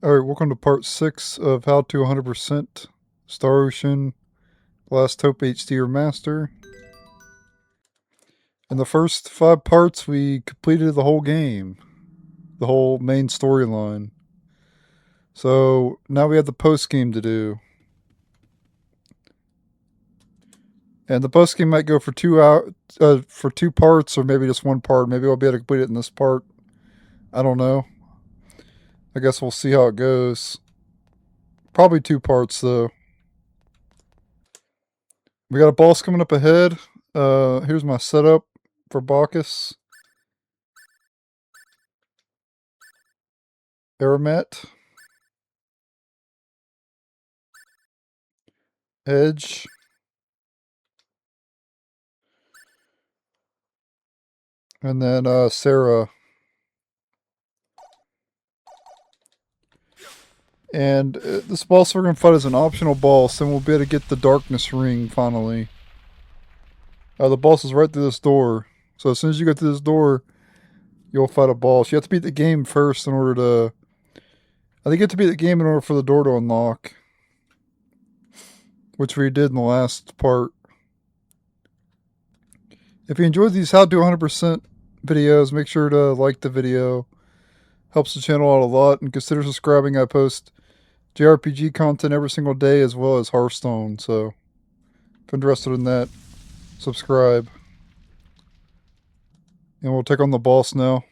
Alright, welcome to part 6 of How to 100% Star Ocean Last Hope HD Remaster. In the first 5 parts, we completed the whole game. The whole main storyline. So, now we have the post-game to do. And the post-game might go for 2 parts, or maybe just 1 part. Maybe I'll be able to complete it in this part. I don't know. I guess we'll see how it goes. Probably 2 parts, though. We got a boss coming up ahead. Here's my setup for Bacchus. Arumat. Edge. And then Sarah. And this boss we're going to fight is an optional boss, and we'll be able to get the darkness ring finally. The boss is right through this door. So as soon as you go through this door, you'll fight a boss. You have to beat the game first in order to... I think you have to beat the game in order for the door to unlock. Which we did in the last part. If you enjoyed these How to 100% videos, make sure to like the video. Helps the channel out a lot, and consider subscribing. I post JRPG content every single day as well as Hearthstone, so if you're interested in that, subscribe. And we'll take on the boss now.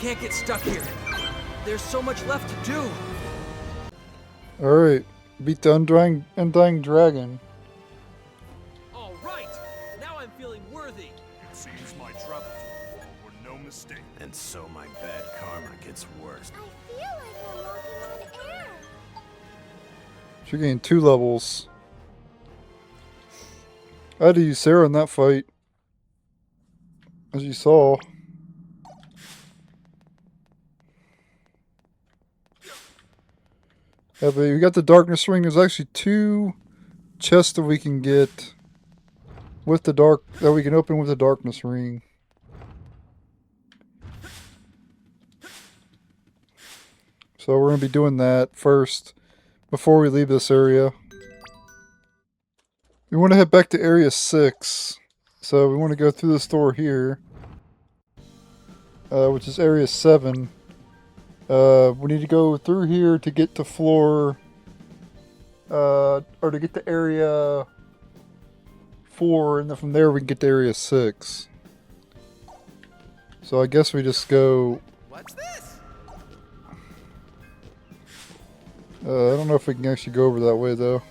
can't get stuck here. There's so much left to do. Alright, beat the Undying Dragon. Alright, now I'm feeling worthy. It seems my travels were no mistake. And so my bad karma gets worse. I feel like we're walking on air. You're getting 2 levels. I had to use Sarah in that fight, as you saw. Yeah, but we got the darkness ring. There's actually 2 chests that we can get with the that we can open with the darkness ring. So we're gonna be doing that first before we leave this area. We want to head back to Area 6. So we want to go through this door here, which is Area 7. We need to go through here to get to floor, or to get to Area 4, and then from there we can get to Area 6. So I guess we just go... What's this? I don't know if we can actually go over that way though.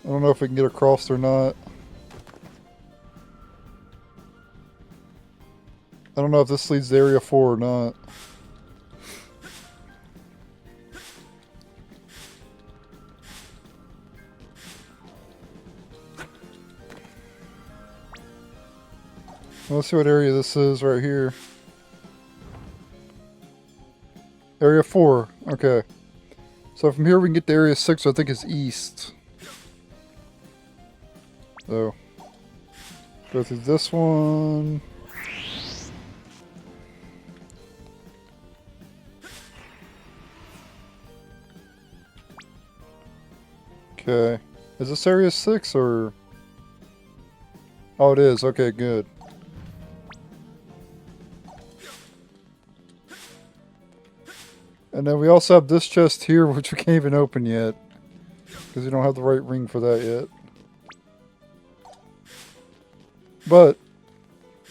I don't know if we can get across or not. I don't know if this leads to Area 4 or not. Let's see what area this is right here. Area 4. Okay. So from here we can get to area 6, I think is east. So, go through this one. Okay. Is this area 6 or... Oh, it is. Okay, good. And then we also have this chest here, which we can't even open yet. Because we don't have the right ring for that yet. But,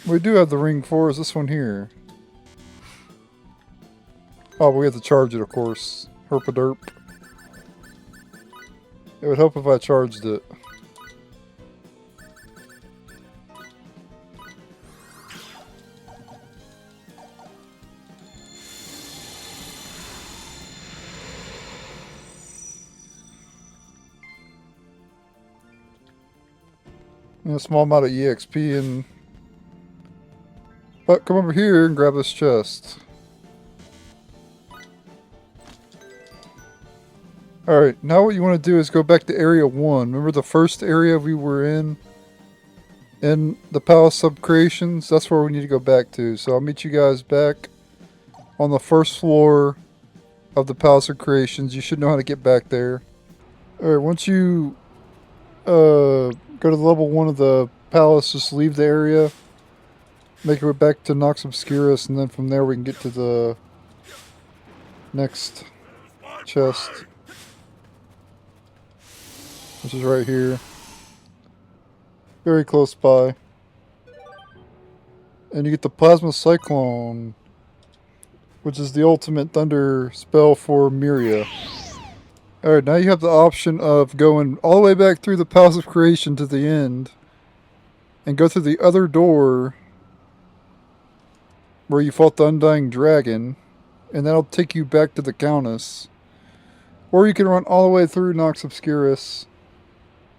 we do have the ring for is this one here. Oh, but we have to charge it, of course. Herpaderp. It would help if I charged it. And a small amount of EXP and... But come over here and grab this chest. Alright, now what you want to do is go back to Area 1. Remember the first area we were in? In the Palace Sub-Creations? That's where we need to go back to. So I'll meet you guys back on the first floor of the Palace of Creations. You should know how to get back there. Alright, once you go to level 1 of the palace, just leave the area. Make your way back to Nox Obscurus, and then from there we can get to the next chest. Which is right here. Very close by. And you get the Plasma Cyclone, which is the ultimate thunder spell for Miria. Alright, now you have the option of going all the way back through the Palace of Creation to the end. And go through the other door where you fought the Undying Dragon. And that'll take you back to the Countess. Or you can run all the way through Nox Obscurus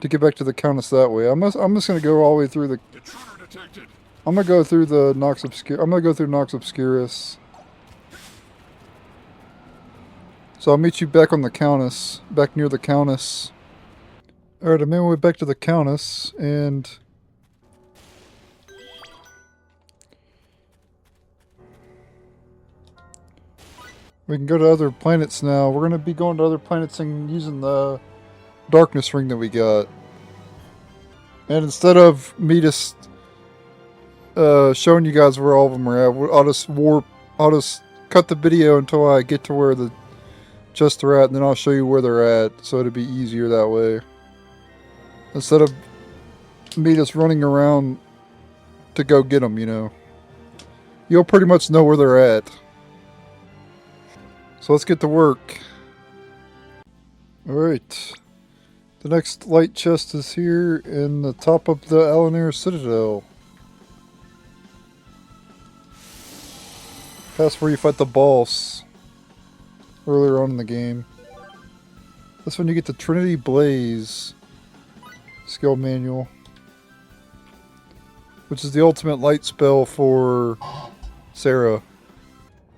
to get back to the Countess that way. I'm just gonna go all the way through the... Intruder detected. I'm gonna go through the Nox Obscurus. I'm gonna go through Nox Obscurus. So I'll meet you back on the Countess, back near the Countess. Alright, I made my way back to the Countess, and... we can go to other planets now. We're gonna be going to other planets and using the darkness ring that we got. And instead of me just showing you guys where all of them are at, I'll just cut the video until I get to where the chests are at, and then I'll show you where they're at, so it'll be easier that way. Instead of me just running around to go get them, you know. You'll pretty much know where they're at. So let's get to work. Alright. The next light chest is here in the top of the Alanir Citadel. That's where you fight the boss earlier on in the game. That's when you get the Trinity Blaze skill manual, which is the ultimate light spell for Sarah.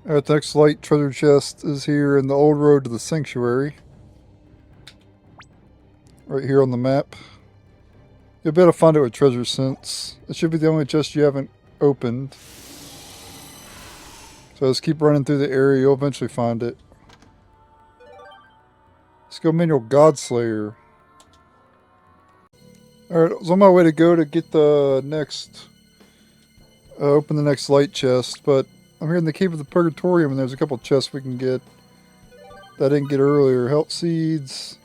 Alright, the next light treasure chest is here in the old road to the sanctuary. Right here on the map. You'll be able to find it with treasure sense. It should be the only chest you haven't opened. So just keep running through the area, you'll eventually find it. Skill manual Godslayer. Alright, I was on my way to go to get the next... open the next light chest, but I'm here in the Cave of the Purgatorium and there's a couple chests we can get that I didn't get earlier. Health Seeds.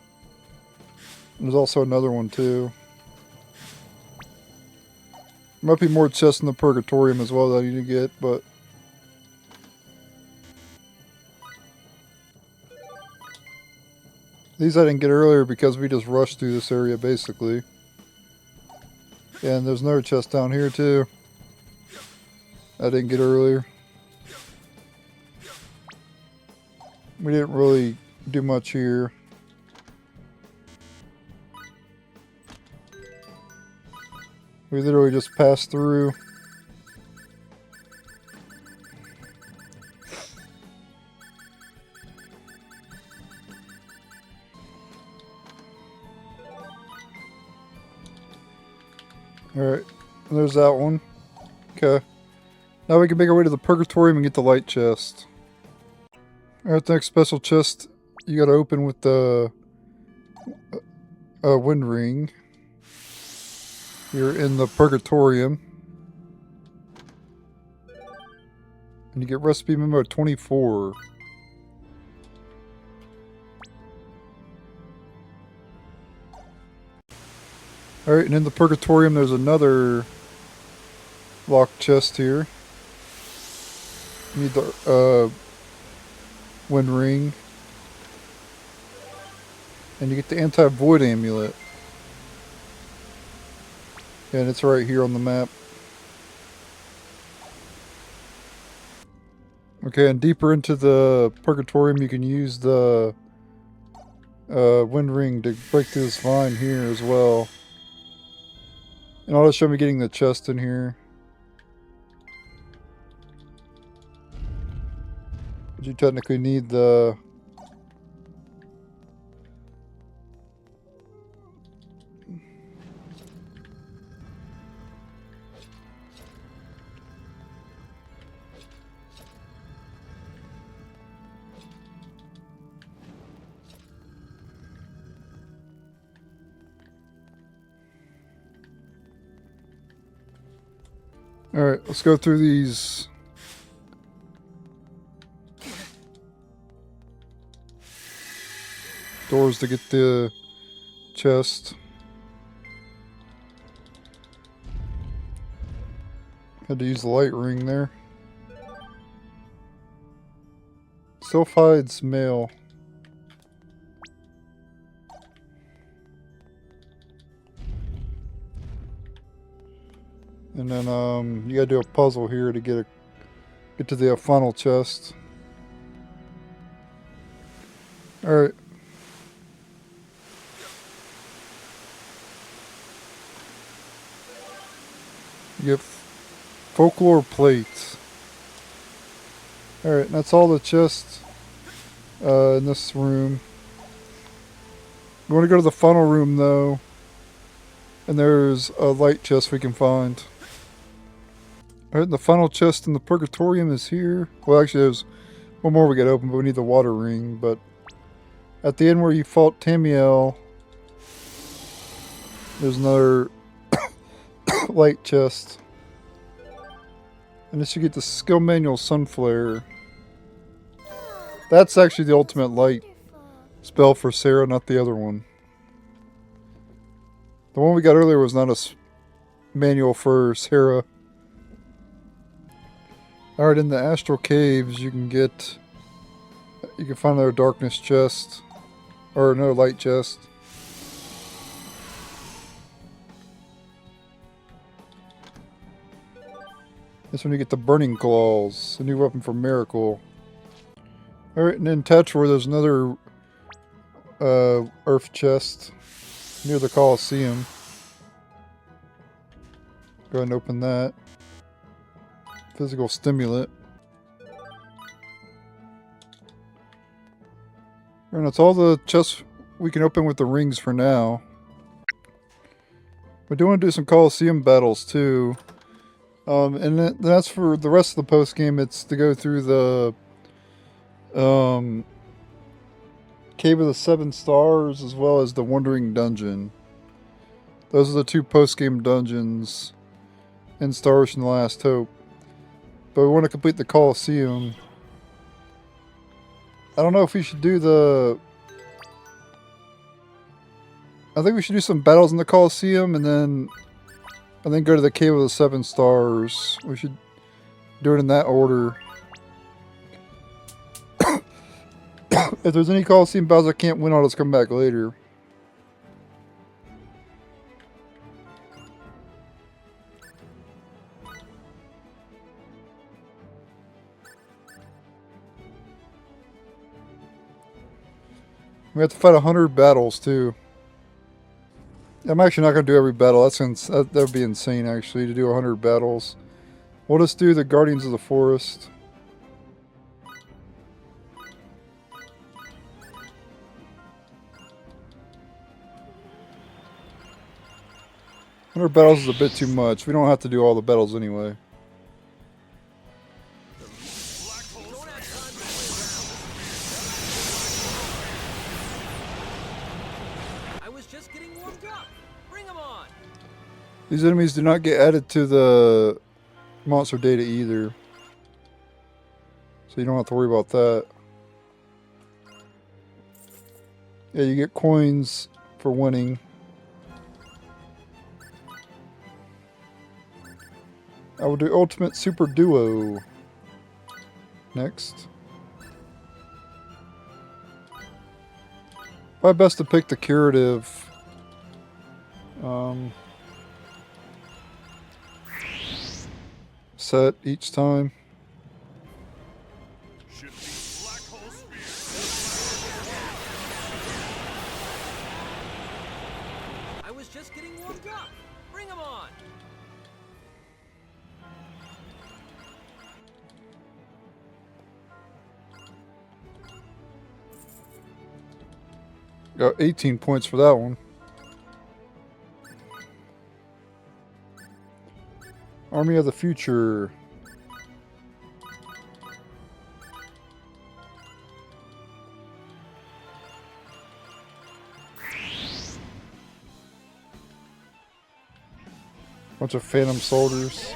There's also another one too. There might be more chests in the Purgatorium as well that I need to get, but... these I didn't get earlier because we just rushed through this area basically. And there's another chest down here too. I didn't get earlier. We didn't really do much here. We literally just passed through. Alright, there's that one. Okay. Now we can make our way to the Purgatorium and get the light chest. Alright, the next special chest you gotta open with the wind ring. You're in the Purgatorium. And you get recipe memo 24. Alright, and in the Purgatorium there's another locked chest here. You need the wind ring. And you get the anti-void amulet. And it's right here on the map. Okay, and deeper into the Purgatorium you can use the wind ring to break through this vine here as well. And I'll just show me getting the chest in here. But you technically need the... Alright, let's go through these. Doors to get the chest. Had to use the light ring there. Sylphide's mail. And then you gotta do a puzzle here to get to the funnel chest. Alright. You get folklore plates. Alright, that's all the chests in this room. We want to go to the funnel room though. And there's a light chest we can find. Alright, the final chest in the Purgatorium is here. Well, actually, there's one more we gotta open, but we need the water ring. But at the end where you fought Tamiel, there's another light chest. And this you get the skill manual Sunflare. That's actually the ultimate light spell for Sarah, not the other one. The one we got earlier was not a manual for Sarah. Alright, in the Astral Caves you can find another darkness chest. Or another light chest. This one you get the Burning Claws, a new weapon for Miracle. Alright, and in Tetra there's another earth chest near the Colosseum. Go ahead and open that. Physical stimulant. And that's all the chests we can open with the rings for now. We do want to do some Colosseum battles too. And that's for the rest of the post game. It's to go through the Cave of the Seven Stars as well as the Wandering Dungeon. Those are the two post game dungeons in Star Ocean: The Last Hope. But we want to complete the Colosseum. I don't know if we should do the... I think we should do some battles in the Colosseum and then go to the Cave of the Seven Stars. We should do it in that order. If there's any Colosseum battles I can't win, I'll just come back later. We have to fight 100 battles too. I'm actually not going to do every battle. That would be insane actually to do 100 battles. We'll just do the Guardians of the Forest. 100 battles is a bit too much. We don't have to do all the battles anyway. I was just getting warmed up. Bring 'em on. These enemies do not get added to the monster data either. So you don't have to worry about that. Yeah, you get coins for winning. I will do Ultimate Super Duo next. Probably best to pick the curative. Set each time. Should be black hole spear. I was just getting warmed up. Bring 'em on. Got 18 points for that one. Army of the Future. Bunch of Phantom Soldiers.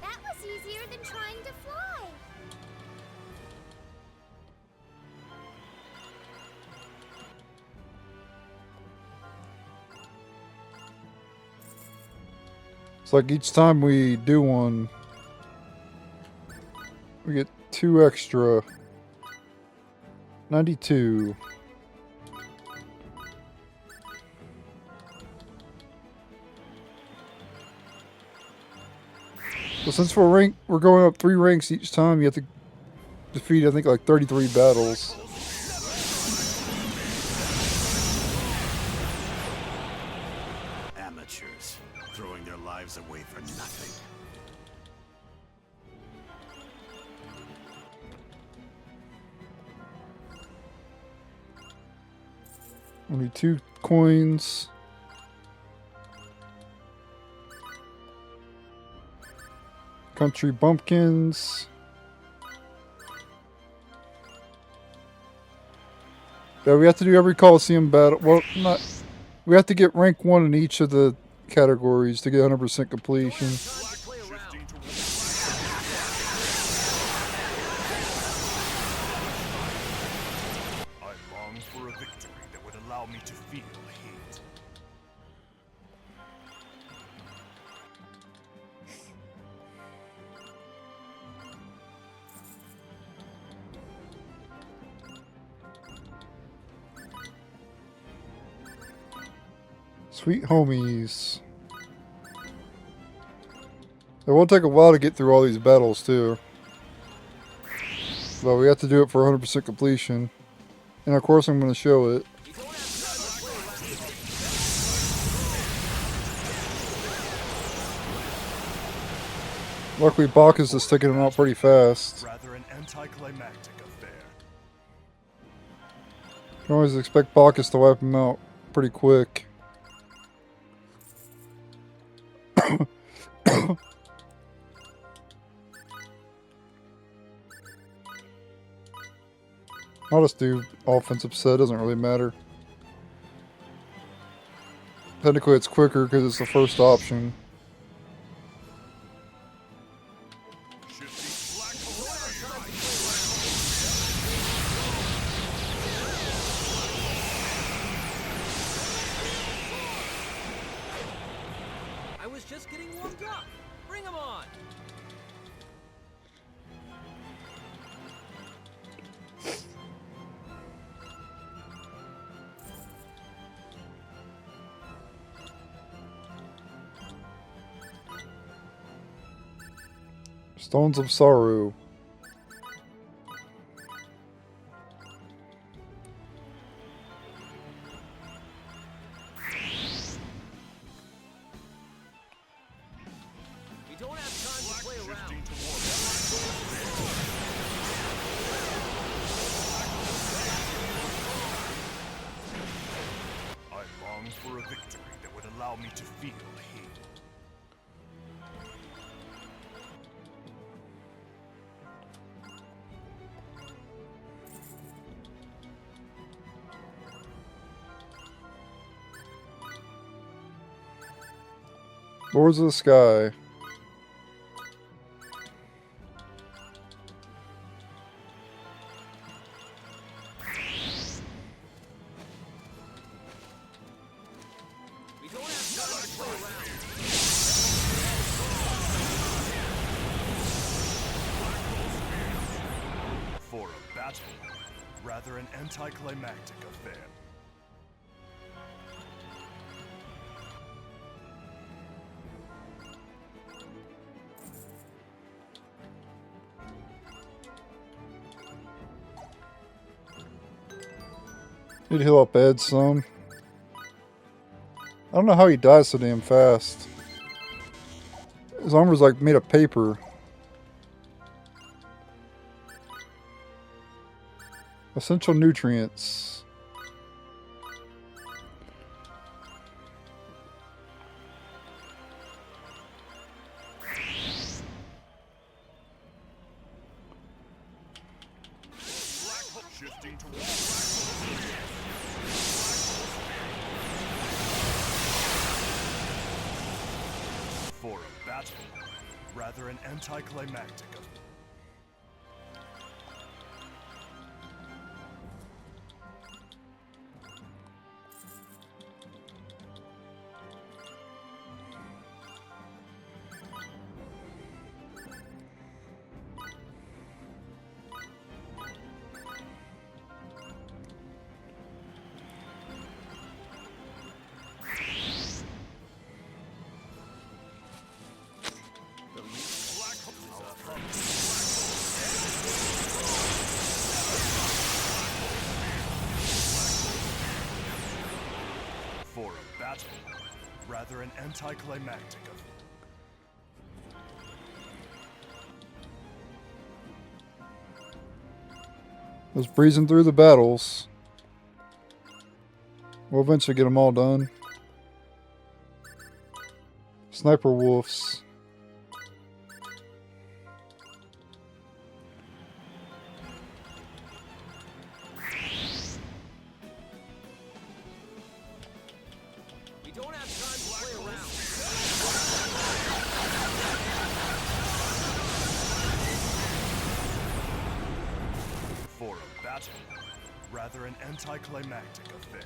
That was easier than trying to fly. It's like each time we do one, we get 2 extra. 92. So since we're going up 3 ranks each time, you have to defeat, I think, like 33 battles. Amateurs, throwing their lives away for nothing. Only 2 coins. Country bumpkins. Yeah, we have to do every Colosseum battle. Well, not. We have to get rank 1 in each of the categories to get 100% completion. Time to play around. I long for a victory that would allow me to feel hate. Sweet homies. It will take a while to get through all these battles too. But we have to do it for 100% completion. And of course I'm going to show it. You don't have time to play around. Luckily Bacchus is taking them out pretty fast. Rather an anticlimactic affair. You can always expect Bacchus to wipe them out pretty quick. I'll just do offensive set, doesn't really matter. Technically it's quicker because it's the first option. Should be black hole I was just getting warmed up. Bring 'em on. Stones of Sorrow. We don't have time to play around. shifting toward a victory that would allow me to feel healed. Lords of the Sky. We don't have time to play around. For a battle, rather an anticlimactic affair. Need to heal up Ed some. I don't know how he dies so damn fast. His armor's like made of paper. Essential nutrients. Shifting to for a battle, rather an anticlimactic affair. For a battle, rather an anticlimactic affair. Just breezing through the battles. We'll eventually get them all done. Sniper wolves. We don't have time to play around. For a battle, rather an anticlimactic affair.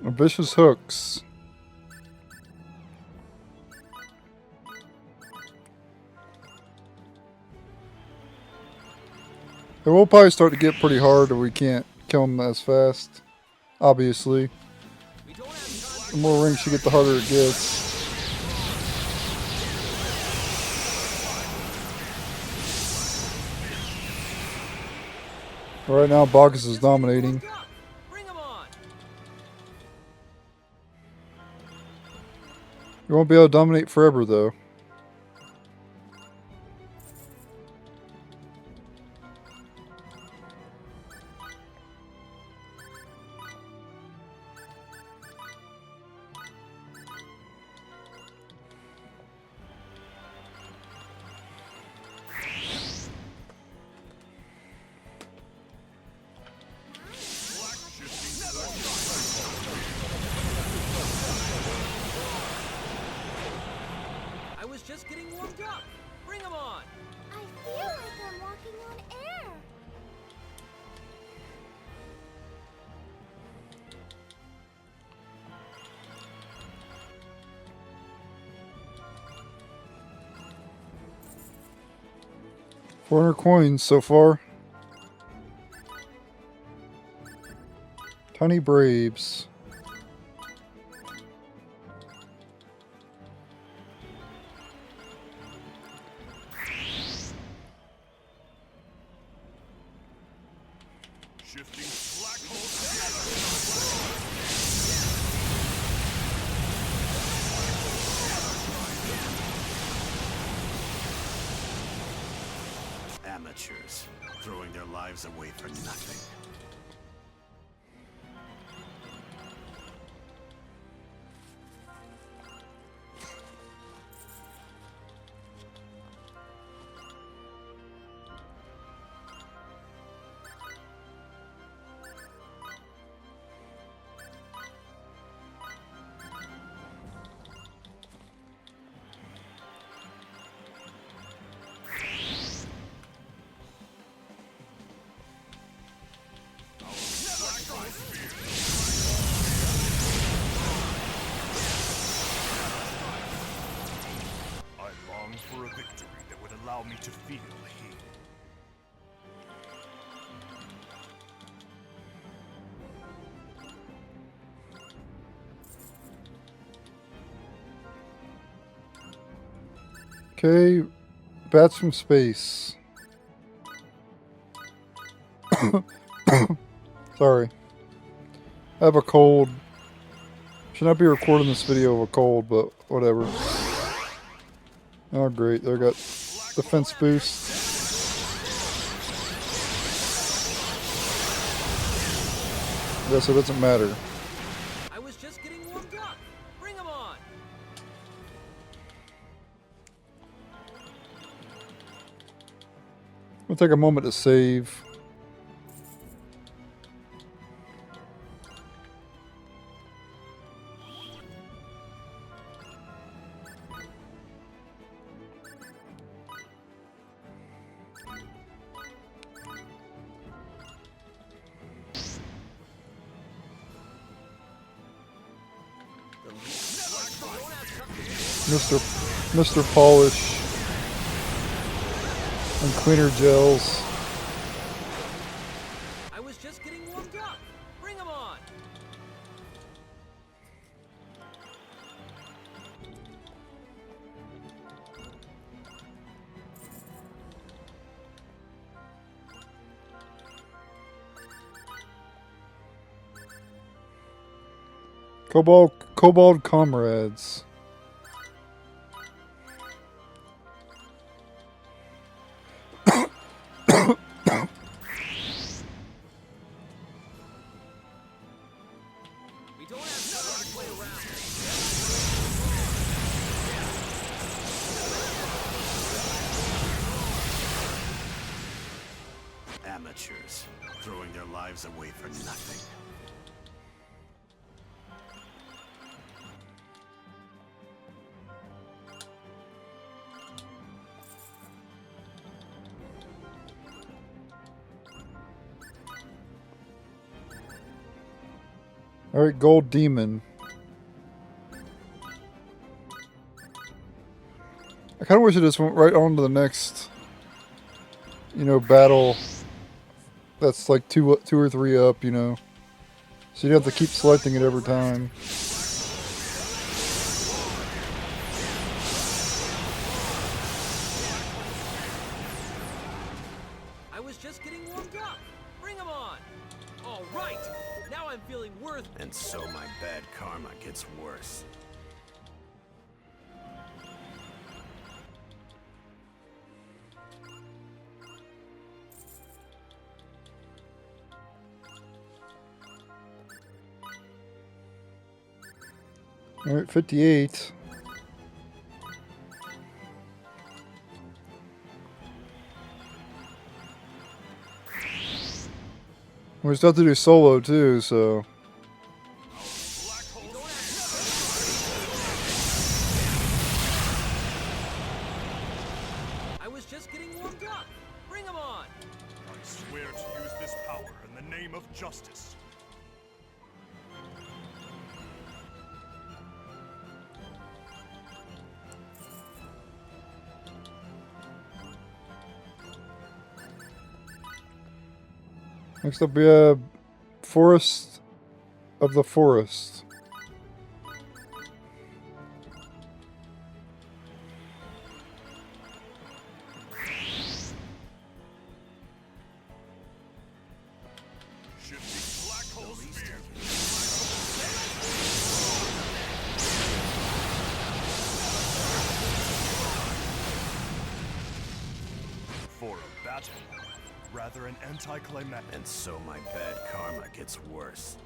Vicious hooks. It will probably start to get pretty hard if we can't kill them as fast. Obviously. We don't have time The more rings you get, the harder it gets. Right now, Bacchus is dominating. to bring 'em on. You won't be able to dominate forever, though. I was just getting warmed up. Bring 'em on. I feel like I'm walking on air. $400 so far. Tiny Braves. Shifting black hole. Amateurs, throwing their lives away for nothing. For a victory that would allow me to feel healed. Okay, bats from space. Sorry. I have a cold. Should not be recording this video of a cold, but whatever. Oh great, they got defense boost. Yeah, so it doesn't matter. I was just getting warmed up. Bring 'em on. We'll take a moment to save. Mr. Polish and cleaner gels. I was just getting warmed up. Bring 'em on. Kobold comrades. We don't have time to play around. Amateurs, throwing their lives away for nothing. Alright, Gold Demon. I kind of wish it just went right on to the next, battle that's like two or three up, So you don't have to keep selecting it every time. I was just getting warmed up. Bring 'em on. All right. Now I'm feeling worthy. And so my bad karma gets worse. Alright, 58. We still have to do solo too, so. I was just getting warmed up. Bring 'em on. I swear to use this power in the name of justice. Next up we have Forest of the Forest. Should be black hole spear. For a battle, rather an anticlimactic. And so my bad karma gets worse.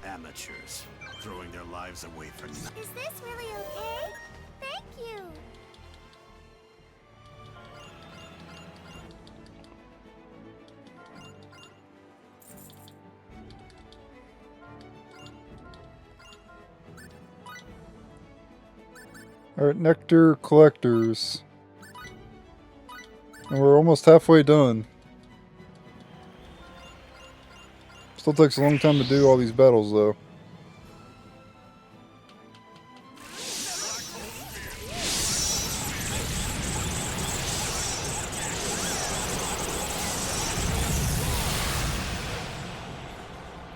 Amateurs, throwing their lives away for nothing. Is this really okay? Thank you. Alright, Nectar Collectors. And we're almost halfway done. Still takes a long time to do all these battles, though.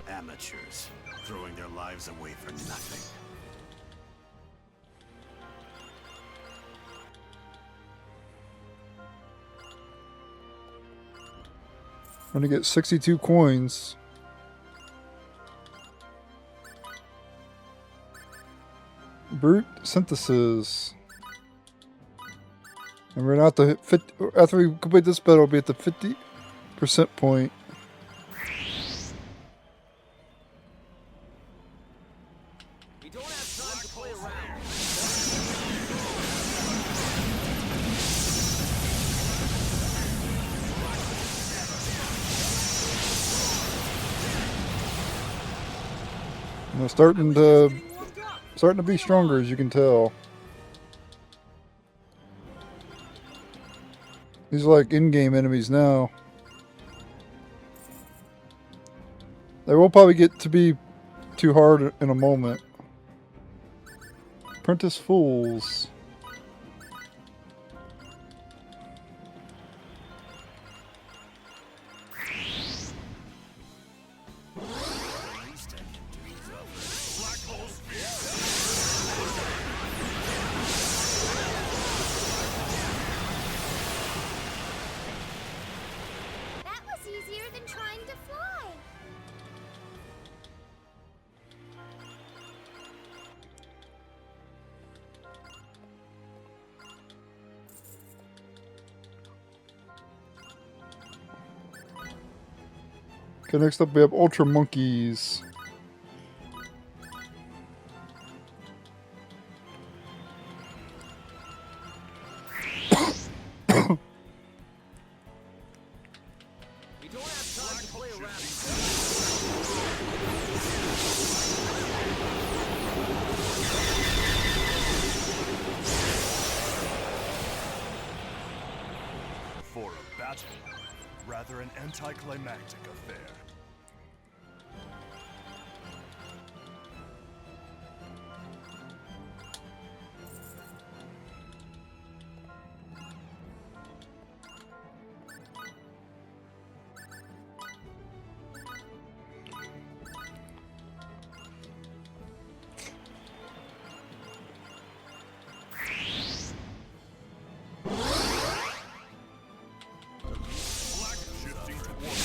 Amateurs, throwing their lives away for nothing. I'm gonna get 62 coins. Brute Synthesis. And we're not the 50, after we complete this battle, we'll be at the 50% point. We don't have time to play around. And they're starting to be stronger, as you can tell. These are like in-game enemies now. They will probably get to be too hard in a moment. Apprentice Fools. That was easier than trying to fly. Okay, next up we have Ultra Monkeys. We don't have time to play around. For a battle, rather an anticlimactic affair. Shifting towards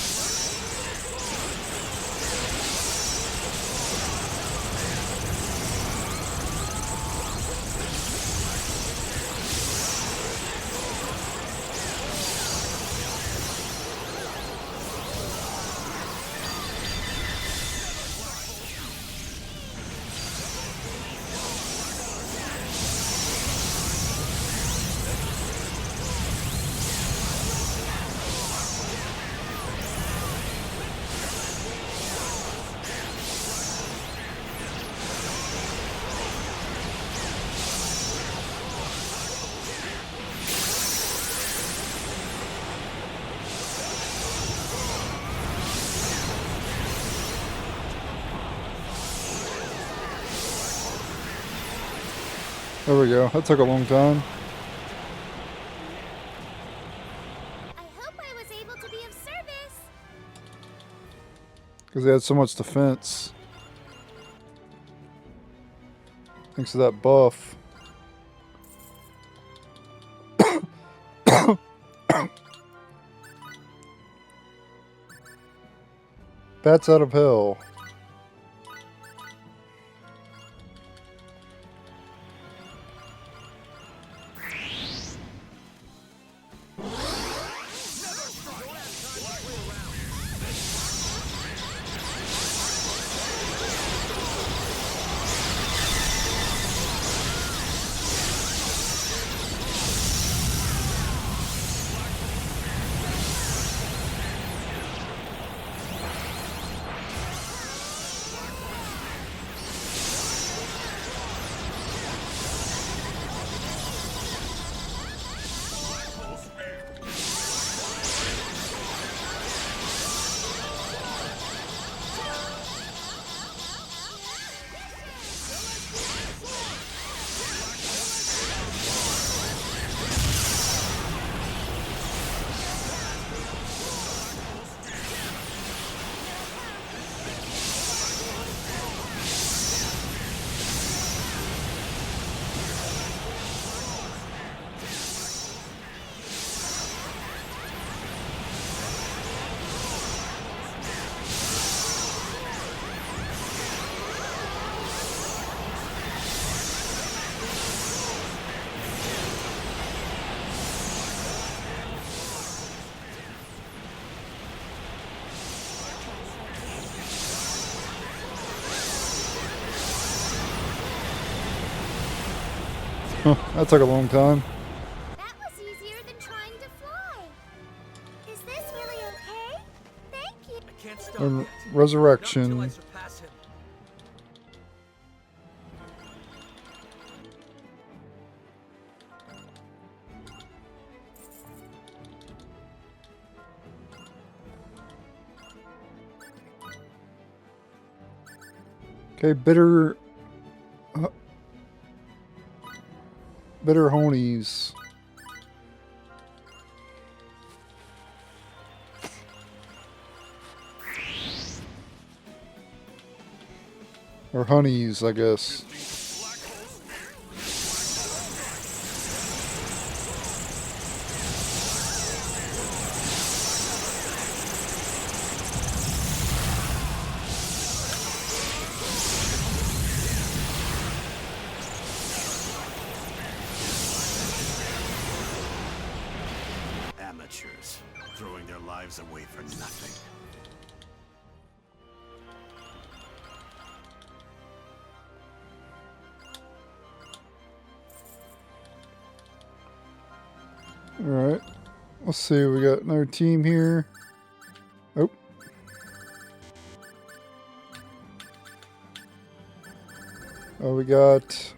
There we go. That took a long time. I hope I was able to be of service. Because they had so much defense. Thanks to that buff. Bats out of hell. Huh, that took a long time. That was easier than trying to fly. Is this really okay? Thank you. I can't stop And yet. Not till I resurrection. surpass him. Okay, bitter honies. Or honeys, I guess. Amateurs, throwing their lives away for nothing. Alright. Let's see, we got another team here. Oh. Oh, we got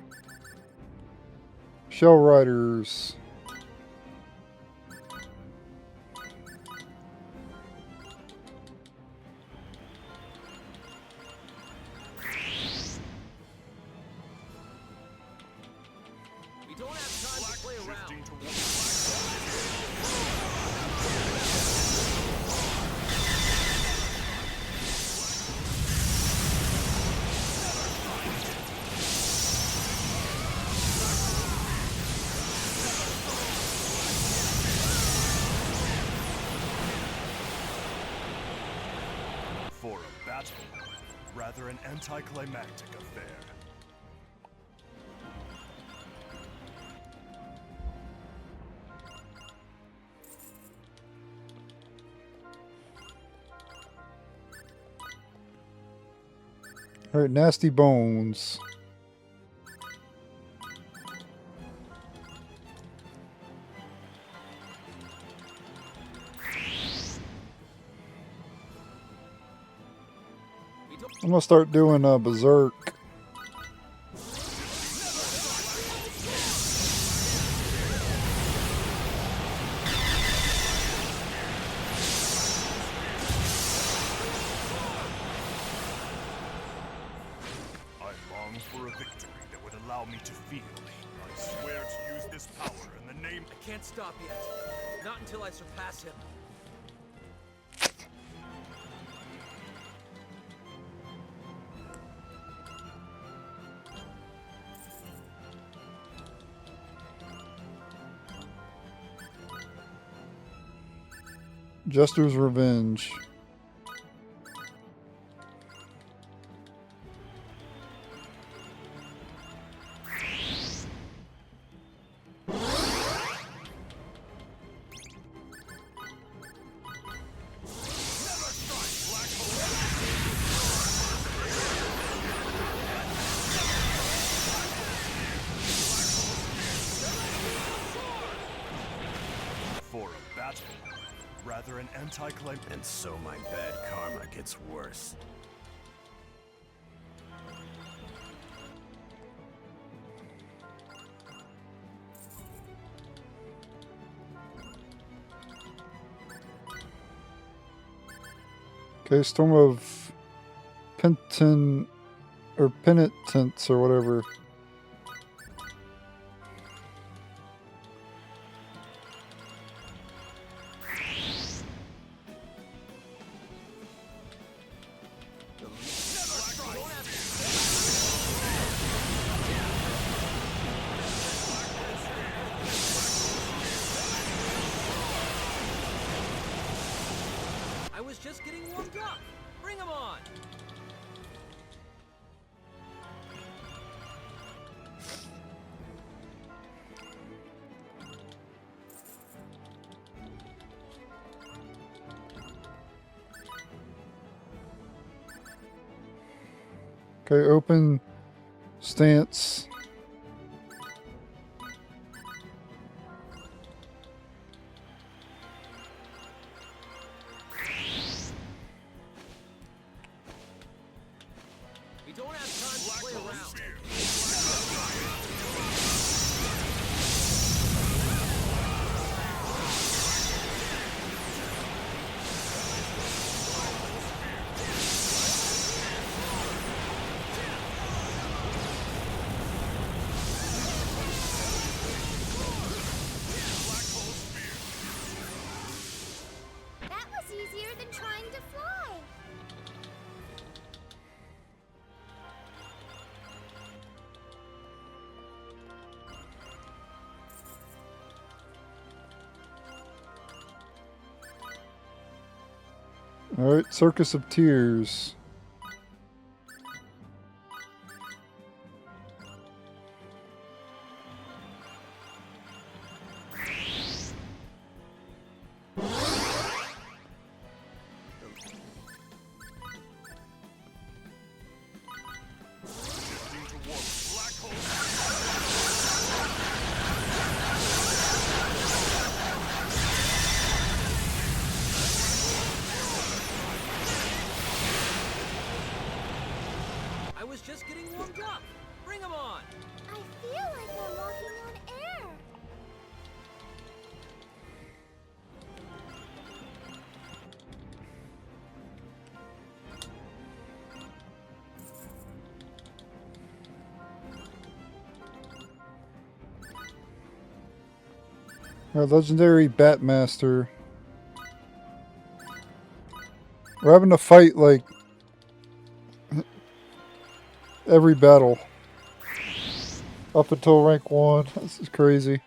Shell Riders. We don't have time to play around. Shifting towards for a battle, rather an anticlimactic affair. Alright, Nasty Bones. We don't I'm gonna start doing Berserk. I long for a victory that would allow me to feel my can't stop yet. Not until I surpass him. Jester's Revenge. For a battle, rather an anti-climb. And so my bad karma gets worse. Okay, Storm of Penitents or whatever. I was just getting warmed up. Bring him on. Okay, open stance. We don't have time to play around. That was easier than trying to fly. Alright, Circus of Tears. Shifting towards black hole. I was just getting warmed up. Bring him on. I feel like I'm walking on air. Legendary Batmaster. We're having to fight like every battle up until rank 1. This is crazy.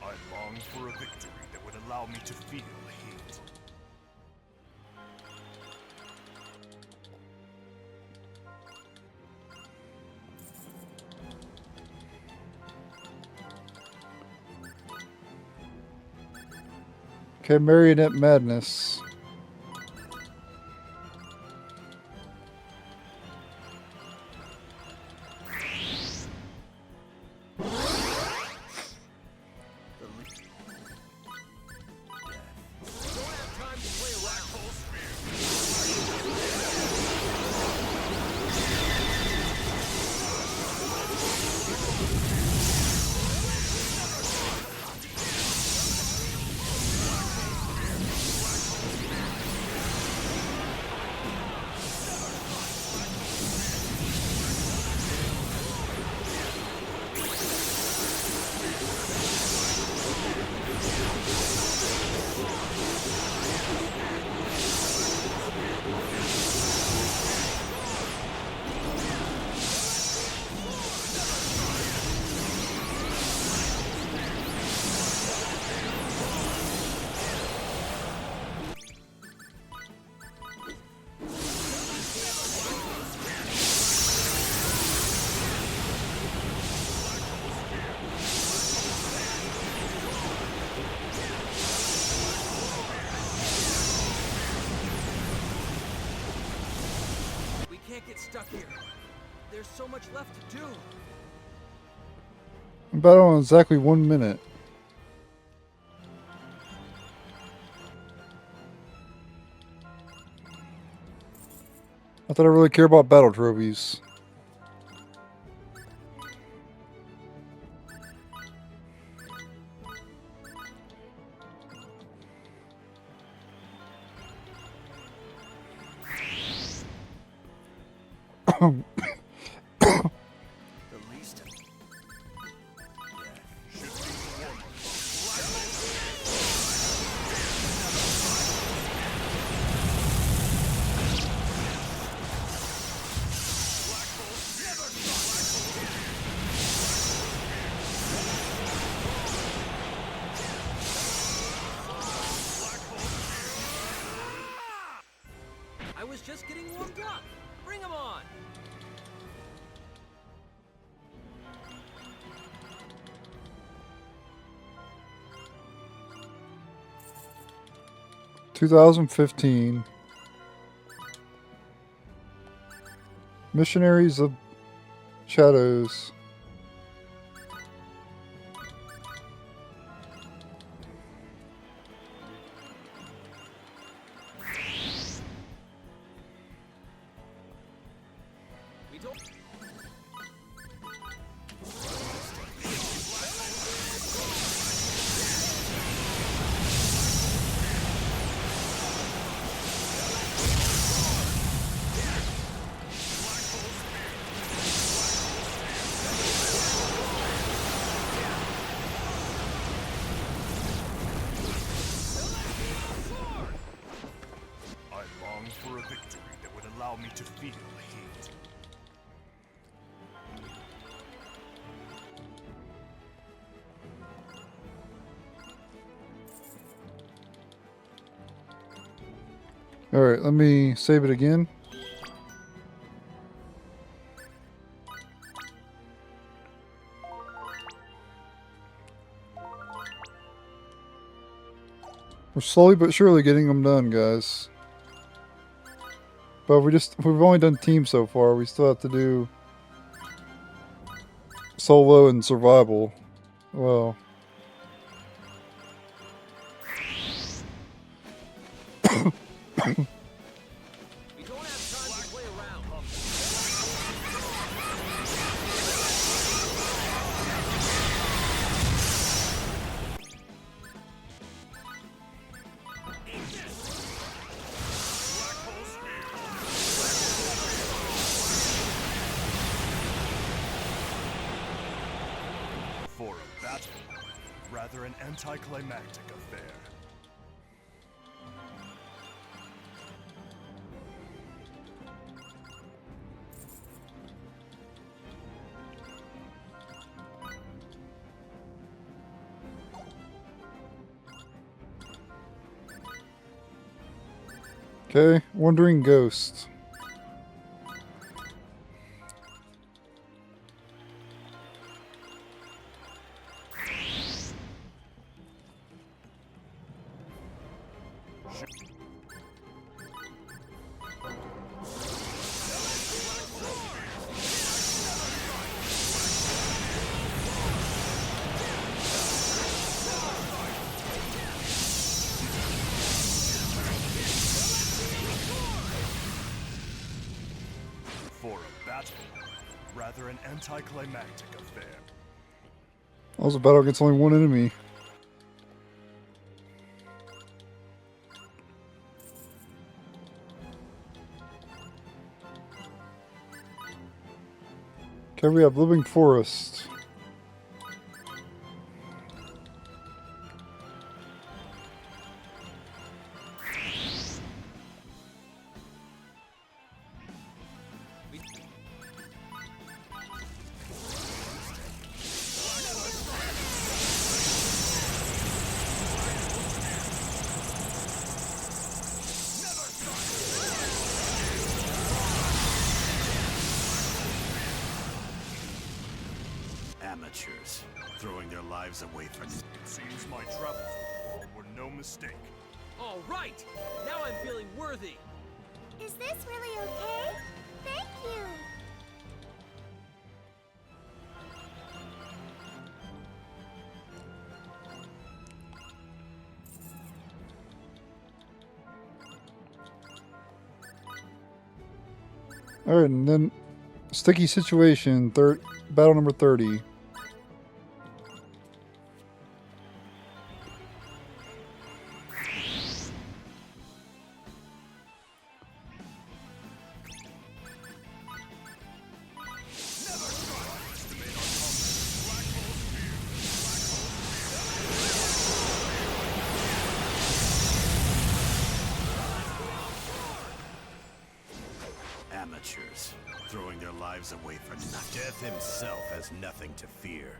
I long for a victory that would allow me to feel heat. Okay, Marionette Madness. Don't have time to play around. stuck here. There's so much left to do. I'm battle in exactly 1 minute. I thought I really care about battle trophies. The least. I was just getting warmed up. Bring 'em on. "2015 Missionaries of Shadows." We don't. I long for a victory that would allow me to feel heat. Alright, let me save it again. We're slowly but surely getting them done, guys. But we've only done team so far. We still have to do solo and survival. Well, We don't have time to play around. For a battle, rather an anticlimactic affair. okay. Wandering Ghost. For a battle, rather an anticlimactic affair. That was a battle against only one enemy. Okay, we have Living Forest. Amateurs, throwing their lives away from It seems my travels with Wall were no mistake. All right. Now I'm feeling worthy. Is this really okay? Thank you. Alright, and then sticky situation, battle number 30. Amateurs, throwing their lives away for nothing. Death himself has nothing to fear.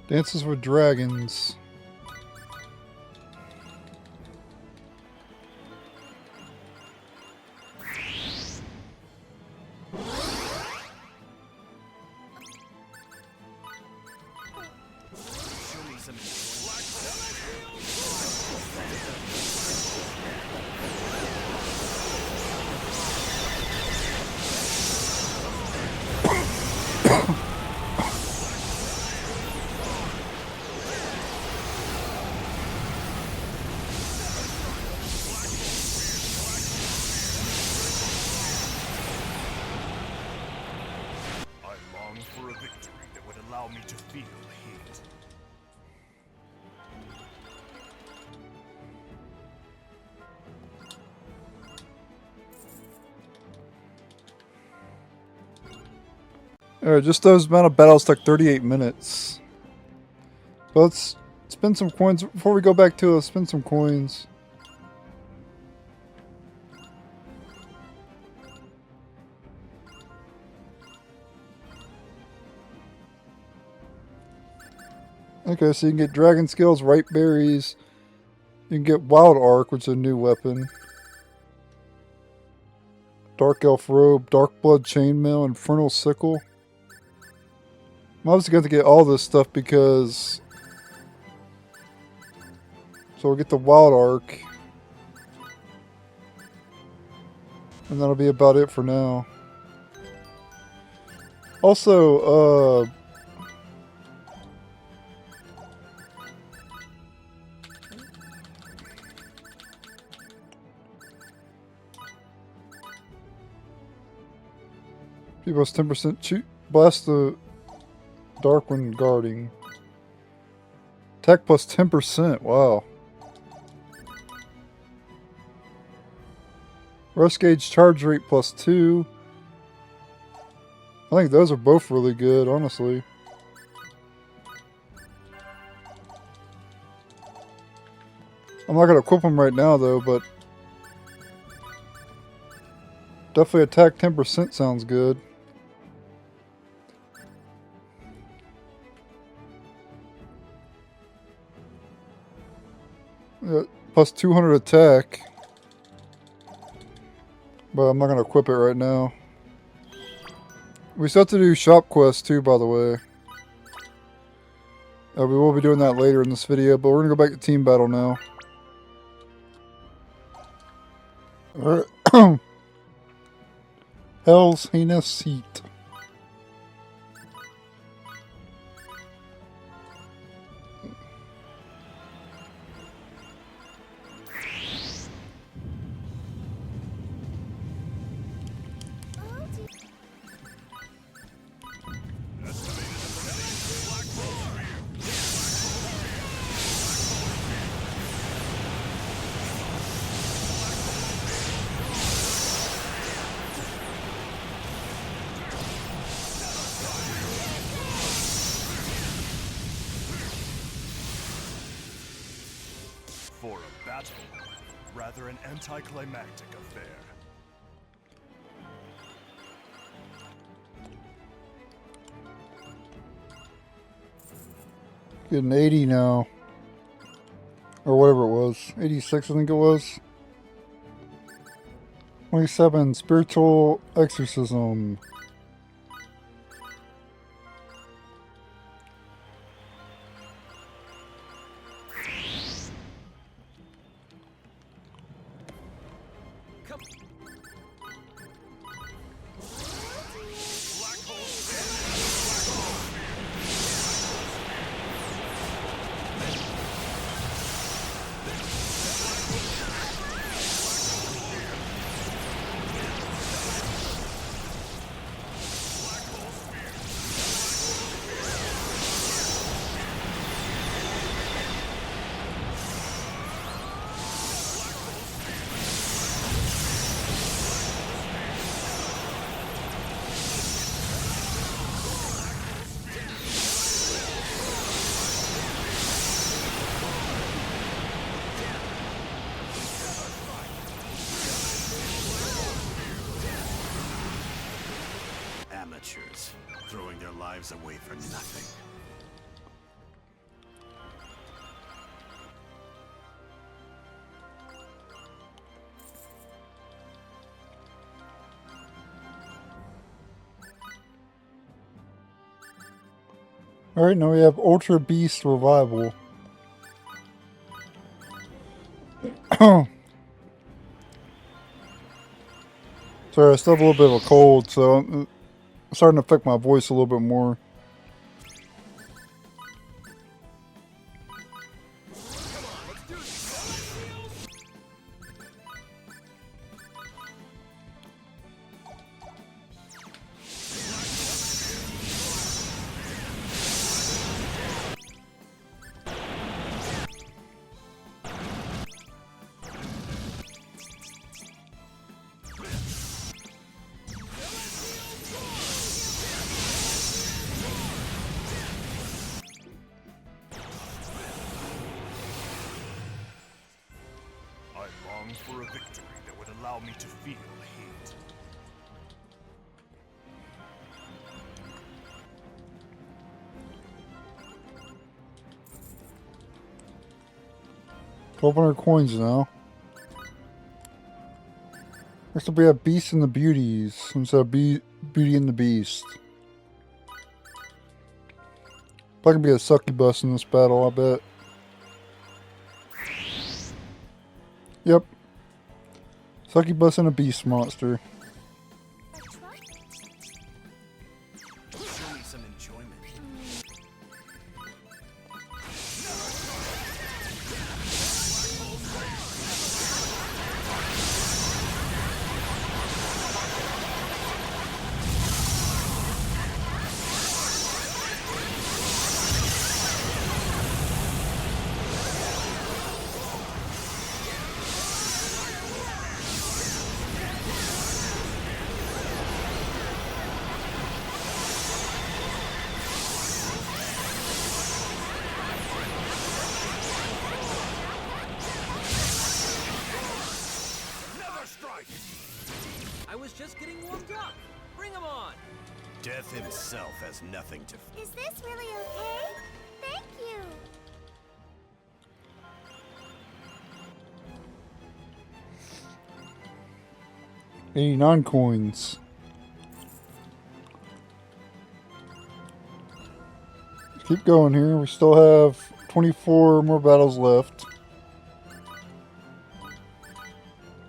Dances with Dragons. For a victory that would allow me to feel heat. Alright, just those amount of battles took 38 minutes. But let's spend some coins. Before we go back to it, let's spend some coins. Okay, so you can get dragon skills, ripe berries. You can get wild arc, which is a new weapon. Dark elf robe, dark blood chainmail, infernal sickle. I'm obviously going to get all this stuff because... So we'll get the wild arc. And that'll be about it for now. Also, people has 10% blast the dark one guarding. Attack plus 10%, wow. Rust gauge charge rate plus 2. I think those are both really good, honestly. I'm not going to equip them right now, though, but... Definitely attack 10% sounds good. Yeah, plus 200 attack. But I'm not going to equip it right now. We still have to do shop quests too, by the way. We will be doing that later in this video, but we're going to go back to team battle now. Alright. Hell's Heinous Heat. For a battle, rather an anticlimactic affair. Getting 80 now. Or whatever it was. 86 I think it was. 27, spiritual exorcism. Amateurs, throwing their lives away for nothing. Alright, now we have Ultra Beast Revival. Sorry, I still have a little bit of a cold, so I'm starting to affect my voice a little bit more. For a victory that would allow me to feel hate. $1,200 now. Next up we have Beast and the Beauties instead of Beauty and the Beast. Probably gonna be a succubus in this battle, I bet. Yep. Succubus and a beast monster. Show me some enjoyment. I was just getting warmed up. Bring him on. Death himself has nothing to. Is this really okay? Thank you. $89. Let's keep going here. We still have 24 more battles left.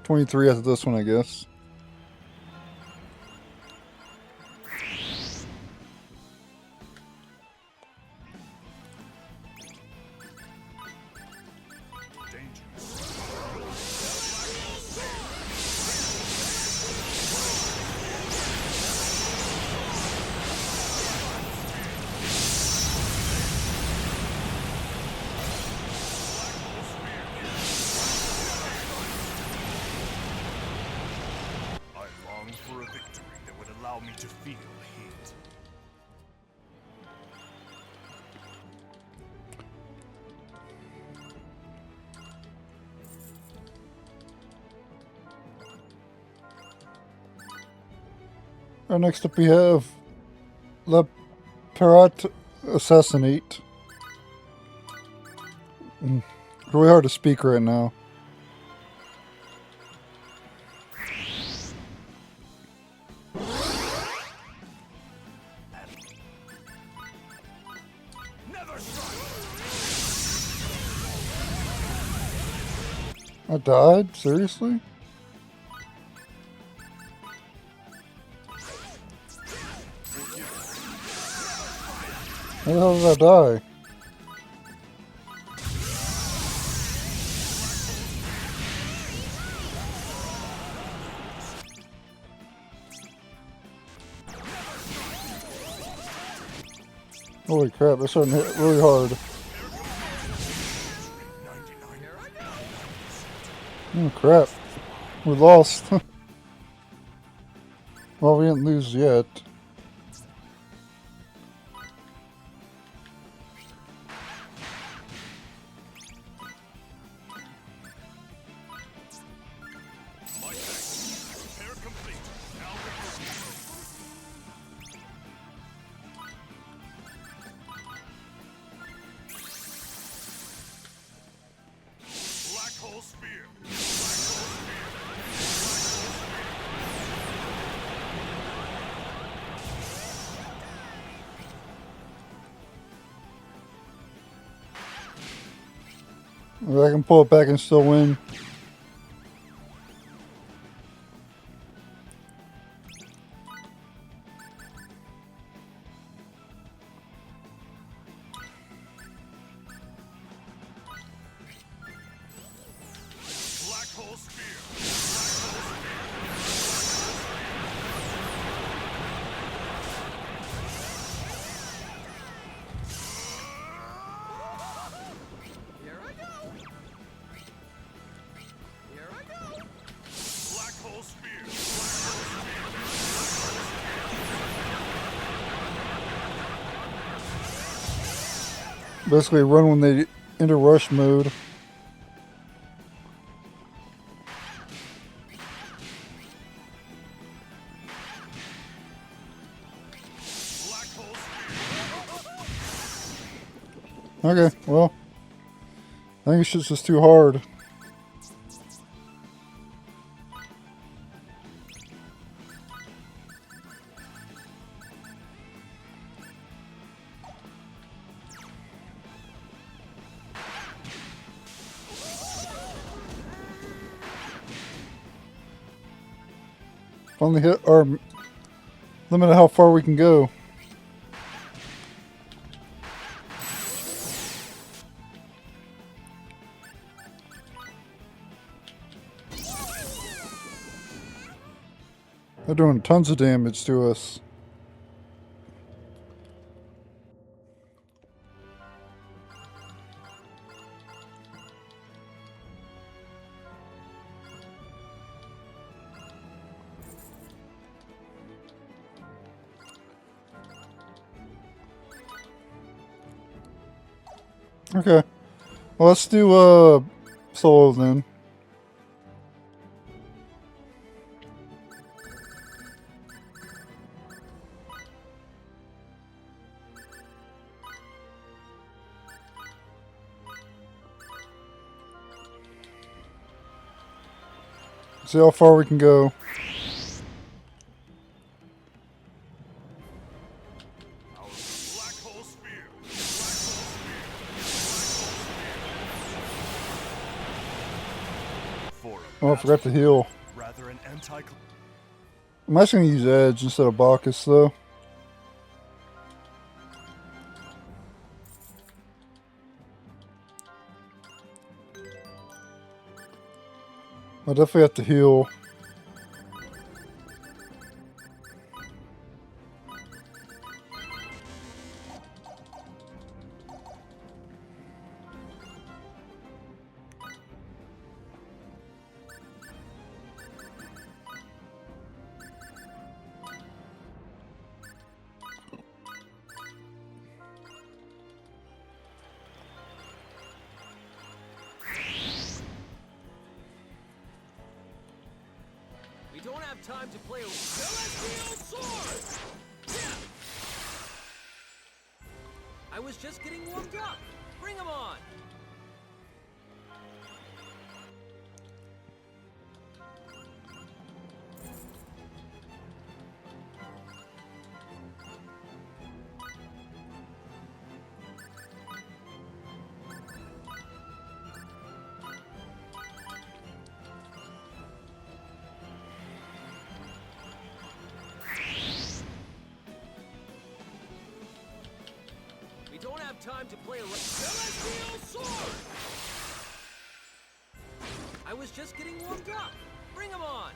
23 after this one, I guess. For a victory that would allow me to feel hate. Next up we have Le Pirate Assassinate. Really hard to speak right now. I died? Seriously? How the hell did I die? Holy crap, that's starting to hit really hard. Oh crap. We lost. Well, we didn't lose yet. If I can pull it back and still win. Basically run when they enter rush mode. Okay, well, I think it's just too hard. Finally hit our limit of how far we can go. They're doing tons of damage to us. Okay. Well, let's do solo then. See how far we can go. Oh, I forgot to heal. Rather an anti. I'm actually going to use Edge instead of Bacchus, though. I definitely have to heal. We don't have time to play a celestial sword! Yeah. I was just getting warmed up. Bring 'em on! time to play a Celestial Sword! I was just getting warmed up. Bring 'em on!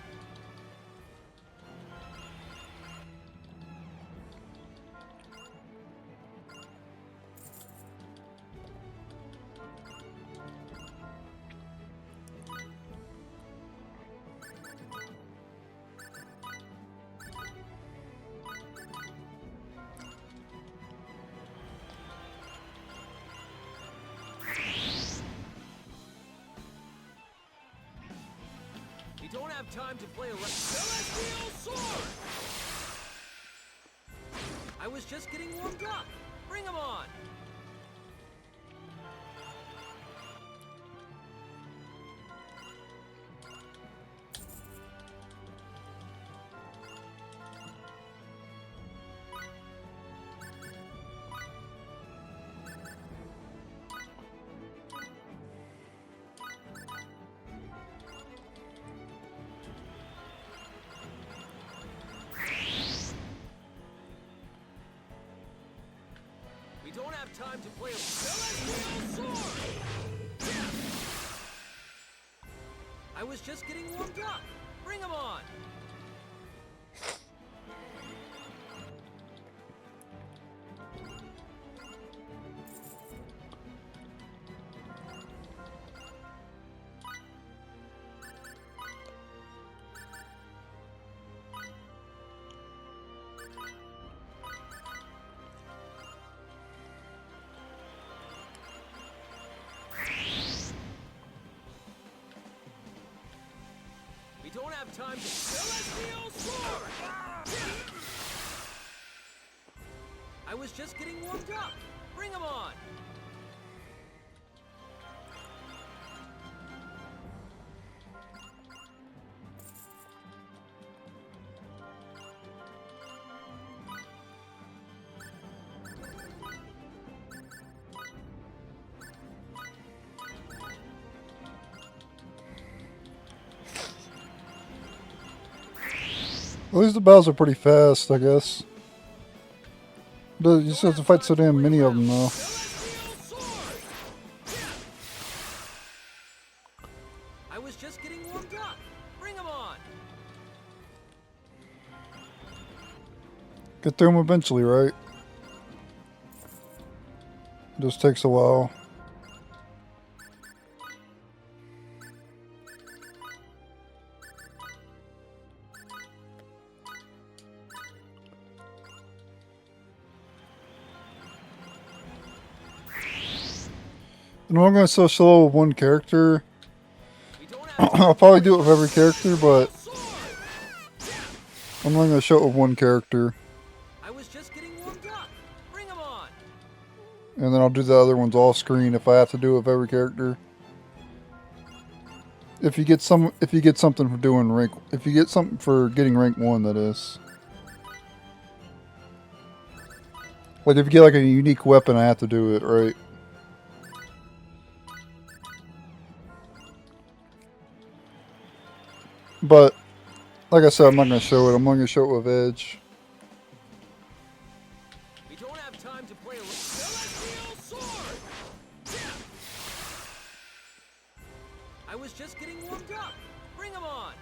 Don't have time to play a Celestial Sword! I was just getting warmed up. Bring 'em on! We don't have time to play a Celestial Sword! I was just getting warmed up. Bring 'em on! We don't have time to Celestial Sword! I was just getting warmed up. Bring 'em on! At least the battles are pretty fast, I guess. You just have to fight so damn many of them, though. Celestial Sword! I was just getting warmed up. Bring 'em on! Get through them eventually, right? It just takes a while. And I'm going to still show with one character. We don't have I'll probably do it with every character, but Sword! I'm only going to show it with one character. I was just getting warmed up. Bring 'em on! And then I'll do the other ones off screen if I have to do it with every character. If you get something for doing rank, if you get something for getting rank 1, that is. Like if you get like a unique weapon, I have to do it, right? But like I said, I'm not going to show it. I'm only going to show it with Edge. We don't have time to play a Celestial Sword! I was just getting warmed up. Bring 'em on!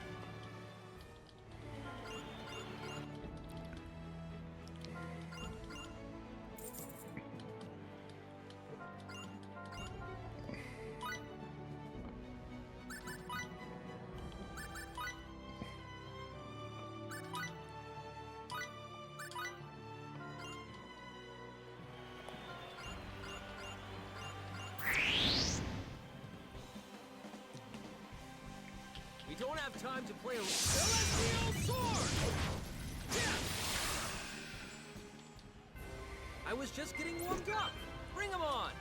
We don't have time to play a Celestial Sword! I was just getting warmed up. Bring 'em on!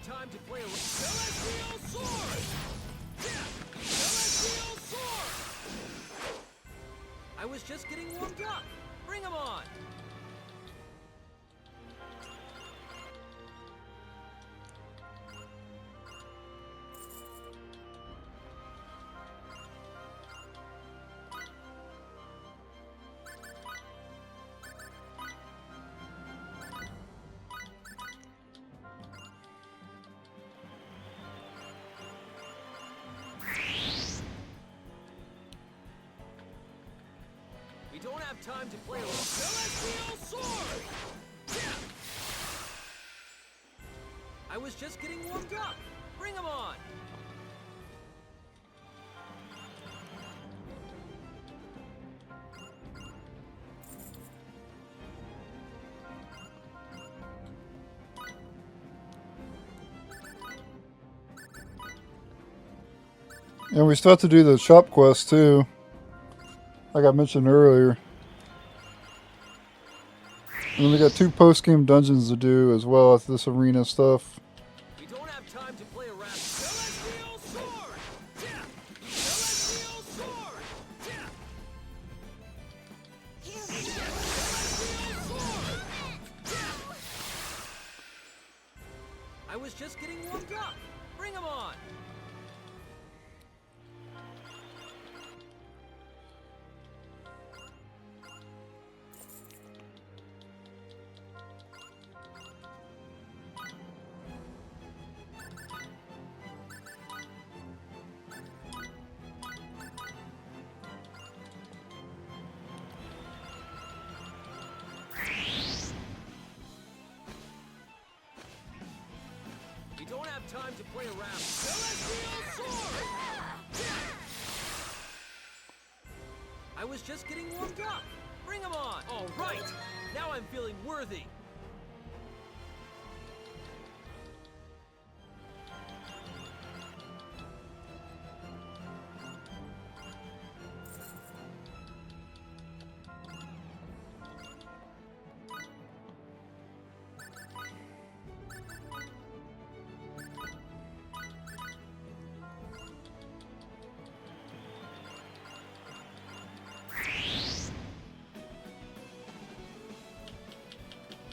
have time to play a Celestial Sword! Yeah! Celestial Sword! I was just getting warmed up. Bring 'em on! We don't have time to play around. Celestial Sword! Yeah! I was just getting warmed up. Bring 'em on! And we still have to do the shop quest too, like I mentioned earlier. And then we got 2 post-game dungeons to do as well as this arena stuff. We don't have time to play around. Celestial Sword! Yeah! Celestial Sword! Yeah! Celestial Sword! Yeah! I was just getting warmed up. Bring 'em on! We don't have time to play around. Celestial Sword! Yeah! I was just getting warmed up. Bring 'em on! All right! Now I'm feeling worthy.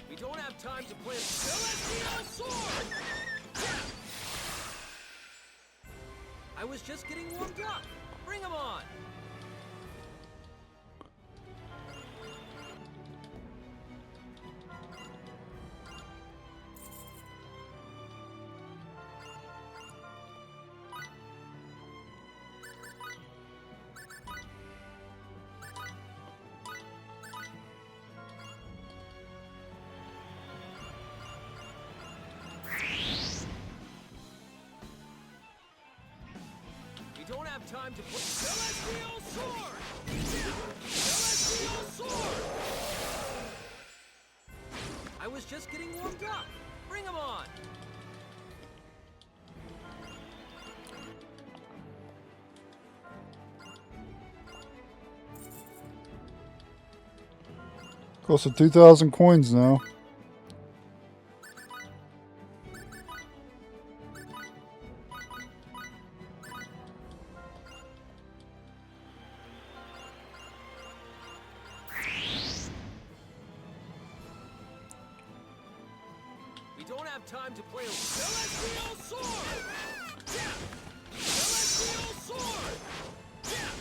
We don't have time to play Celestial Sword! Yeah! I was just getting warmed up. Bring 'em on! We don't have time to play Celestial Sword! Yeah! Celestial Sword! I was just getting warmed up. Bring 'em on! Close to 2,000 coins now. We don't have time to play Celestial Sword! Yeah! Celestial Sword! Yeah!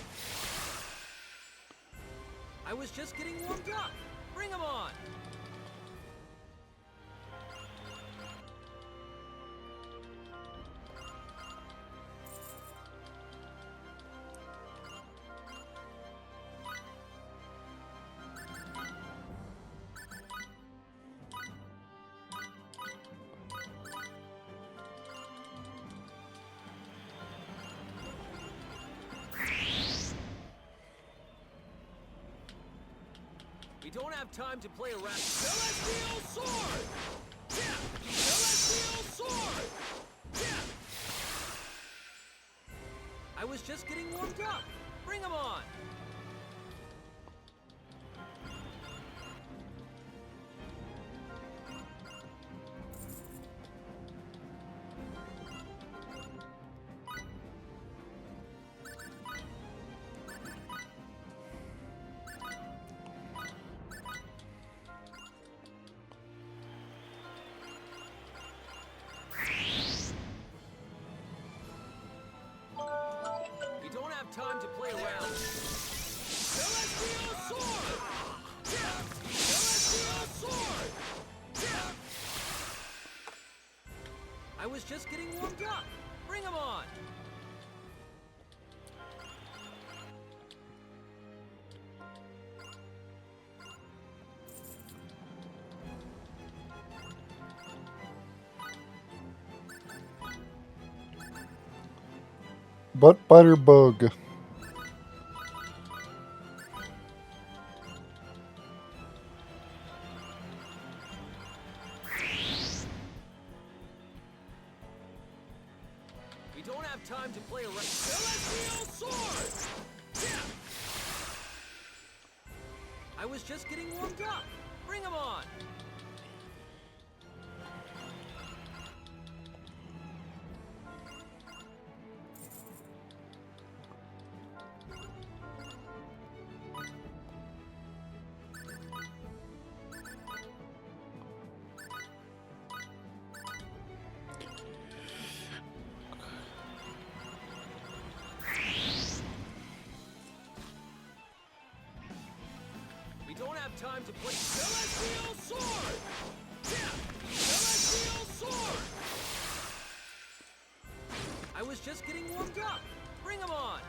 I was just getting warmed up. Bring 'em on! We don't have time to play around. Celestial Sword! Yeah! Celestial Sword! Yeah! I was just getting warmed up. Bring 'em on! time to play around. Celestial Sword! Celestial Sword! I was just getting warmed up. Bring 'em on! Butt biter bug. We don't have time to play around. Celestial Sword! I was just getting warmed up. Bring 'em on! We don't have time to play Celestial Sword! Celestial Sword! I was just getting warmed up. Bring 'em on!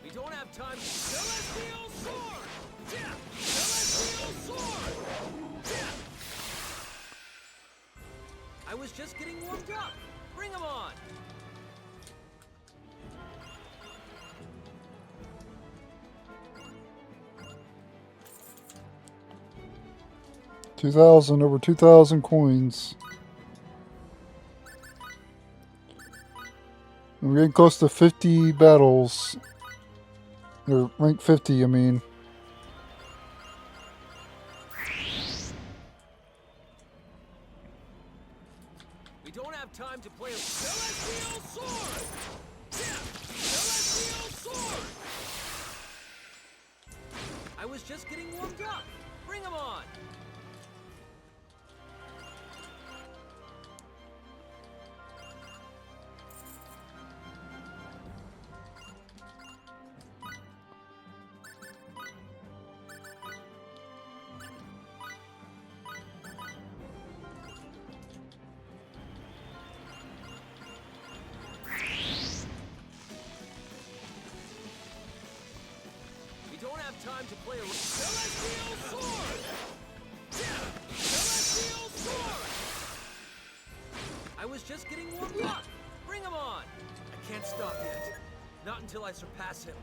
We don't have time to Celestial Sword! Celestial Sword! I was just getting warmed up. Bring 'em on! 2,000, over 2,000 coins. And we're getting close to 50 battles. Or rank 50, I mean. We don't have time to play a Celestial Sword! Celestial Sword! I was just getting warmed up. Bring 'em on! We don't have time to play a Celestial Sword! Celestial Sword! I was just getting warmed up. Bring 'em on! I can't stop yet. Not until I surpass him.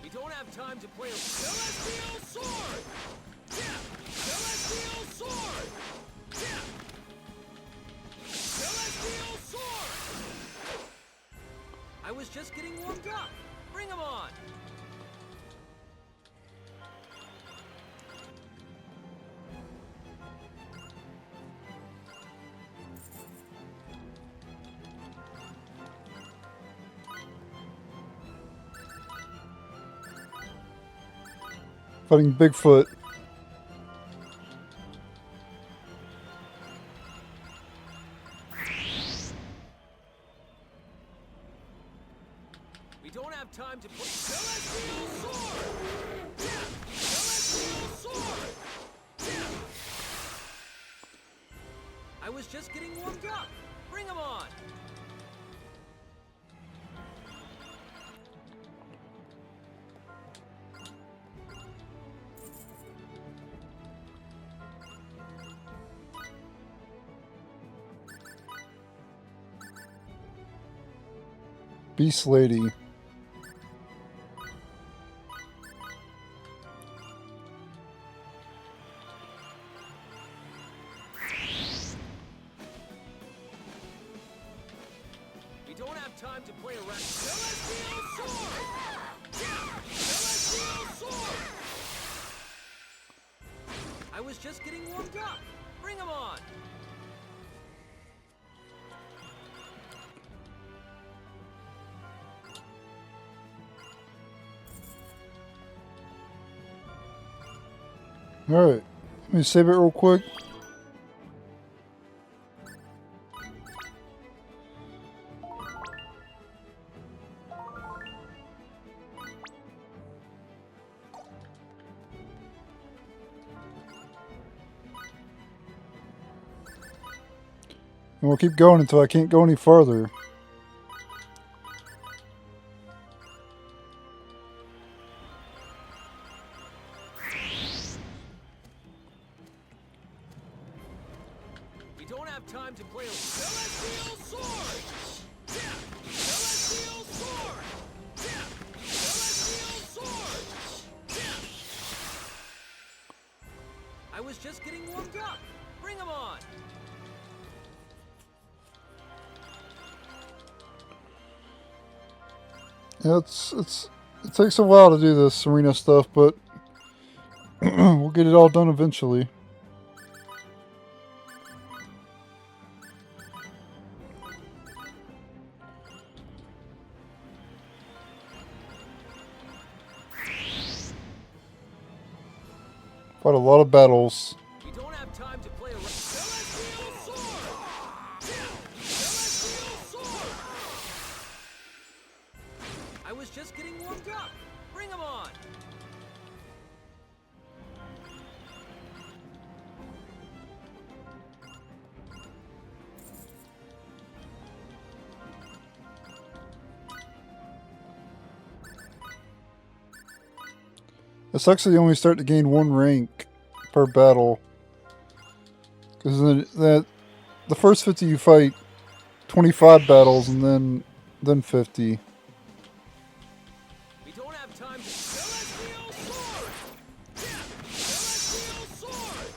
We don't have time to play a Celestial Sword! Celestial Sword! Celestial Sword! I was just getting warmed up. Bring 'em on! Fighting Bigfoot. We don't have time to play Celestial Sword! Celestial Sword! I was just getting warmed up. Bring 'em on! Beast Lady. We don't have time to play around. Celestial Sword! Celestial Sword! I was just getting warmed up. Bring 'em on! Alright, let me save it real quick. And we'll keep going until I can't go any farther. We don't have time to play a Celestial Sword! Celestial Sword! Celestial Sword! I was just getting warmed up. Bring 'em on! Yeah, it takes a while to do this arena stuff, but we'll get it all done eventually. Fought a lot of battles. We don't have time to play around. Celestial Sword! Celestial Sword! I was just getting warmed up. Bring 'em on! It sucks that you only start to gain 1 rank per battle. Because the first 50 you fight 25 battles and then 50. We don't have time to Celestial Sword! Celestial Sword!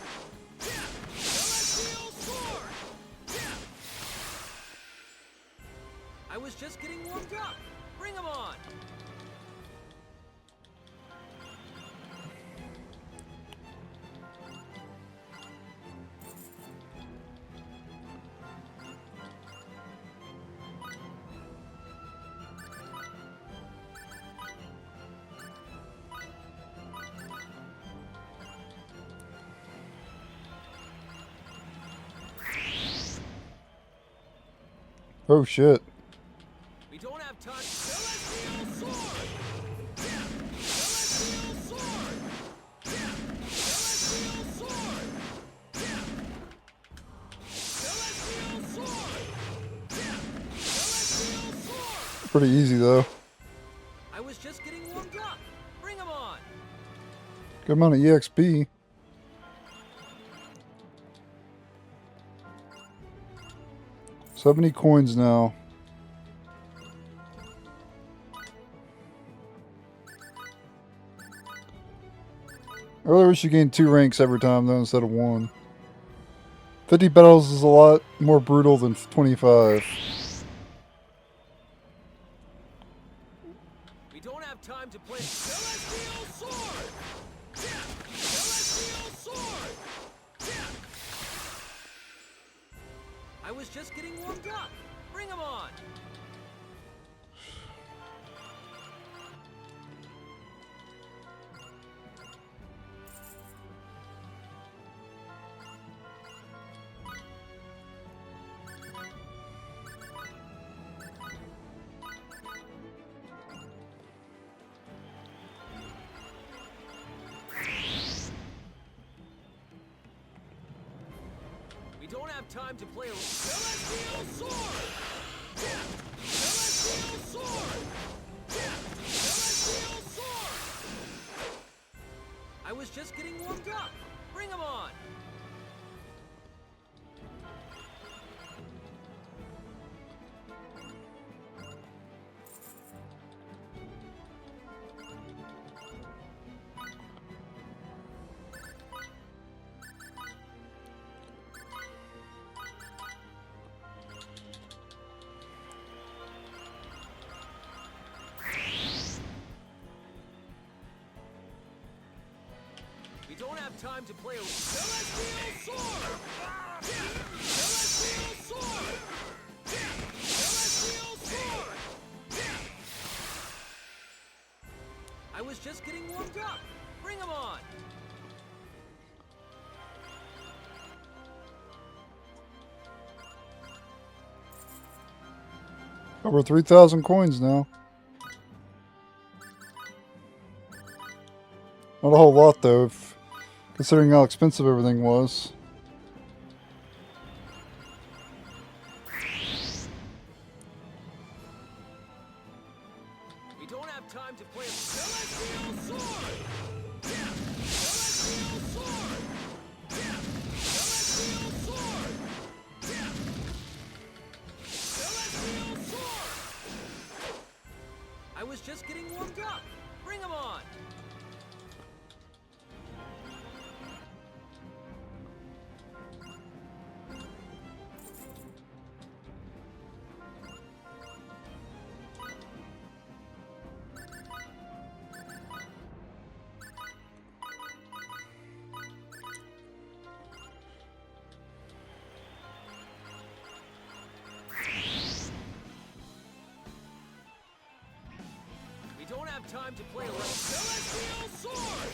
Celestial Sword! I was just getting warmed up. Bring 'em on! Oh shit. We don't have time. Celestial Sword! Celestial Sword! Celestial Sword! Celestial Sword! Celestial Sword! Pretty easy though. I was just getting warmed up. Bring 'em on! Good amount of EXP. So many coins now. Earlier we should gain 2 ranks every time though instead of 1. 50 battles is a lot more brutal than 25. We don't have time to play Celestial Sword! Celestial Sword! I was just getting warmed up. Bring 'em on! We don't have time to play a Celestial Sword! Celestial Sword! Celestial Sword! I was just getting warmed up. Bring 'em on! have time to play a Celestial Sword! Celestial Sword! Celestial Sword! I was just getting warmed up. Bring 'em on! Over 3,000 coins now. Not a whole lot though, considering how expensive everything was. We don't have time to play a Celestial Sword! Celestial Sword! Celestial Sword! Celestial Sword! I was just getting warmed up. Bring 'em on! We don't have time to play around. Celestial Sword!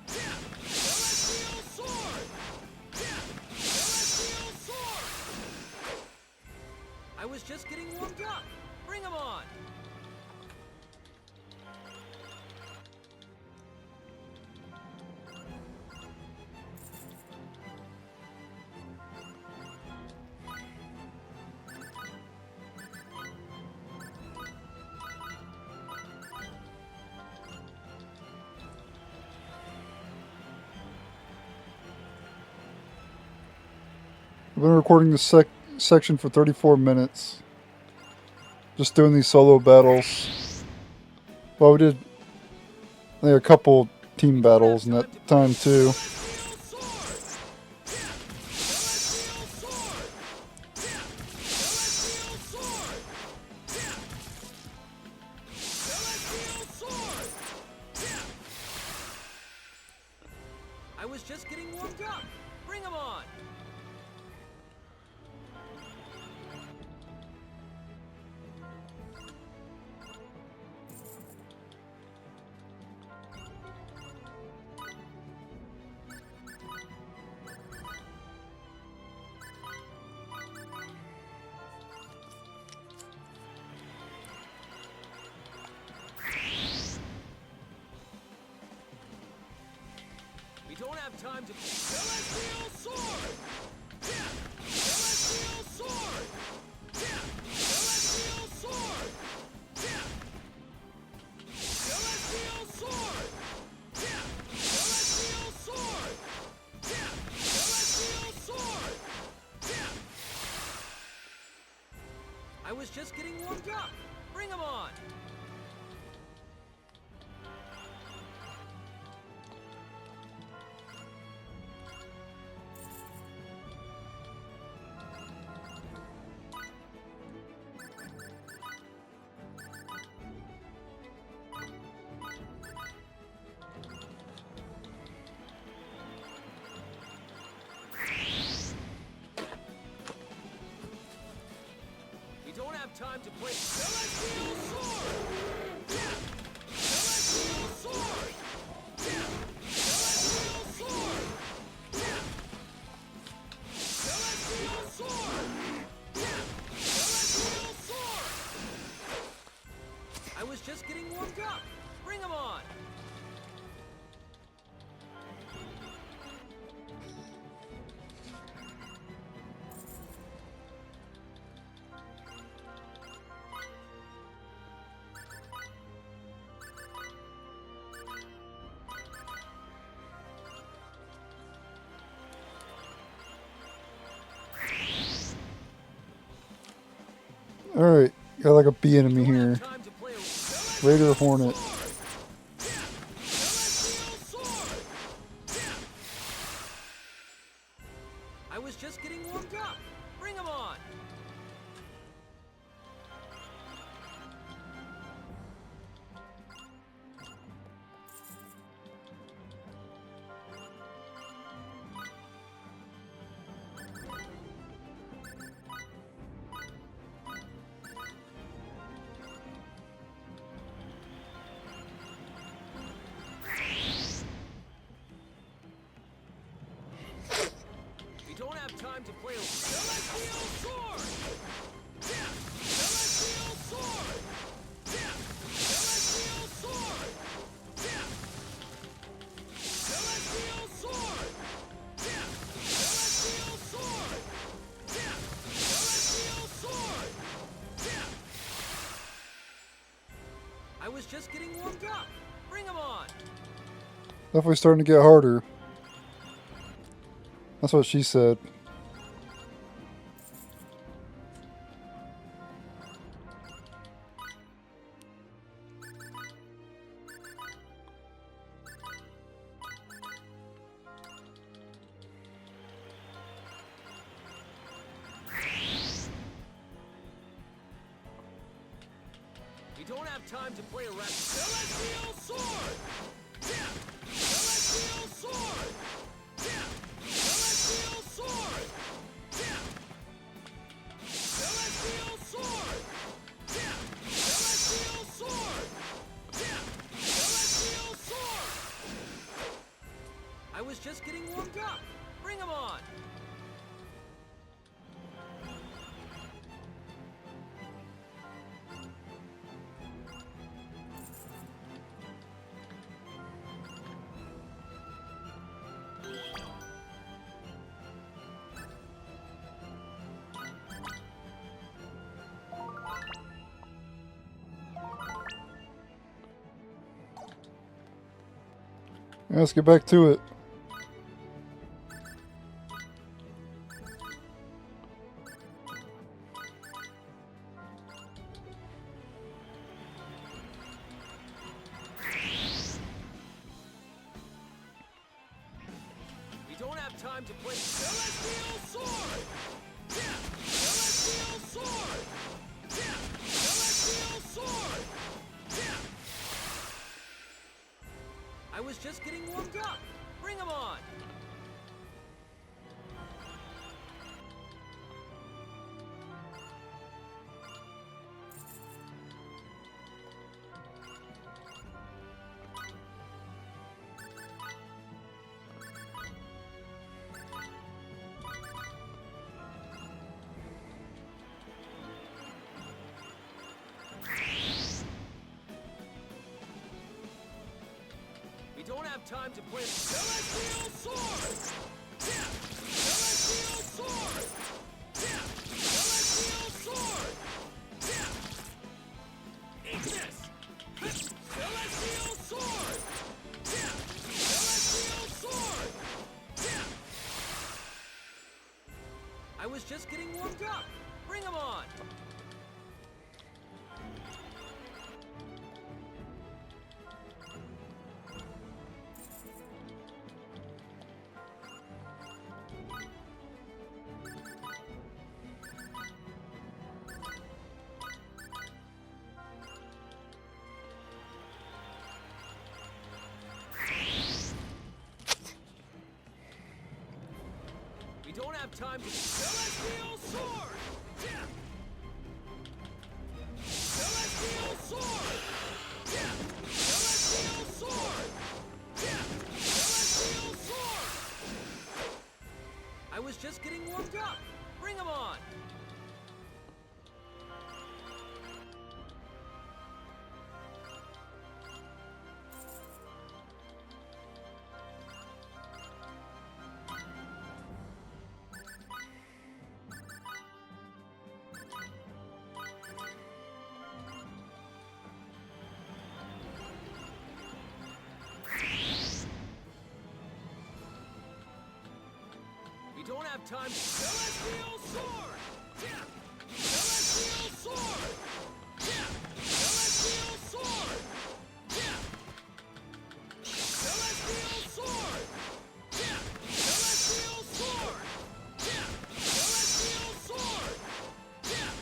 Celestial Sword! Celestial Sword! I was just getting warmed up. Bring 'em on! I've been recording this section for 34 minutes. Just doing these solo battles. Well, we did a couple team battles in that time too. Celestial Sword! Celestial Sword! Celestial Sword! Celestial Sword! I was just getting warmed up. Bring 'em on! We don't have time to Celestial Sword! Celestial Sword! Celestial Sword! Celestial Sword! Celestial Sword! Celestial Sword! I was just getting warmed up. Bring 'em on! We don't have time to play Celestial Sword! Celestial Sword! Celestial Sword! Celestial Sword! Celestial Sword! I was just getting warmed up. Bring 'em on! Alright, got like a bee enemy Don't here. have time to play a Celestial Raider Hornet. Sword! Celestial Sword! I was just getting warmed up. Bring 'em on! don't have time to play a Celestial Sword! Yeah! Celestial Sword! Yeah! Celestial Sword! Yeah! Celestial Sword! Yeah! Celestial Sword! Yeah! Celestial Sword! Yeah! I was just getting warmed up. Bring 'em on! Definitely starting to get harder. That's what she said. We don't have time to play around. Celestial Sword! Yeah! Celestial Sword! Yeah! Celestial Sword! Yeah! Celestial Sword! Yeah! Celestial Sword! Yeah! Celestial Sword! I was just getting warmed up. Bring 'em on! Yeah, let's get back to it. We don't have time to play Celestial Sword! Yeah! Celestial Sword! Yeah! Celestial Sword! Yeah! I was just getting warmed up. Bring 'em on! We don't have time to play Celestial Sword! Yeah! Celestial Sword! Yeah! Celestial Sword! Yeah! Eat this! Celestial Sword! Yeah! Celestial Sword! Yeah! I was just getting warmed up. Bring 'em on! We don't have time to Celestial Sword! Yeah! Celestial Sword! Yeah! Celestial Sword! Yeah! Celestial Sword! I was just getting warmed up. Bring 'em on! We don't have time. Celestial Sword! Yeah! Celestial Sword! Yeah! Celestial Sword! Yeah! Celestial Sword! Yeah! Celestial Sword! Yeah! Celestial Sword! Yeah!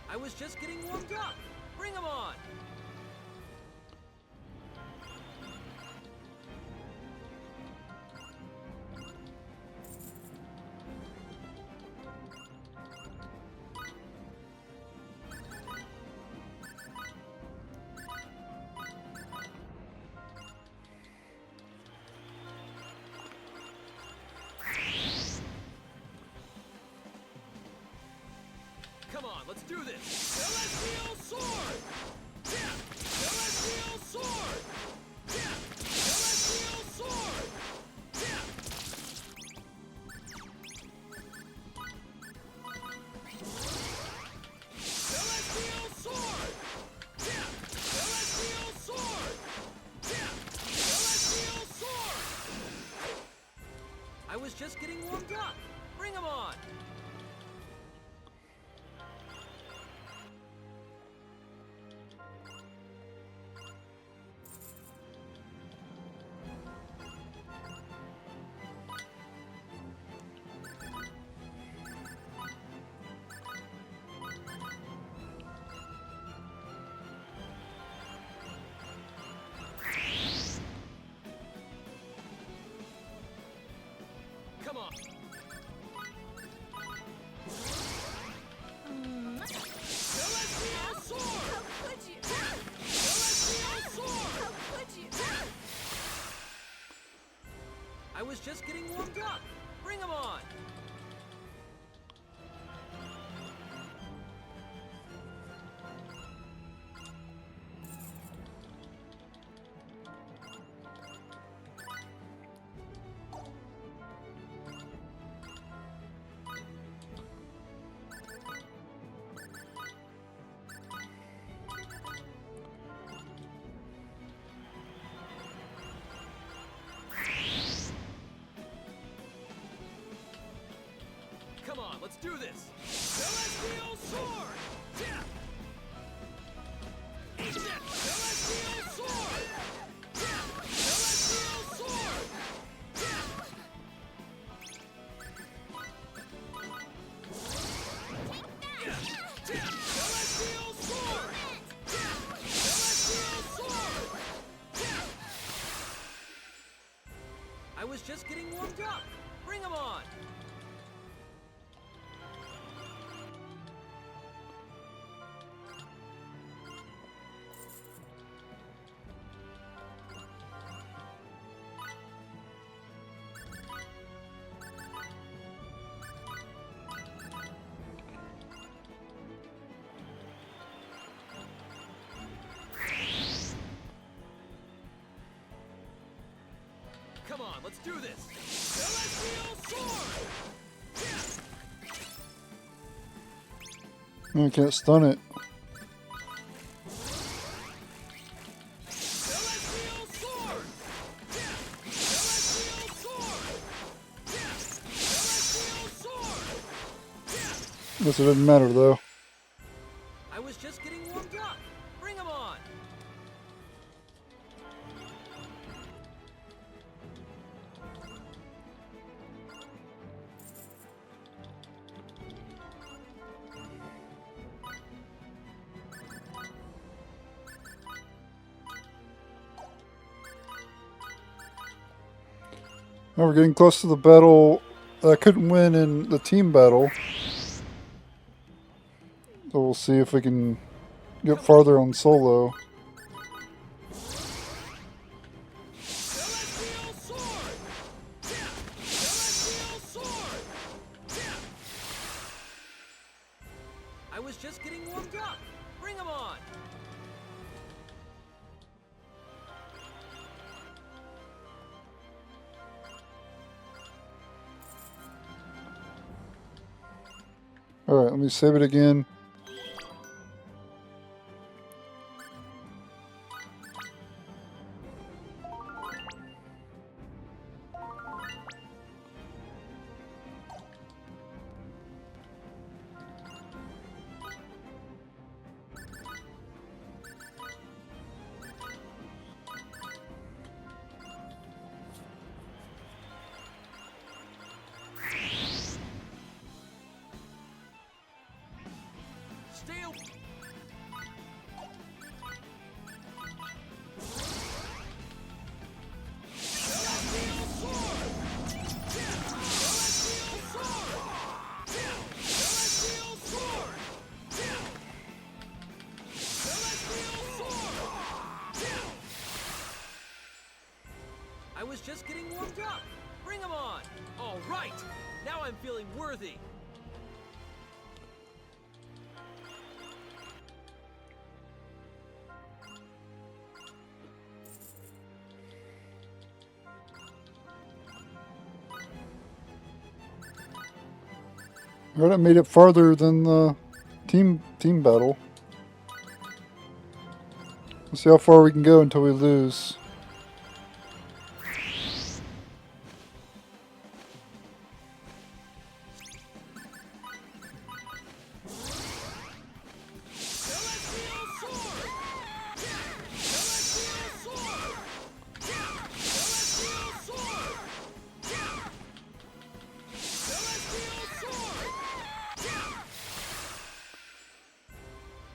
I was just getting warmed up. Bring 'em on! let's do this. Celestial sword. Yeah. Celestial sword. Yeah. Celestial sword. Yeah. Celestial sword. Yeah. Celestial sword. Yeah. Celestial sword. I was just getting warmed up. Bring 'em on. Come on. Celestial sword. How could you? Celestial sword. How could you? I was just getting warmed up. Bring 'em on. Come on, let's do this. Celestial sword. Yeah. Eat that. Celestial sword. Yeah. Celestial sword. Yeah. Yeah. Yeah. Celestial sword. Yeah. Celestial sword. Yeah. I was just getting warmed up. Bring 'em on. Come on, let's do this. Celestial sword. Yeah. I can't stun it. Celestial sword. Yeah. Celestial sword. Yeah. Celestial sword. Yeah. Guess it didn't matter though. I was just getting warmed up. Bring 'em on. Now we're getting close to the battle that I couldn't win in the team battle. So we'll see if we can get farther on solo. Celestial sword. Yeah. Celestial sword. Yeah. I was just getting warmed up. Bring 'em on. Alright, let me save it again. Steel. Celestial sword. Yeah. Celestial sword. Yeah. Celestial sword. Yeah. Celestial sword. Yeah. I was just getting warmed up. Bring 'em on. All right. Now I'm feeling worthy. Alright, I made it farther than the team battle. Let's see how far we can go until we lose.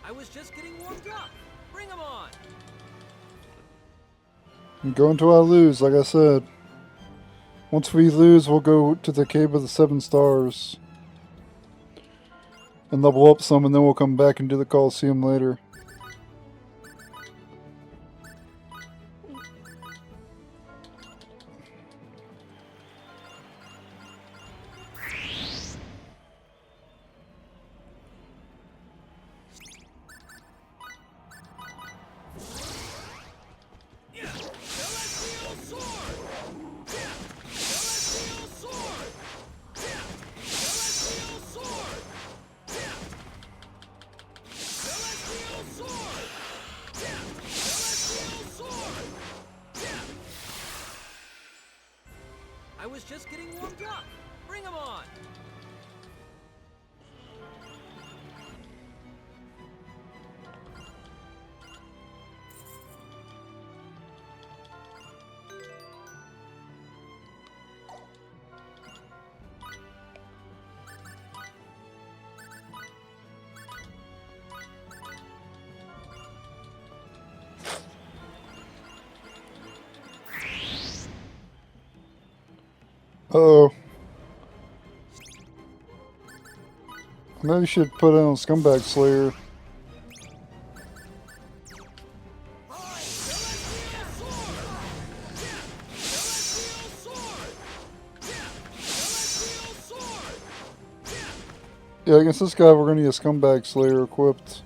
I was just getting warmed up. Bring 'em on. And go until I lose, like I said. Once we lose, we'll go to the Cave of the Seven Stars. And level up some, and then we'll come back and do the Colosseum later. I was just getting warmed up. Bring 'em on. Uh-oh. Maybe we should put on Scumbag Slayer. Yeah, against this guy we're going to need a Scumbag Slayer equipped.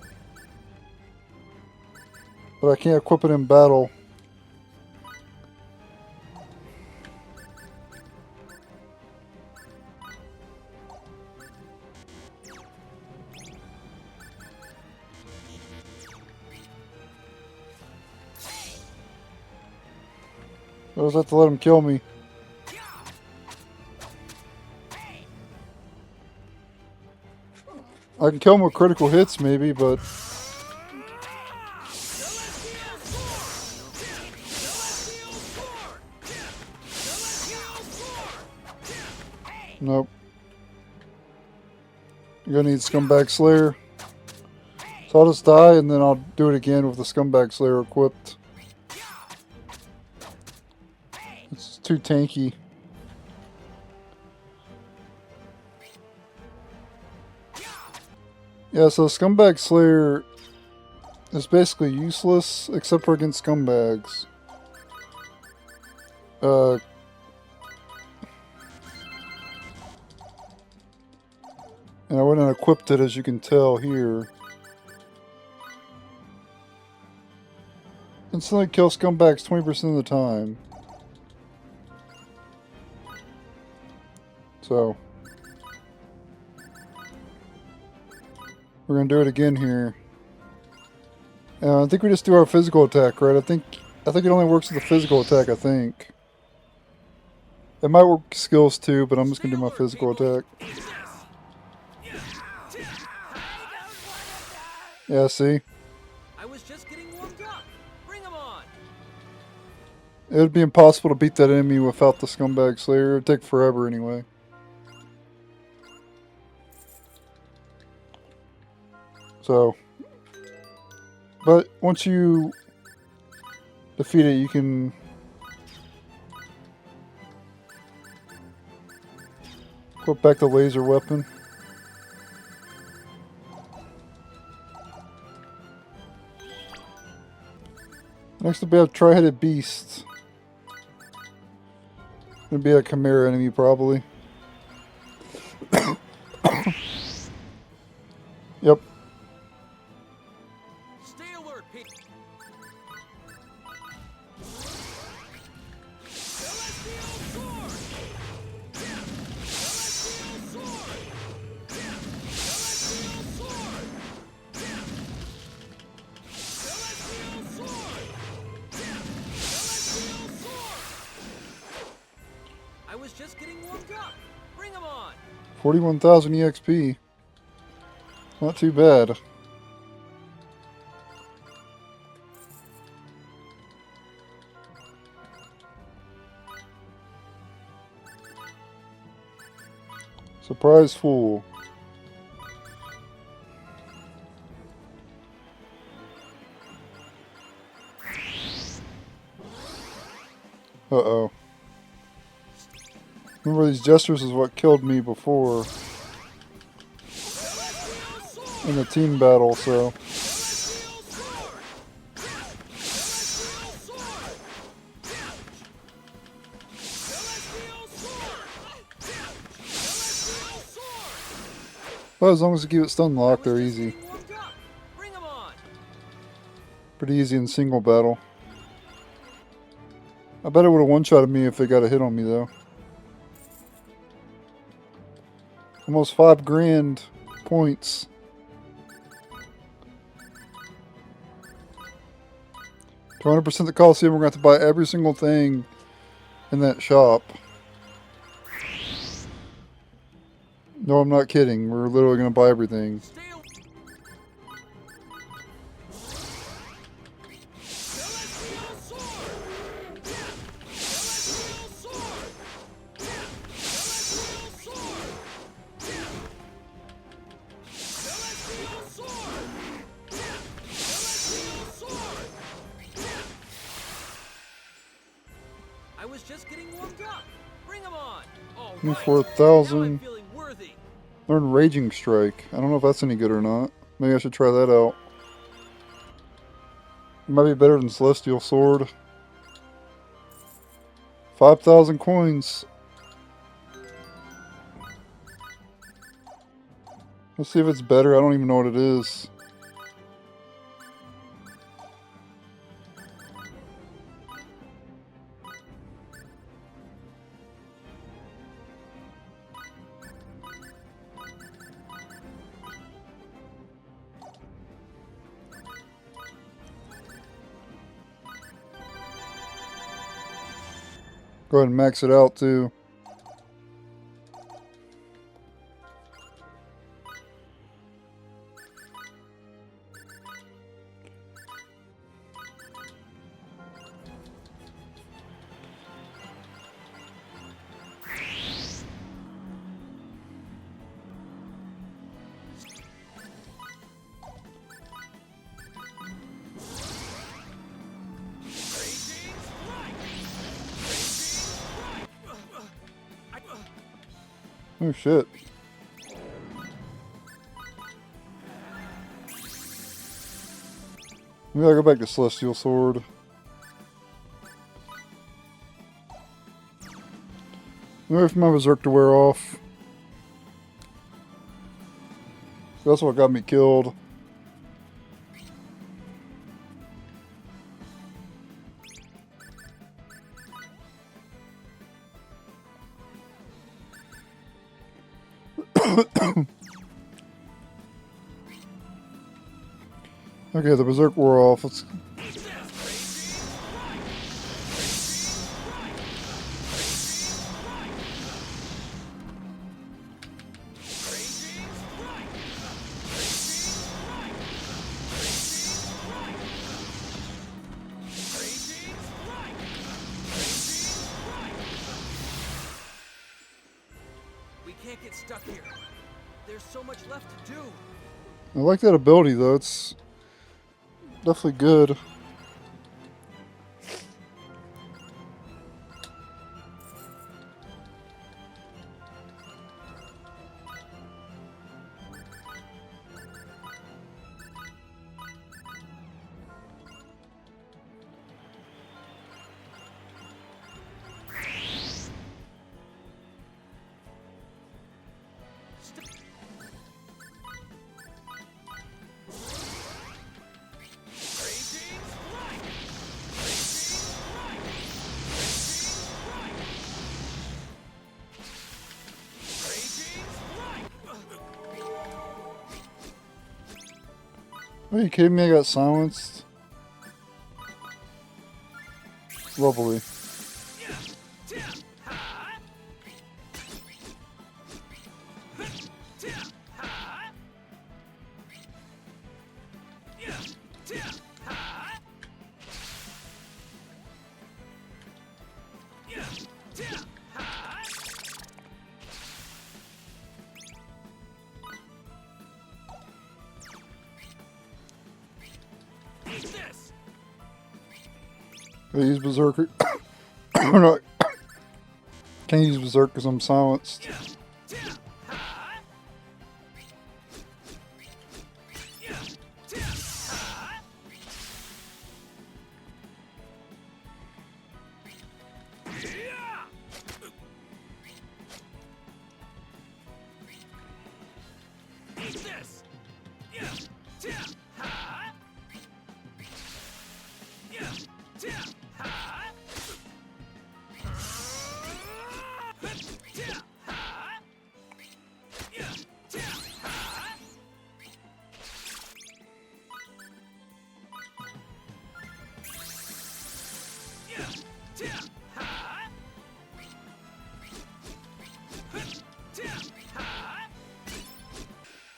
But I can't equip it in battle. I just have to let him kill me. I can kill him with critical hits maybe, but... Nope. You're gonna need Scumbag Slayer. So I'll just die and then I'll do it again with the Scumbag Slayer equipped. It's too tanky. Yeah, so Scumbag Slayer is basically useless except for against scumbags. And I went and equipped it, as you can tell here. Instantly kill scumbags 20% of the time. So we're gonna do it again here. I think we just do our physical attack, right? I think it only works with the physical attack, I think. It might work skills too, but I'm just gonna do my physical attack. Yeah, see? I was just getting warmed up. Bring 'em on. It would be impossible to beat that enemy without the Scumbag Slayer. It would take forever anyway. So, but once you defeat it, you can put back the laser weapon. Next will be a tri-headed beast. Gonna be a Chimera enemy probably. Yep. Stay alert, Pete. Celestial sword. Celestial sword. I was just getting warmed up. Bring 'em on. 41,000 EXP. Not too bad. Surprise fool. Uh-oh. Remember, these gestures is what killed me before in the team battle, so. Well, as long as you keep it stun locked, they're easy. Bring 'em on. Pretty easy in single battle. I bet it would have one-shotted me if they got a hit on me, though. Almost 5 grand points. To 100% the Colosseum, we're going to have to buy every single thing in that shop. No, I'm not kidding. We're literally going to buy everything. Stay away. I was just getting warmed up. Bring 'em on. All right. 24,000. Now I'm feeling worthy. Learn Raging Strike. I don't know if that's any good or not. Maybe I should try that out. It might be better than Celestial Sword. 5,000 coins. Let's see if it's better. I don't even know what it is. Go ahead and max it out too. Oh shit. Maybe I'll go back to Celestial Sword. Maybe for my Berserk to wear off. That's what got me killed. Okay, the Berserk wore off. Let's. We can't get stuck here. There's so much left to do. I like that ability though. It's definitely good. Are you kidding me? I got silenced. Lovely. I use Berserker. No, can't use Berserk because I'm silenced.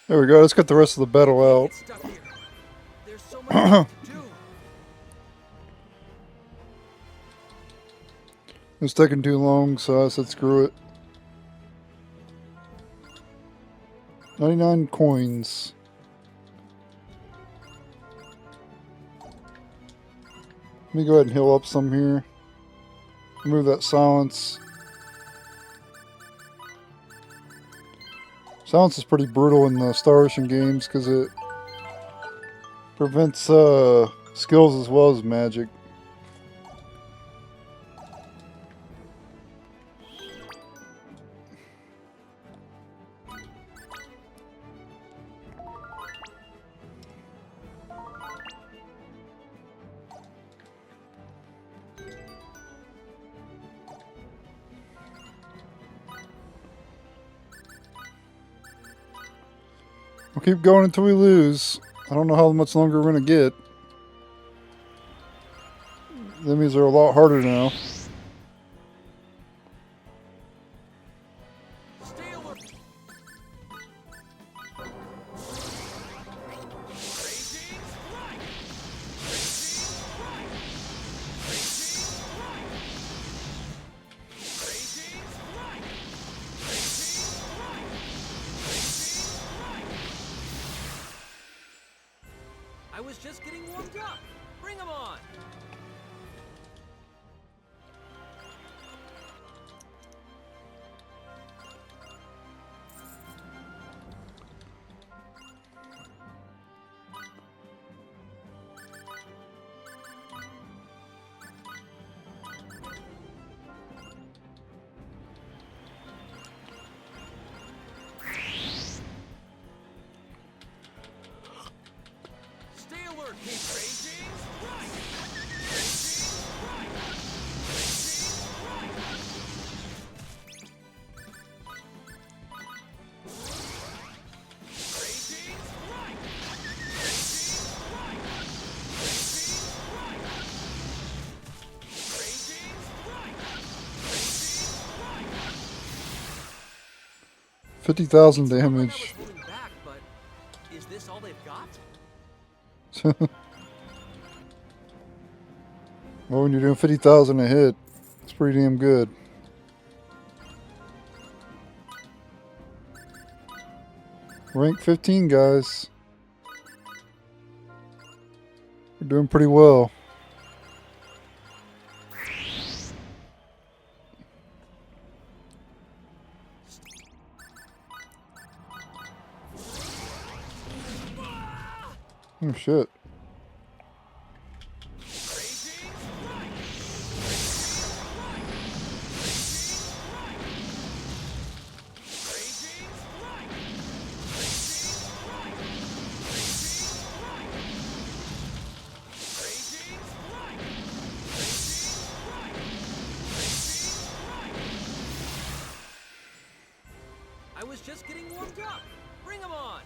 There we go. Let's get the rest of the battle out. Stuck here. There's so much to do. It's taking too long, so I said screw it. 99 coins. Let me go ahead and heal up some here. Remove that silence. Silence is pretty brutal in the Star Ocean games because it prevents skills as well as magic. We'll keep going until we lose. I don't know how much longer we're going to get. That means they're a lot harder now. Stay alert. Raging strike. Raging strike. I was just getting warmed up. Bring 'em on. Stay alert, keep raging strike. Raging strike. Raging strike. 50,000 Like I was damage. holding back, but is this all they've got? Well, when you're doing 50,000 a hit, it's pretty damn good. Rank 15, guys. We're doing pretty well. Oh shit. I was just getting warmed up. Bring 'em on.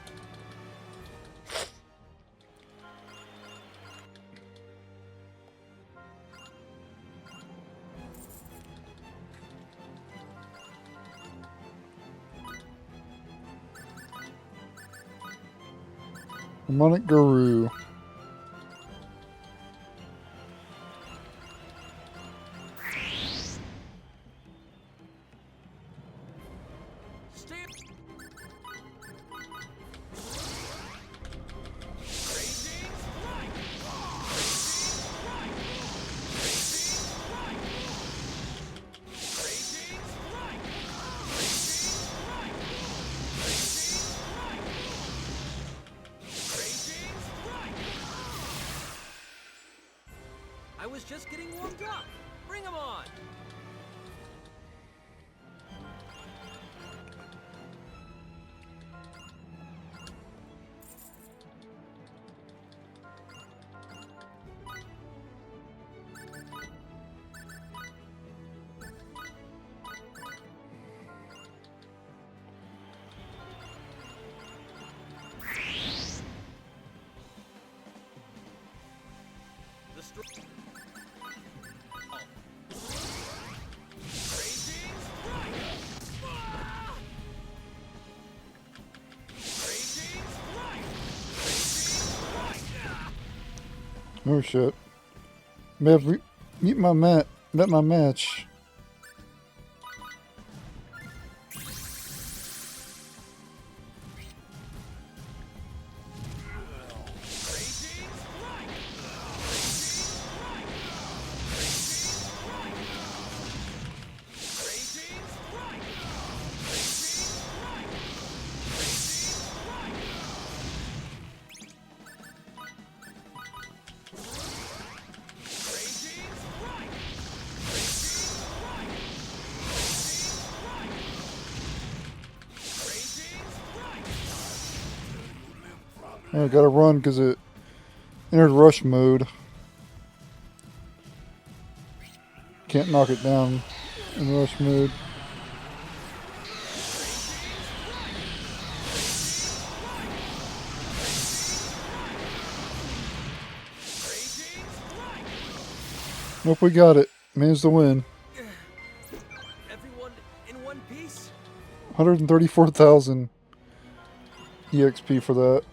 Demonic Guru. Stay. Raging strike. just getting warmed up. Bring 'em on. The str- Oh. Raging strike! Ah! Raging strike! Raging strike! Ah! Oh shit. May have met my match. Raging strike! Raging strike! Raging strike! Raging strike! I gotta run because it entered rush mode. Can't knock it down in rush mode. Nope, we got it. Managed to win. Everyone in one piece? 134,000 EXP for that.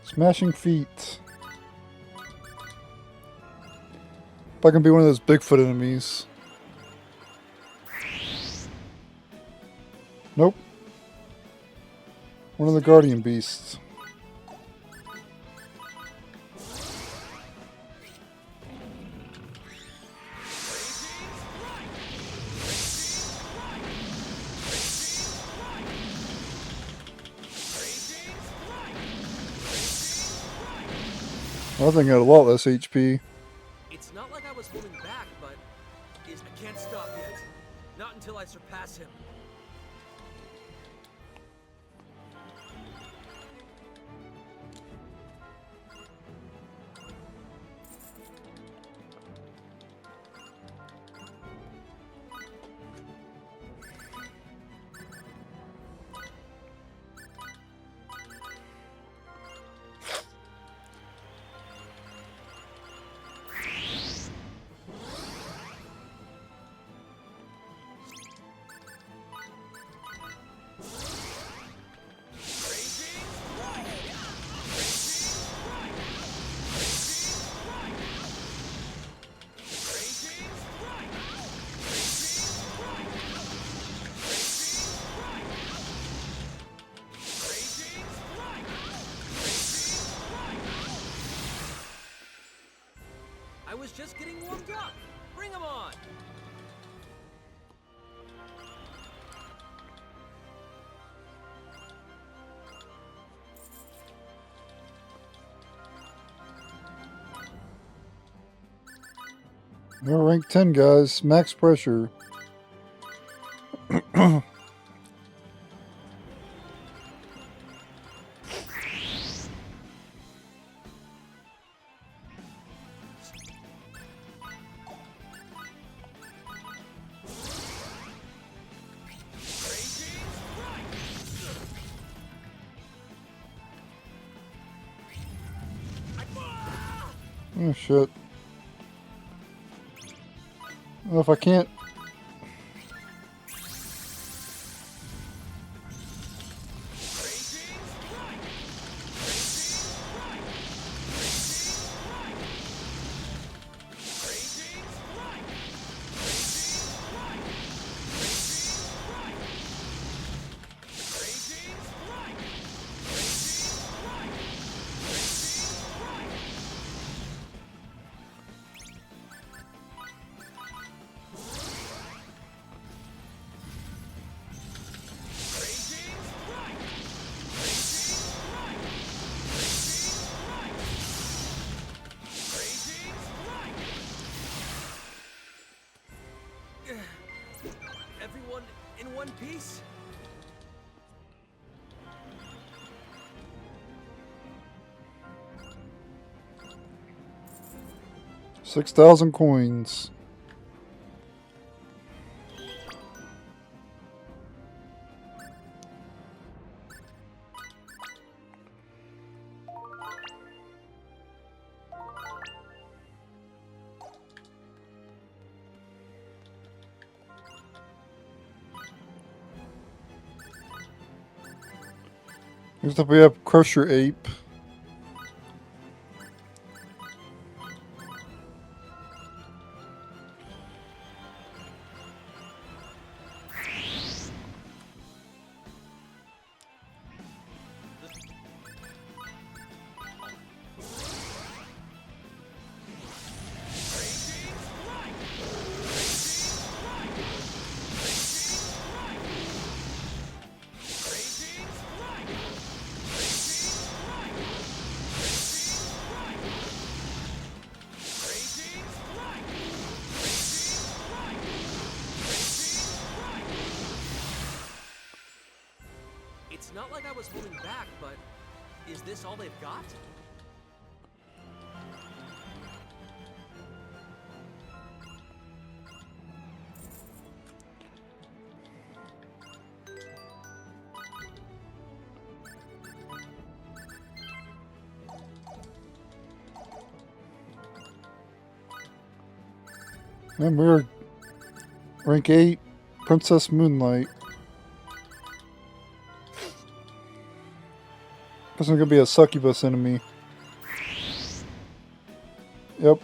Smashing feet. If I can be one of those Bigfoot enemies. Nope. One of the guardian beasts. I think I had a lot less HP. It's not like I was holding back, but I can't stop yet. Not until I surpass him. I was just getting warmed up. Bring 'em on. We're rank 10, guys. Max pressure. Oh shit. Well, if I can't. 6,000 coins. Next up we have Crusher Ape. It's not like I was holding back, but is this all they've got? And we're rank 8, Princess Moonlight. This is gonna be a succubus enemy. Yep.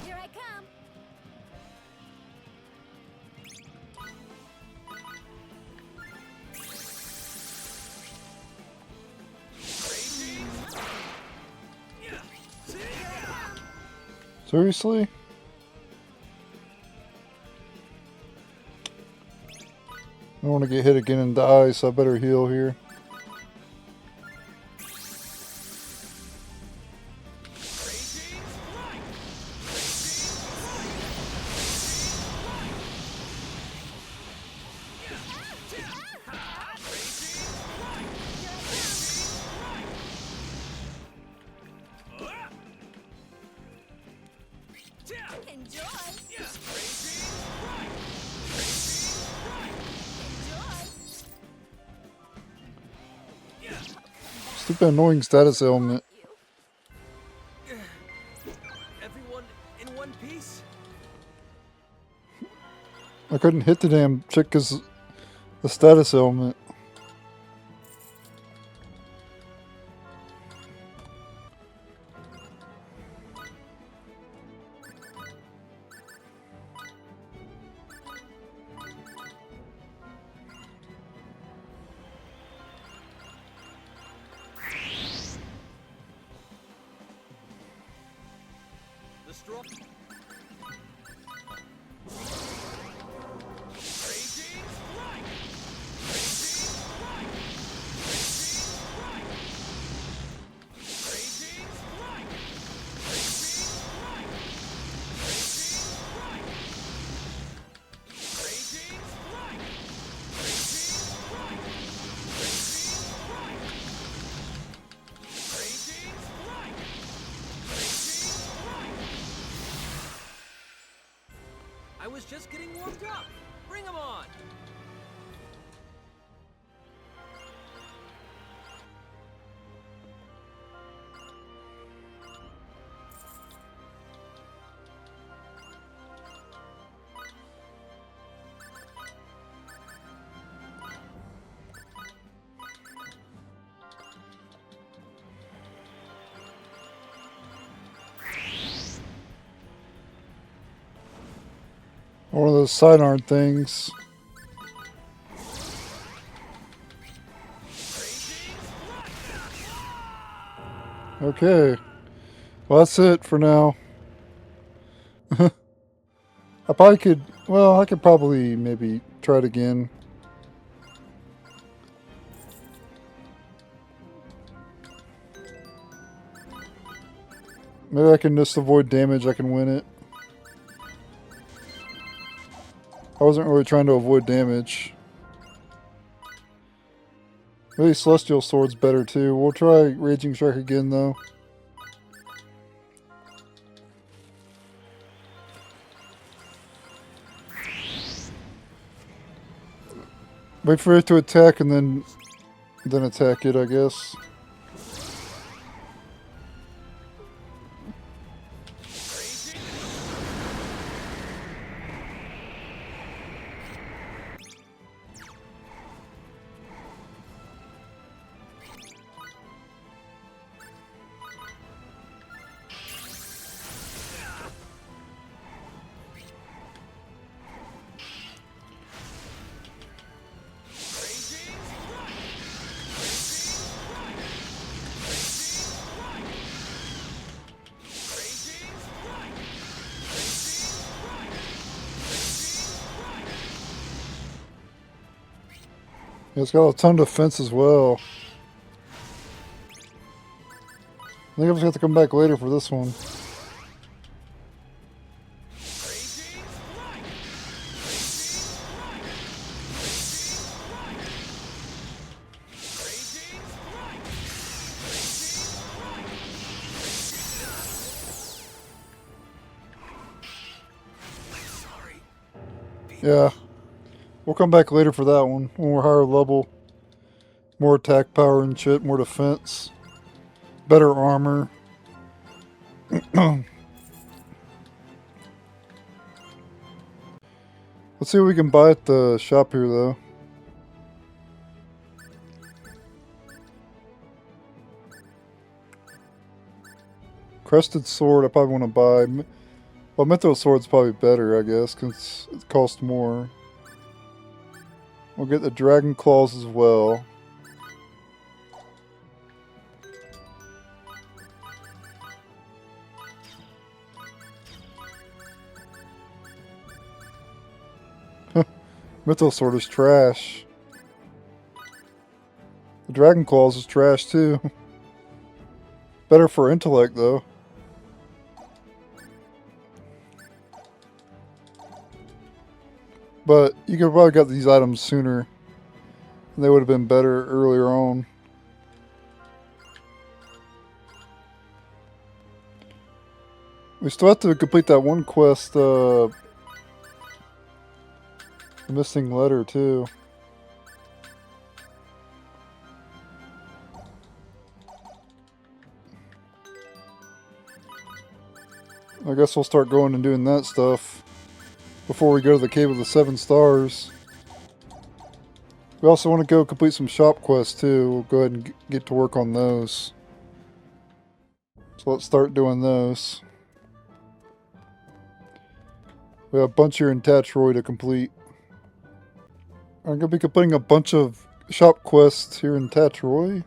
Here I come. Seriously? I don't want to get hit again and die, so I better heal here. Enjoy. Enjoy. Stupid annoying status ailment. Everyone in one piece? I couldn't hit the damn chick because the status ailment. The straw. I was just getting warmed up. Bring 'em on. One of those sidearm things. Okay. Well, that's it for now. I probably could, well, I could probably maybe try it again. Maybe I can just avoid damage, I can win it. I wasn't really trying to avoid damage. Maybe Celestial Sword's better too. We'll try Raging Strike again though. Wait for it to attack and then attack it, I guess. Yeah, it's got a ton of defense as well. I think I'm just going to come back later for this one. Yeah. We'll come back later for that one when we're higher level. More attack power and shit, more defense. Better armor. Let's see what we can buy at the shop here though. Crested Sword I probably want to buy. Well, Mythos Sword's probably better, I guess, because it costs more. We'll get the Dragon Claws as well. Mythos Sword is trash. The Dragon Claws is trash too. Better for intellect though. But you could have probably got these items sooner. They would have been better earlier on. We still have to complete that one quest, the missing letter too. I guess we'll start going and doing that stuff before we go to the Cave of the Seven Stars. We also want to go complete some shop quests too. We'll go ahead and get to work on those. So let's start doing those. We have a bunch here in Tatroy to complete. I'm going to be completing a bunch of shop quests here in Tatroy.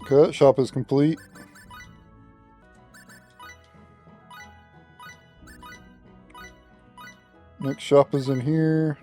Okay, that shop is complete. Next shop is in here.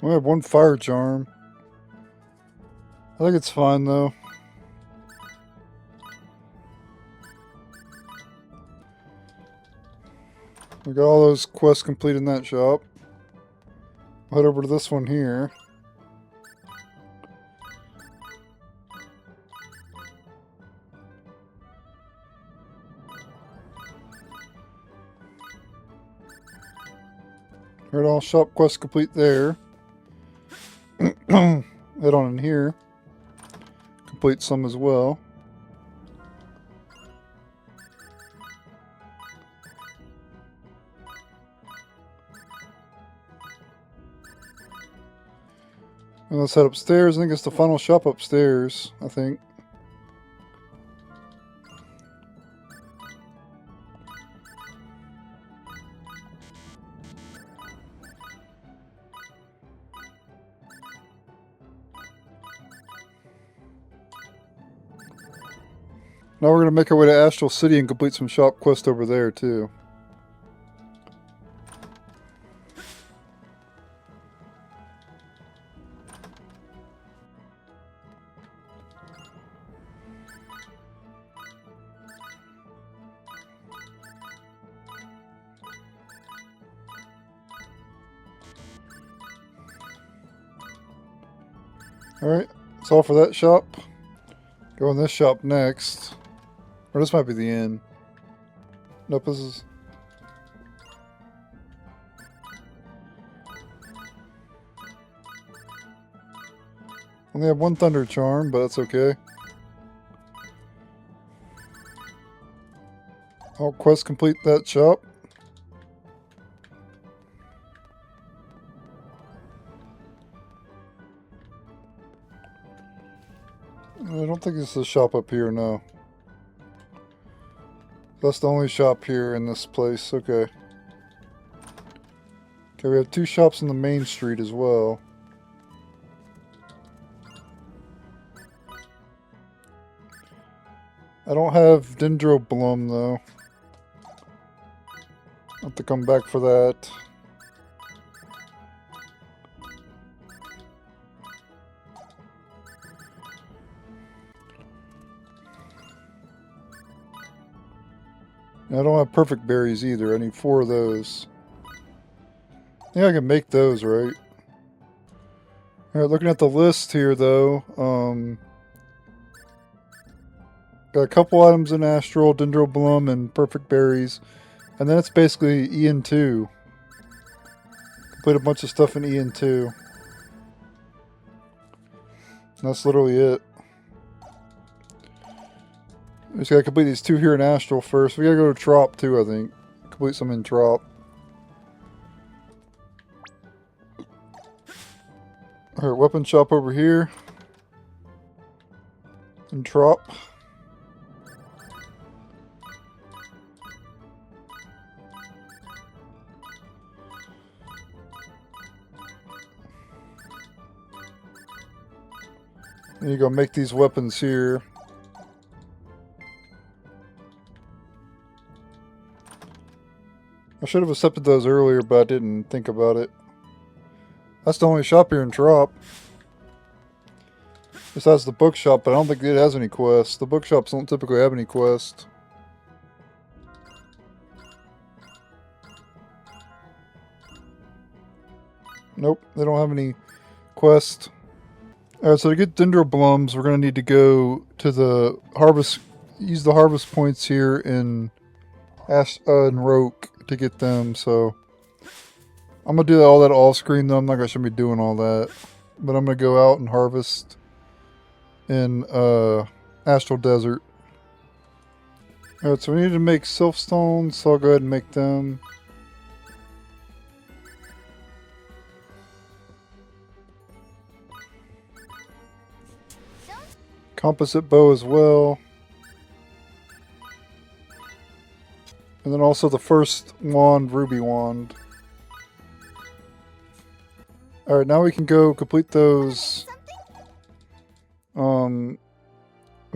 We have one fire charm. I think it's fine though. We got all those quests complete in that shop. Head over to this one here. Alright, all shop quests complete there. Head on in here. Complete some as well. And let's head upstairs. I think it's the final shop upstairs, I think. Now we're going to make our way to Astral City and complete some shop quests over there too. Alright, that's all for that shop. Go in this shop next. Or this might be the end. Nope, this is... Only have one Thunder Charm, but that's okay. All quests complete that shop. I don't think it's a shop up here, no. That's the only shop here in this place, okay. Okay, we have two shops on the main street as well. I don't have Dendroblum though. I'll have to come back for that. I don't have perfect berries either. I need 4 of those. I think I can make those, right? Alright, looking at the list here though. Got a couple items in Astral, Dendroblum, and perfect berries. And then it's basically EN2. Complete a bunch of stuff in EN2. And that's literally it. We just gotta complete these 2 here in Astral first. We gotta go to Trop too, I think. Complete some in Trop. Alright, weapon shop over here. In Trop. And you go make these weapons here. I should have accepted those earlier, but I didn't think about it. That's the only shop here in Trop. Besides the bookshop, but I don't think it has any quests. The bookshops don't typically have any quests. Nope, they don't have any quests. Alright, so to get Dendroblums, we're going to need to go to the harvest, use the harvest points here in Roke to get them, so I'm going to do all that off screen though. I'm not going to be doing all that, but I'm going to go out and harvest in Astral Desert. Alright, so we need to make Silph so I'll go ahead and make them. Composite bow as well. And then also the first wand, Ruby Wand. Alright, now we can go complete those. We can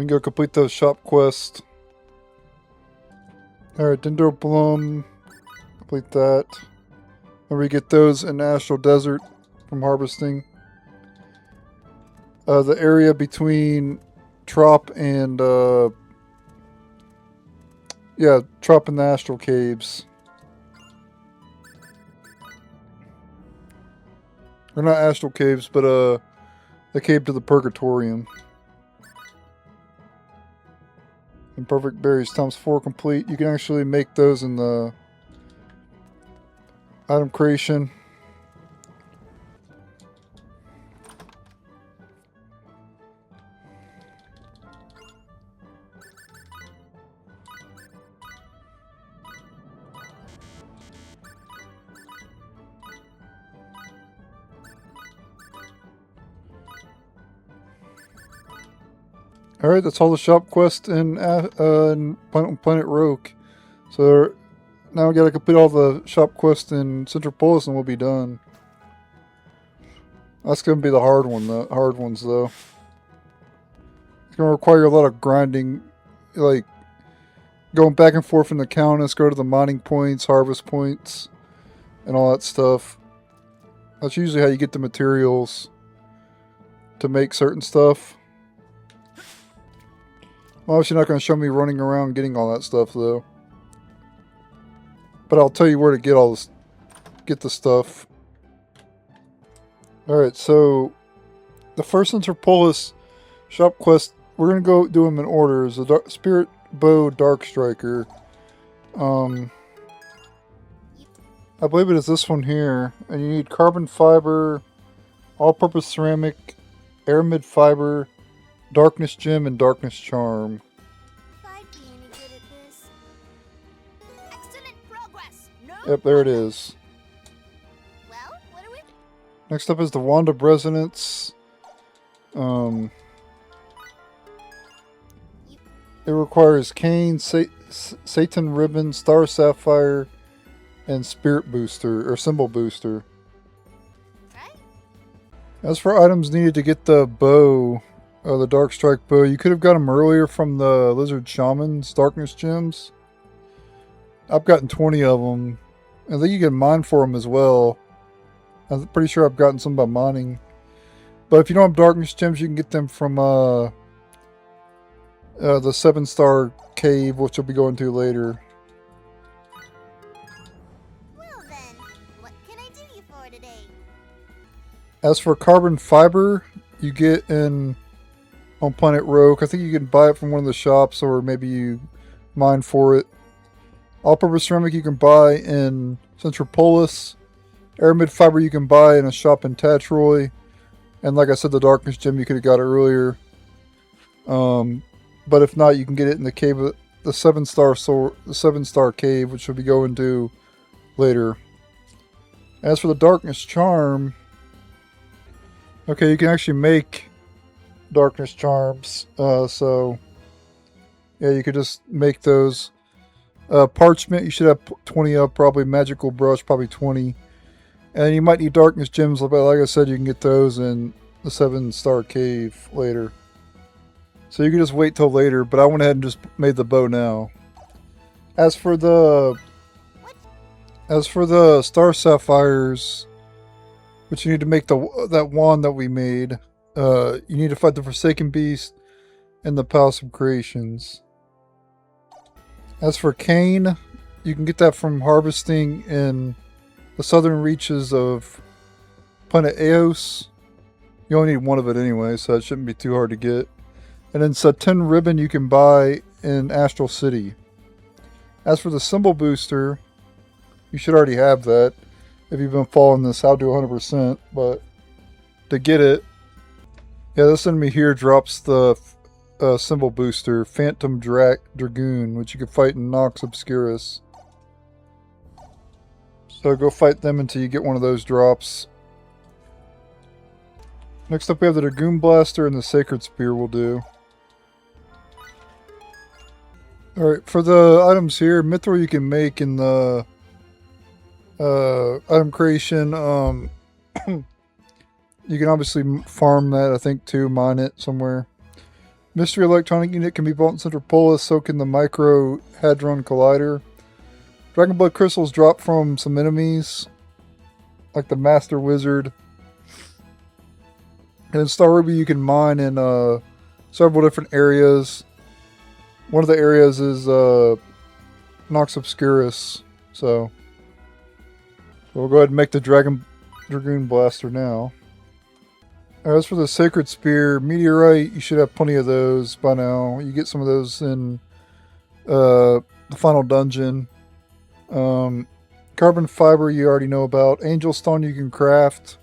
go complete those shop quests. Alright, Dendroblum. Complete that. And we get those in Astral Desert from harvesting. The area between Trop and yeah, Trop and the Astral Caves. Or not Astral Caves, but the cave to the Purgatorium. And perfect berries times 4 complete. You can actually make those in the item creation. Alright, that's all the shop quest in Planet Rogue. So now we gotta complete all the shop quests in Central Polis and we'll be done. That's gonna be the hard ones though. It's gonna require a lot of grinding, like going back and forth in the Countess, go to the mining points, harvest points, and all that stuff. That's usually how you get the materials to make certain stuff. Obviously not going to show me running around getting all that stuff though. But I'll tell you where to get the stuff. Alright, so the first Interpolis shop quest, we're going to go do them in order. Is the Spirit Bow Dark Striker. I believe it is this one here. And you need carbon fiber, all-purpose ceramic, aramid fiber, darkness gem, and darkness charm. If I'd be any good at this. Excellent progress. No Yep, there it is. Well, what are we? Next up is the Wand of Resonance. It requires Cane, Satan Ribbon, Star Sapphire, and Spirit Booster, or Symbol Booster. Right? As for items needed to get the bow, the Dark Strike bow, you could have got them earlier from the Lizard Shaman's Darkness Gems. I've gotten 20 of them. I think you can mine for them as well. I'm pretty sure I've gotten some by mining. But if you don't have Darkness Gems, you can get them from the 7-star cave, which we'll be going to later. Well then, what can I do you for today? As for carbon fiber, you get on Planet Rogue. I think you can buy it from one of the shops, or maybe you mine for it. All-purpose ceramic you can buy in Central Polis. Aramid fiber you can buy in a shop in Tatroy. And like I said, the Darkness Gem you could have got it earlier. But if not, you can get it in the cave, the 7-star cave, which we'll be going to later. As for the Darkness Charm, okay, you can actually make Darkness Charms. So yeah, you could just make those. Parchment, you should have 20 of, probably. Magical Brush, probably 20. And you might need Darkness Gems, but like I said, you can get those in the 7-star cave later. So you can just wait till later, but I went ahead and just made the bow now. As for the Star Sapphires, which you need to make that wand that we made, you need to fight the Forsaken Beast in the Palace of Creations. As for Cane, you can get that from harvesting in the southern reaches of Planet Eos. You only need one of it anyway, so it shouldn't be too hard to get. And then Satin Ribbon you can buy in Astral City. As for the Symbol Booster, you should already have that. If you've been following this, I'll do 100%. But to get it, yeah, this enemy here drops the Symbol Booster, Phantom Dragoon, which you can fight in Nox Obscurus. So go fight them until you get one of those drops. Next up we have the Dragoon Blaster and the Sacred Spear will do. Alright, for the items here, Mithril you can make in the item creation. You can obviously farm that, I think, too, mine it somewhere. Mystery Electronic Unit can be bought in Central Polis, so can the Micro Hadron Collider. Dragon Blood Crystals drop from some enemies, like the Master Wizard. And in Star Ruby you can mine in several different areas. One of the areas is Nox Obscurus, so we'll go ahead and make the Dragoon Blaster now. As for the Sacred Spear, Meteorite, you should have plenty of those by now. You get some of those in the final dungeon. Carbon Fiber you already know about. Angel Stone you can craft.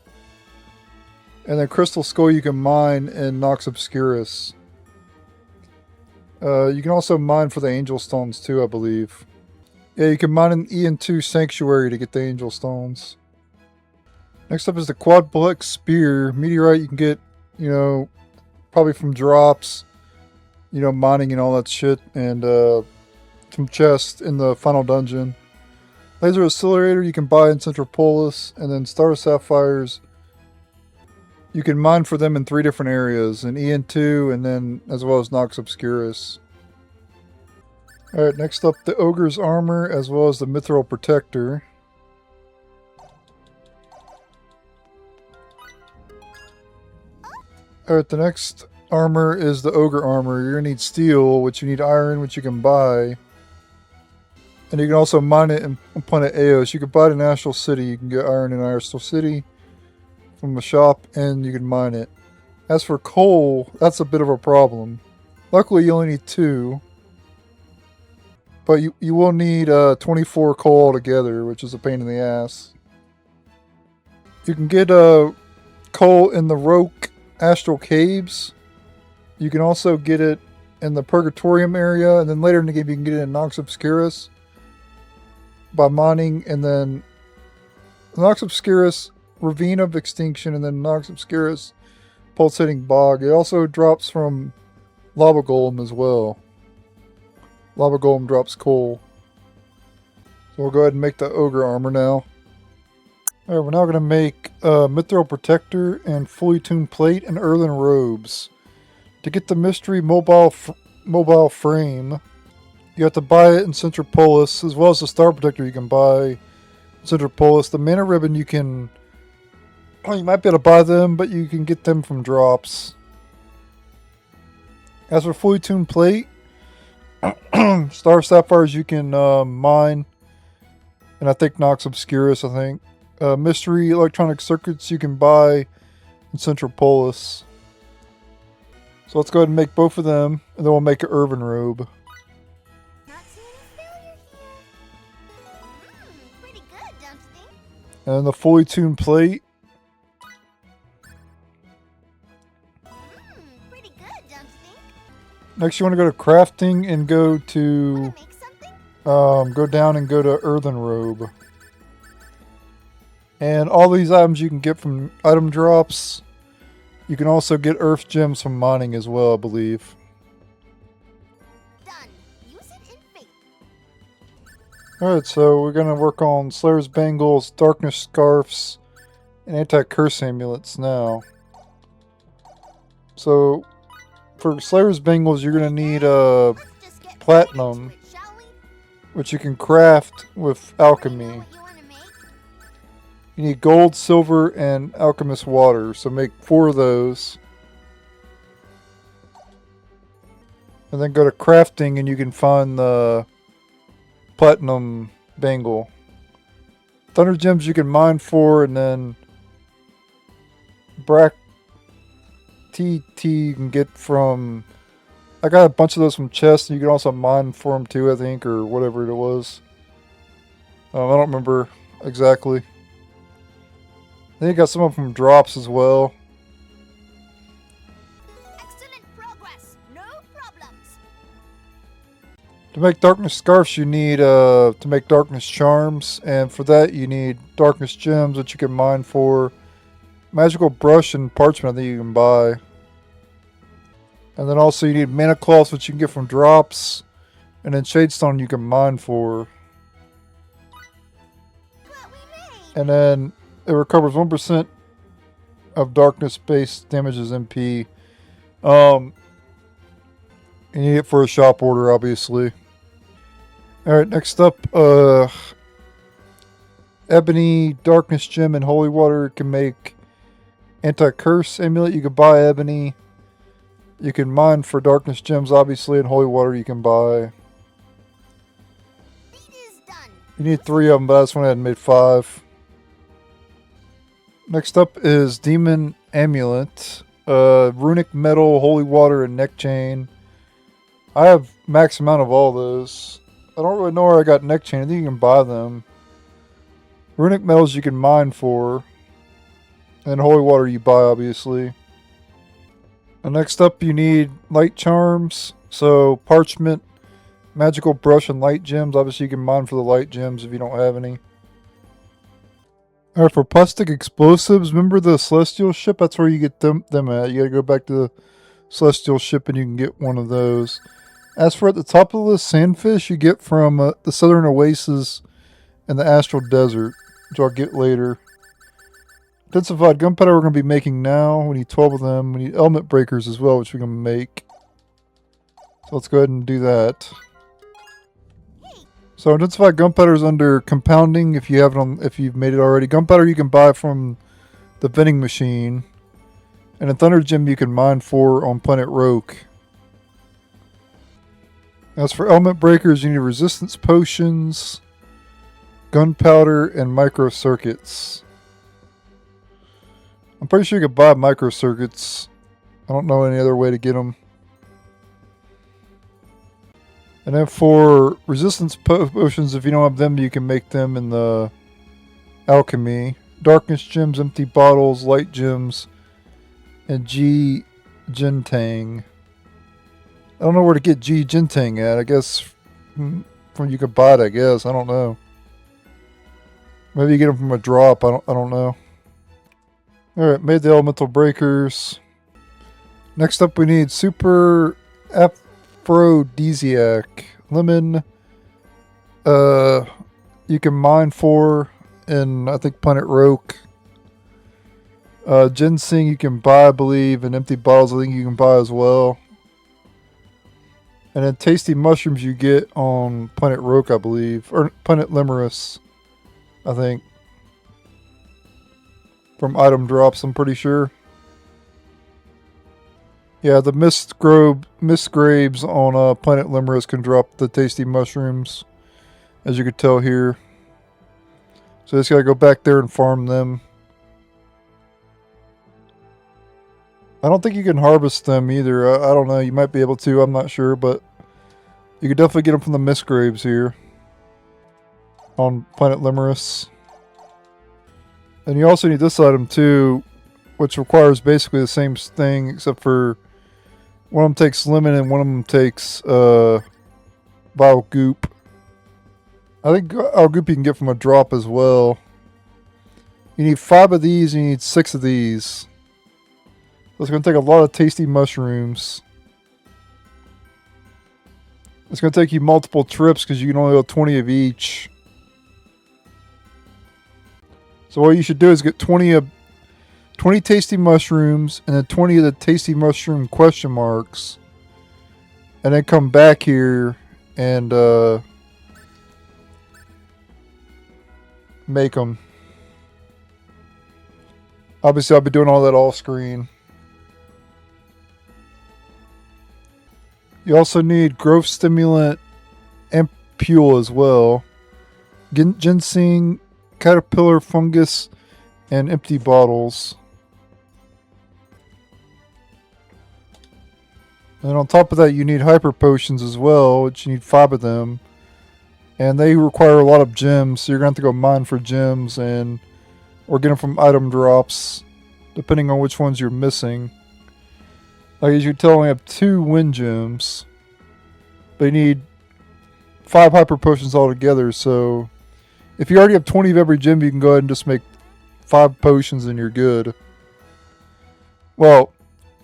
And then Crystal Skull you can mine in Nox Obscurus. You can also mine for the Angel Stones too, I believe. Yeah, you can mine in EN2 Sanctuary to get the Angel Stones. Next up is the Quadplex Spear. Meteorite you can get, probably from drops. you know, mining and all that shit, and some chests in the final dungeon. Laser Accelerator you can buy in Central Polis, and then Star Sapphires you can mine for them in 3 different areas, in EN2 and then as well as Nox Obscurus. Alright, next up the Ogre's Armor as well as the Mithril Protector. Alright, the next armor is the Ogre Armor. You're going to need steel, which you need iron, which you can buy. And you can also mine it in Planet Eos. You can buy it in Ashlay City. You can get iron in Ashlay City from the shop, and you can mine it. As for coal, that's a bit of a problem. Luckily, you only need 2. But you will need 24 coal altogether, which is a pain in the ass. You can get coal in the Roke Astral Caves. You can also get it in the Purgatorium area, and then later in the game you can get it in Nox Obscurus by mining, and then Nox Obscurus Ravine of Extinction, and then Nox Obscurus Pulsating Bog. It also drops from Lava Golem as well. Lava Golem drops coal. So we'll go ahead and make the Ogre Armor now. Alright, we're now going to make Mithril Protector and Fully Tuned Plate and Earthen Robes. To get the Mystery Mobile Frame, you have to buy it in Central Polis, as well as the Star Protector you can buy in Central Polis. The Mana Ribbon you can... Well, you might be able to buy them, but you can get them from drops. As for Fully Tuned Plate, Star Sapphires you can mine, and I think Nox Obscurus, I think. Mystery Electronic Circuits you can buy in Central Polis. So let's go ahead and make both of them, and then we'll make an Earthen Robe. Not seeing a failure here. Pretty good, don't you think? And then the Fully Tuned Plate. Pretty good, don't you think? Next you want to go to Crafting and go to... Wanna make something? go down and go to Earthen Robe. And all these items you can get from item drops. You can also get Earth Gems from mining as well, I believe. Done. Use it in faith. Alright, so we're going to work on Slayer's Bangles, Darkness Scarfs, and Anti-Curse Amulets now. So, for Slayer's Bangles, you're going to need Let's just get Platinum, right into it, shall we? which you can craft with Alchemy. What you wanna make? You need gold, silver, and alchemist water, so make 4 of those. And then go to crafting and you can find the platinum bangle. Thunder gems you can mine for, and then Brack TT you can get from... I got a bunch of those from chests, and you can also mine for them too, I think, or whatever it was. I don't remember exactly. I think I got some of them from drops as well. Excellent progress. No problems. To make darkness scarfs you need to make darkness charms, and for that you need darkness gems which you can mine for. Magical brush and parchment that you can buy. And then also you need mana cloths which you can get from drops, and then shadestone you can mine for. What we made. And then it recovers 1% of darkness based damages MP. You need it for a shop order, obviously. Alright, next up, Ebony, Darkness Gem, and Holy Water can make Anti-Curse Amulet. You can buy Ebony. You can mine for Darkness Gems, obviously, and Holy Water you can buy. Deed is done. You need 3 of them, but I just went ahead and made 5. Next up is Demon Amulet. Runic Metal, Holy Water, and Neck Chain. I have max amount of all those. I don't really know where I got Neck Chain. I think you can buy them. Runic Metals you can mine for. And Holy Water you buy, obviously. And next up you need Light Charms. So, Parchment, Magical Brush, and Light Gems. Obviously you can mine for the Light Gems if you don't have any. Alright, for plastic explosives, remember the Celestial ship? That's where you get them at. You gotta go back to the celestial ship and you can get one of those. As for at the top of the list, sandfish you get from the Southern Oasis and the Astral Desert, which I'll get later. Intensified gunpowder we're going to be making now. We need 12 of them. We need element breakers as well, which we're going to make. So let's go ahead and do that. So intensified gunpowder is under compounding if you have it on, if you've made it already. Gunpowder you can buy from the vending machine. And a Thunder Gem you can mine for on Planet Roke. As for element breakers, you need resistance potions, gunpowder, and micro circuits. I'm pretty sure you could buy micro circuits. I don't know any other way to get them. And then for resistance potions, if you don't have them, you can make them in the alchemy. Darkness gems, empty bottles, light gems, and G Gentang. I don't know where to get G Gentang at. I guess from you can buy it, I guess. I don't know. Maybe you get them from a drop. I don't know. Alright, made the elemental breakers. Next up we need super aphrodisiac. Lemon. You can mine for in, I think, Planet Roke. Ginseng you can buy, I believe, and empty bottles I think you can buy as well. And then tasty mushrooms you get on Planet Roke, I believe. Or Planet Limerus, I think. From item drops, I'm pretty sure. Yeah, the mist graves on Planet Limerus can drop the tasty mushrooms. As you could tell here. So I just gotta go back there and farm them. I don't think you can harvest them either. I don't know. You might be able to. I'm not sure. But you could definitely get them from the mist graves here. On Planet Limerus. And you also need this item too. Which requires basically the same thing. Except for one of them takes lemon and one of them takes vile goop. I think vile goop you can get from a drop as well. You need 5 of these and you need 6 of these. It's going to take a lot of tasty mushrooms. It's going to take you multiple trips because you can only go 20 of each. So what you should do is get 20 tasty mushrooms and then 20 of the tasty mushroom question marks. And then come back here and make them. Obviously I'll be doing all that off screen. You also need growth stimulant ampule as well. Ginseng, caterpillar fungus, and empty bottles. And on top of that you need hyper potions as well, which you need 5 of them. And they require a lot of gems, so you're going to have to go mine for gems and or get them from item drops, depending on which ones you're missing. Like as you can tell, I only have 2 wind gems. But you need 5 hyper potions altogether, so if you already have 20 of every gem, you can go ahead and just make 5 potions and you're good. Well,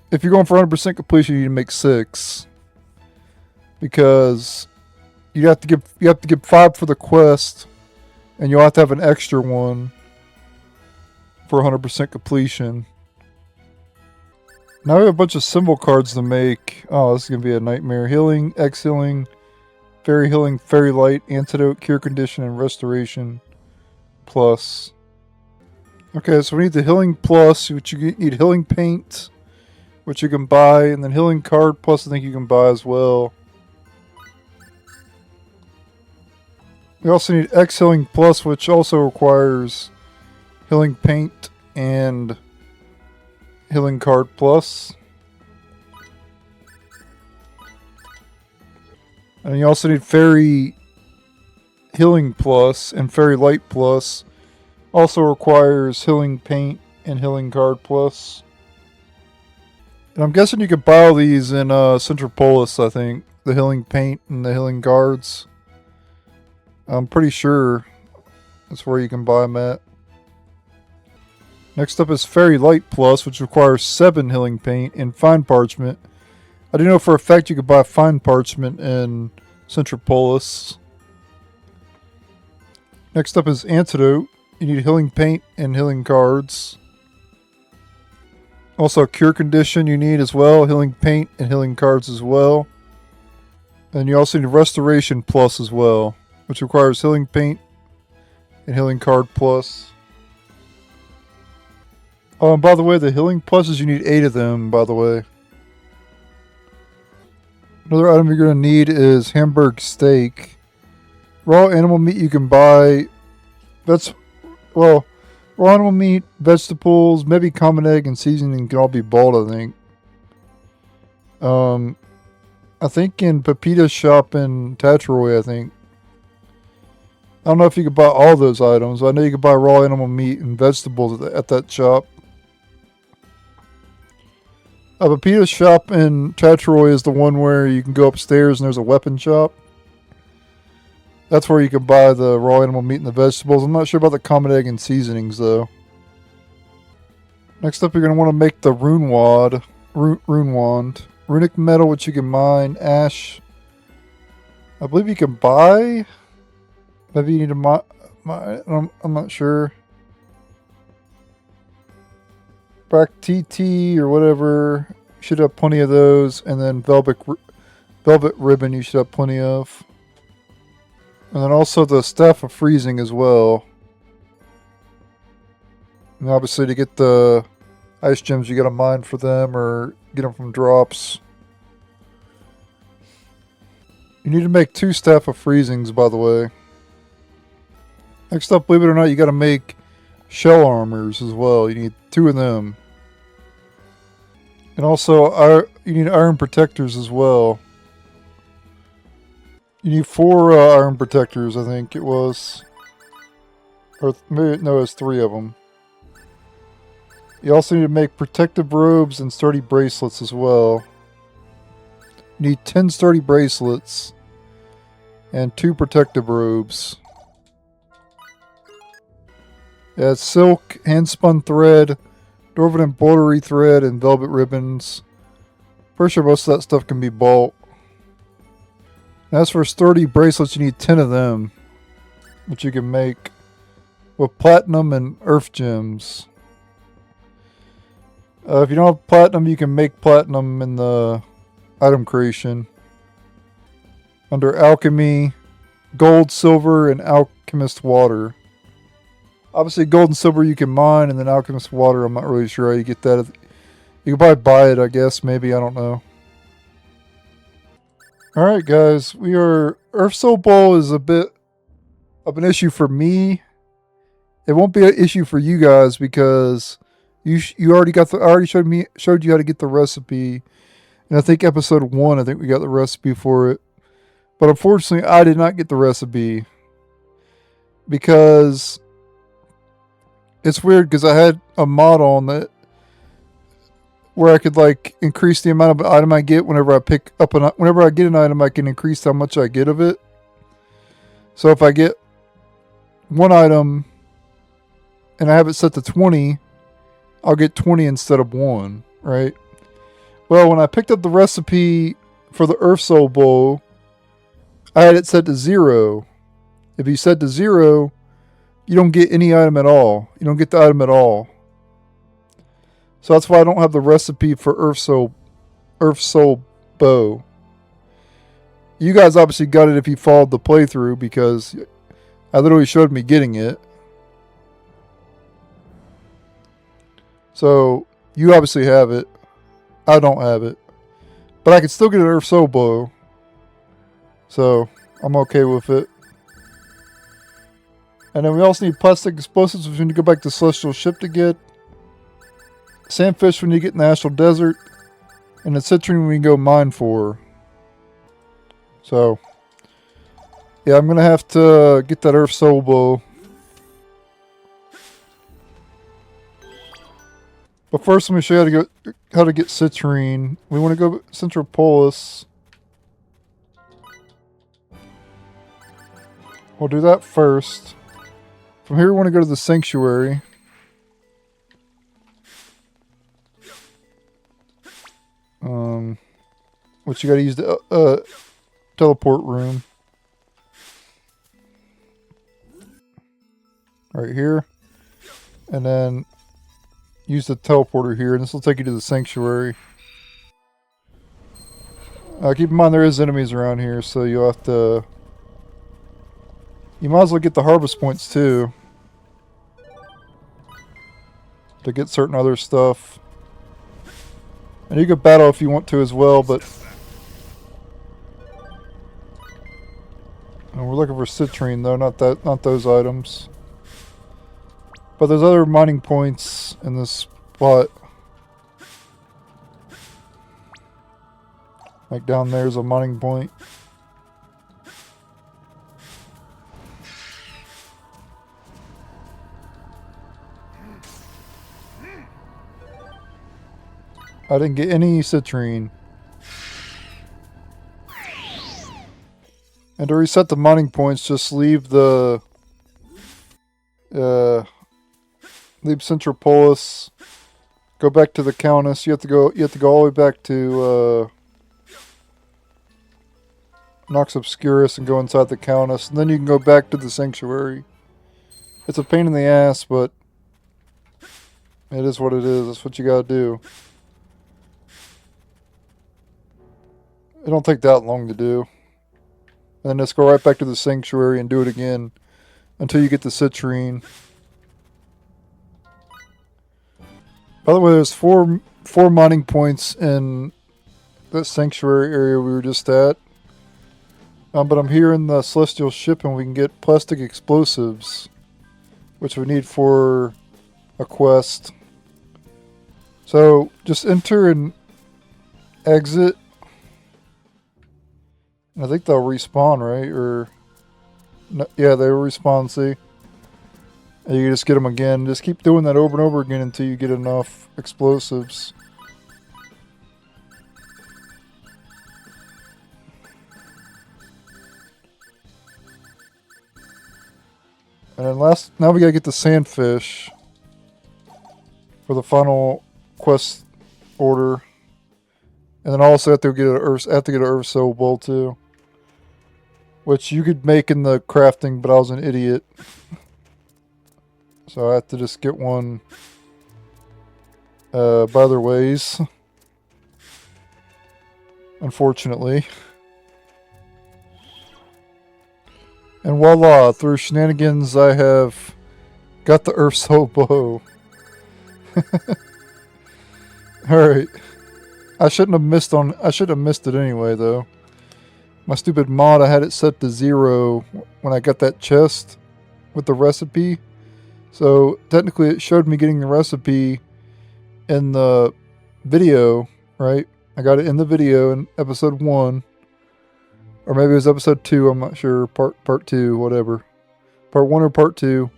if you're going for 100% completion, you need to make 6. Because you have to give 5 for the quest, and you'll have to have an extra one for 100% completion. Now we have a bunch of symbol cards to make. Oh, this is going to be a nightmare. Healing, X-Healing, Fairy Healing, Fairy Light, Antidote, Cure Condition, and Restoration Plus. Okay, so we need the Healing Plus, which you need Healing Paint, which you can buy, and then Healing Card Plus I think you can buy as well. We also need X-Healing Plus, which also requires Healing Paint and Healing Card Plus. And you also need Fairy Healing Plus and Fairy Light Plus. Also requires Healing Paint and Healing Card Plus. And I'm guessing you could buy all these in Centropolis, I think. The Healing Paint and the Healing Cards. I'm pretty sure that's where you can buy them at. Next up is Fairy Light Plus, which requires 7 Healing Paint and Fine Parchment I do know for a fact you could buy fine parchment in Centropolis. Next up is Antidote. You need healing paint and healing cards. Also, Cure Condition you need as well. Healing paint and healing cards as well. And you also need Restoration Plus as well, which requires healing paint and healing card plus. Oh, and by the way, the healing pluses, you need 8 of them, by the way. Another item you're going to need is Hamburg Steak. Raw animal meat you can buy. That's, well, raw animal meat, vegetables, maybe common egg and seasoning can all be bought, I think. I think in Pepita's shop in Tatroy, I think. I don't know if you could buy all those items. I know you could buy raw animal meat and vegetables at that shop. Pepita's shop in Tatroy is the one where you can go upstairs and there's a weapon shop. That's where you can buy the raw animal meat and the vegetables. I'm not sure about the common egg and seasonings though. Next up, you're going to want to make the rune wand. Runic metal, which you can mine. Ash, I believe you can buy. Maybe you need to mine. I'm not sure. Back TT or whatever. You should have plenty of those. And then velvet ribbon you should have plenty of. And then also the Staff of Freezing as well. And obviously to get the ice gems you gotta mine for them or get them from drops. You need to make 2 Staff of Freezings, by the way. Next up, believe it or not, you gotta make shell armors as well. You need 2 of them. And also, you need iron protectors as well. You need 4 iron protectors, I think it was. Or maybe, no, it's 3 of them. You also need to make protective robes and sturdy bracelets as well. You need 10 sturdy bracelets and 2 protective robes. Yeah, it's silk, hand-spun thread, dwarven embroidery thread, and velvet ribbons. Pretty sure most of that stuff can be bought. As for sturdy bracelets, you need 10 of them, which you can make with platinum and earth gems. If you don't have platinum, you can make platinum in the item creation. Under alchemy, gold, silver, and alchemist water. Obviously, gold and silver you can mine, and then alchemist water, I'm not really sure how you get that. You can probably buy it, I guess, maybe, I don't know. Alright, guys, Earth Soul Bowl is a bit of an issue for me. It won't be an issue for you guys because you already got I already showed you how to get the recipe. And I think episode 1, I think we got the recipe for it. But unfortunately, I did not get the recipe because it's weird because I had a mod on that where I could like increase the amount of item I get whenever I pick up whenever I get an item, I can increase how much I get of it. So if I get 1 item and I have it set to 20, I'll get 20 instead of 1, right? Well, when I picked up the recipe for the Earth Soul Bowl, I had it set to 0. If you set to 0, you don't get any item at all. You don't get the item at all. So that's why I don't have the recipe for Earth Soul Bow. You guys obviously got it if you followed the playthrough because I literally showed me getting it. So you obviously have it. I don't have it. But I can still get an Earth Soul Bow. So I'm okay with it. And then we also need plastic explosives which we need to go back to Celestial Ship to get. Sandfish when you get in the Astral Desert. And the citrine we can go mine for. So, yeah, I'm going to have to get that Earth Soul Bow. But first, let me show you how to get citrine. We want to go Centropolis. We'll do that first. From here, we want to go to the Sanctuary. which you gotta use the teleport room. Right here. And then use the teleporter here, and this will take you to the sanctuary. Keep in mind there is enemies around here, so you'll have to... You might as well get the harvest points too. To get certain other stuff. And you can battle if you want to as well, but... And we're looking for citrine though, not those items. But there's other mining points in this spot. Like down there's a mining point. I didn't get any citrine. And to reset the mining points, just leave the leave Centropolis. Go back to the Countess. You have to go all the way back to Nox Obscurus and go inside the Countess, and then you can go back to the Sanctuary. It's a pain in the ass, but it is what it is. That's what you gotta do. It don't take that long to do. And then just go right back to the Sanctuary and do it again until you get the citrine. By the way, there's four mining points in that Sanctuary area we were just at. But I'm here in the Celestial Ship and we can get plastic explosives, which we need for a quest. So just enter and exit. I think they'll respawn, right? Or no, yeah, they respawn, see? And you can just get them again. Just keep doing that over and over again until you get enough explosives. And then now we gotta get the sandfish for the final quest order. And then also have to get an Earth Soul Bowl too. Which you could make in the crafting, but I was an idiot. So I have to just get one by other ways. Unfortunately. And voila, through shenanigans I have got the Earth Soul Bow. Alright. I shouldn't have missed it anyway though. My stupid mod, I had it set to 0 when I got that chest with the recipe. So technically it showed me getting the recipe in the video, right? I got it in the video in episode 1. Or maybe it was episode 2, I'm not sure. Part 2, whatever. Part 1 or part 2.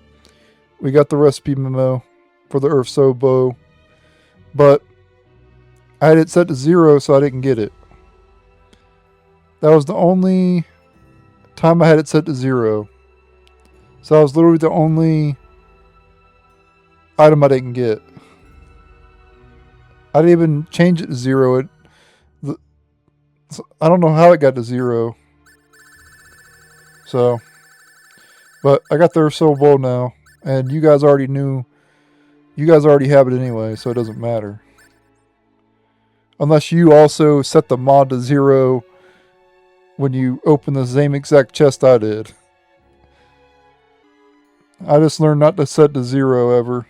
We got the recipe memo for the Earth Soul Bow. But I had it set to 0 so I didn't get it. That was the only time I had it set to 0. So that was literally the only item I didn't get. I didn't even change it to 0. I don't know how it got to 0. So, but I got the Earth Soul Bowl now, and you guys already knew. You guys already have it anyway, so it doesn't matter. Unless you also set the mod to 0 when you open the same exact chest I did. I just learned not to set to 0 ever.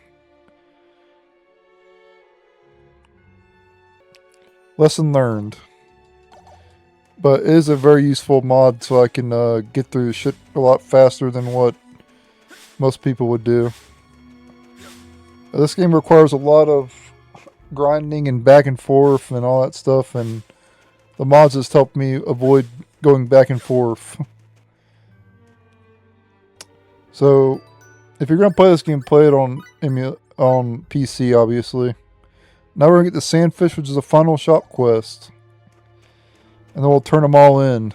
Lesson learned. But it is a very useful mod so I can get through shit a lot faster than what most people would do. This game requires a lot of grinding and back and forth and all that stuff, and the mods just helped me avoid going back and forth. So, if you're going to play this game, play it on PC, obviously. Now we're going to get the Sandfish, which is a final shop quest. And then we'll turn them all in.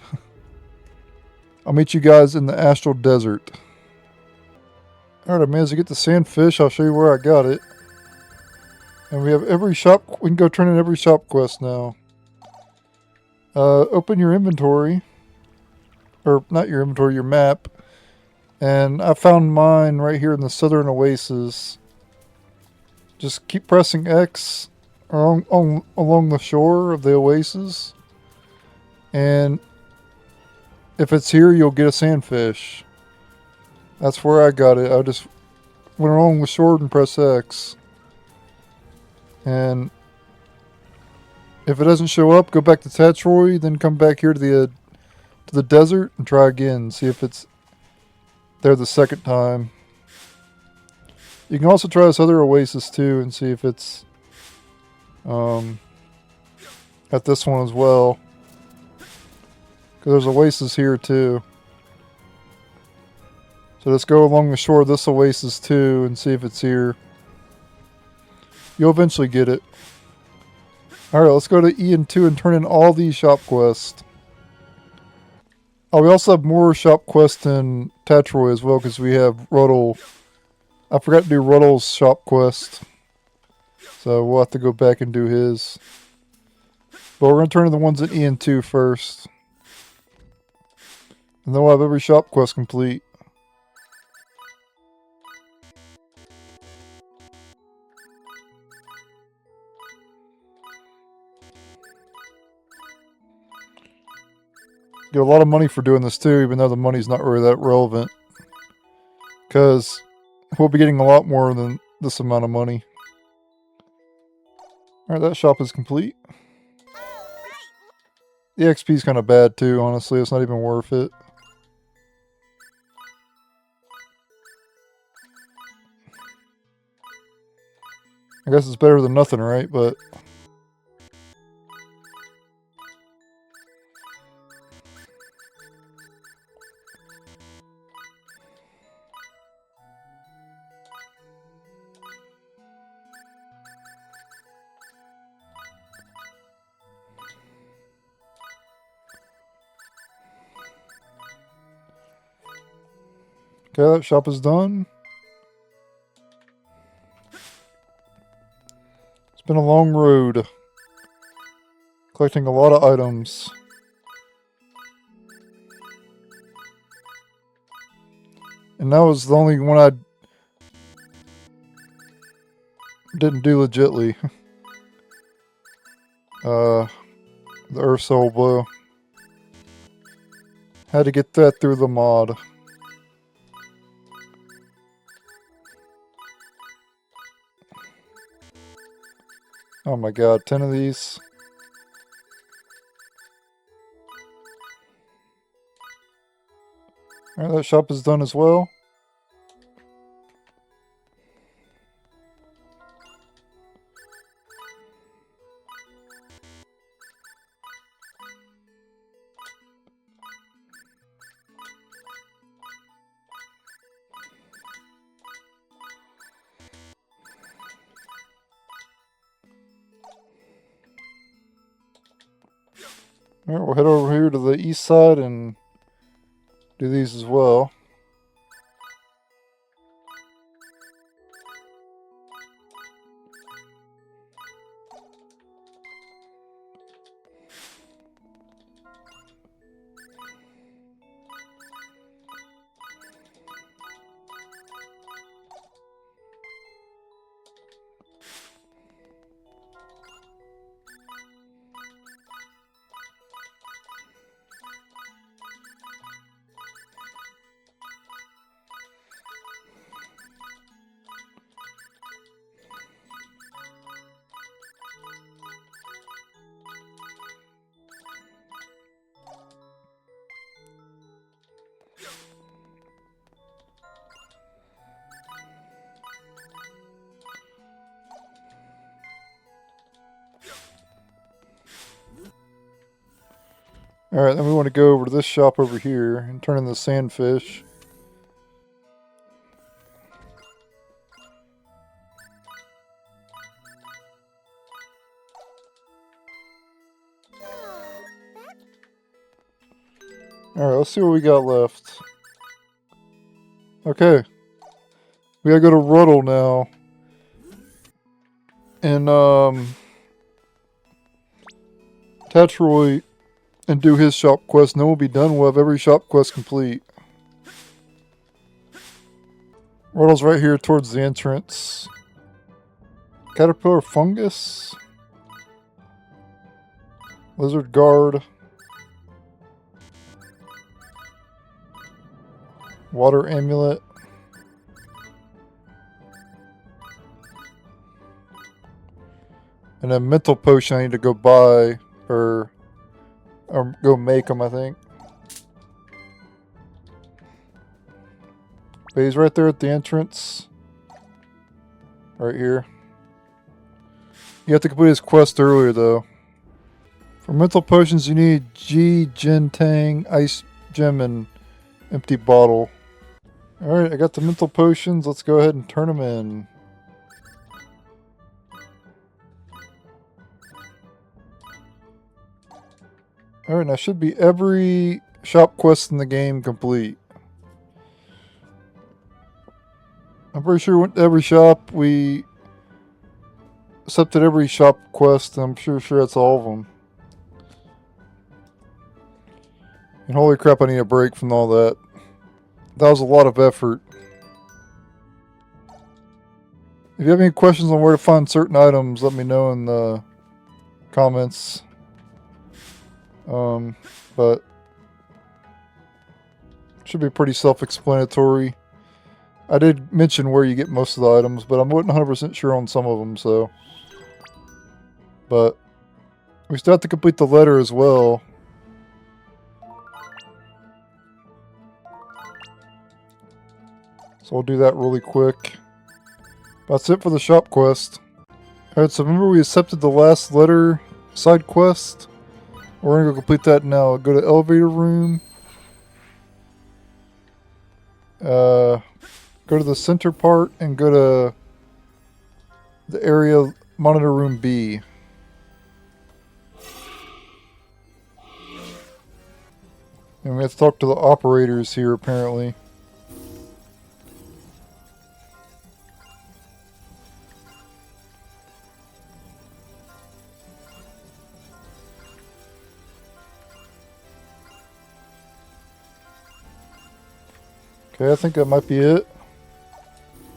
I'll meet you guys in the Astral Desert. Alright, I managed to get the Sandfish. I'll show you where I got it. And we have every shop. We can go turn in every shop quest now. Open your inventory. Or, not your inventory, your map. And I found mine right here in the southern oasis. Just keep pressing X along the shore of the oasis. And if it's here, you'll get a sandfish. That's where I got it. I just went along the shore and press X. And if it doesn't show up, go back to Tatroy, then come back here to the desert and try again. See if it's there the second time. You can also try this other oasis too and see if it's at this one as well. Because there's oasis here too. So let's go along the shore of this oasis too and see if it's here. You'll eventually get it. Alright, let's go to Ian 2 and turn in all these shop quests. Oh, we also have more shop quests in Tatroy as well because we have Ruddle. I forgot to do Ruddle's shop quest. So we'll have to go back and do his. But we're going to turn in the ones in Ian 2 first. And then we'll have every shop quest complete. Get a lot of money for doing this too, even though the money's not really that relevant. Because we'll be getting a lot more than this amount of money. Alright, that shop is complete. The XP is kind of bad too, honestly. It's not even worth it. I guess it's better than nothing, right? But okay, that shop is done. It's been a long road. Collecting a lot of items. And that was the only one I didn't do legitly. The Earth Soul Blow. Had to get that through the mod. Oh my god, 10 of these. Alright, that shop is done as well. Alright, we'll head over here to the east side and do these as well. Alright, then we want to go over to this shop over here and turn in the sandfish. Alright, let's see what we got left. Okay. We gotta go to Ruddle now. And, Tatroy and do his shop quest, and then we'll be done. We'll have every shop quest complete. Riddle's right here towards the entrance. Caterpillar fungus. Lizard guard. Water amulet. And a mental potion I need to go buy, or go make them, I think. But he's right there at the entrance. Right here. You have to complete his quest earlier, though. For mental potions, you need G, Gentang, Ice Gem, and Empty Bottle. Alright, I got the mental potions. Let's go ahead and turn them in. Alright, now should be every shop quest in the game complete. I'm pretty sure we went to every shop. We accepted every shop quest. I'm sure that's all of them. And holy crap, I need a break from all that. That was a lot of effort. If you have any questions on where to find certain items, let me know in the comments. But it should be pretty self-explanatory. I did mention where you get most of the items, but I wasn't 100% sure on some of them, so. But we still have to complete the letter as well. So we'll do that really quick. That's it for the shop quest. Alright, so remember we accepted the last letter side quest? We're going to go complete that now. Go to elevator room. Go to the center part and go to the area monitor room B. And we have to talk to the operators here apparently. Okay, I think that might be it.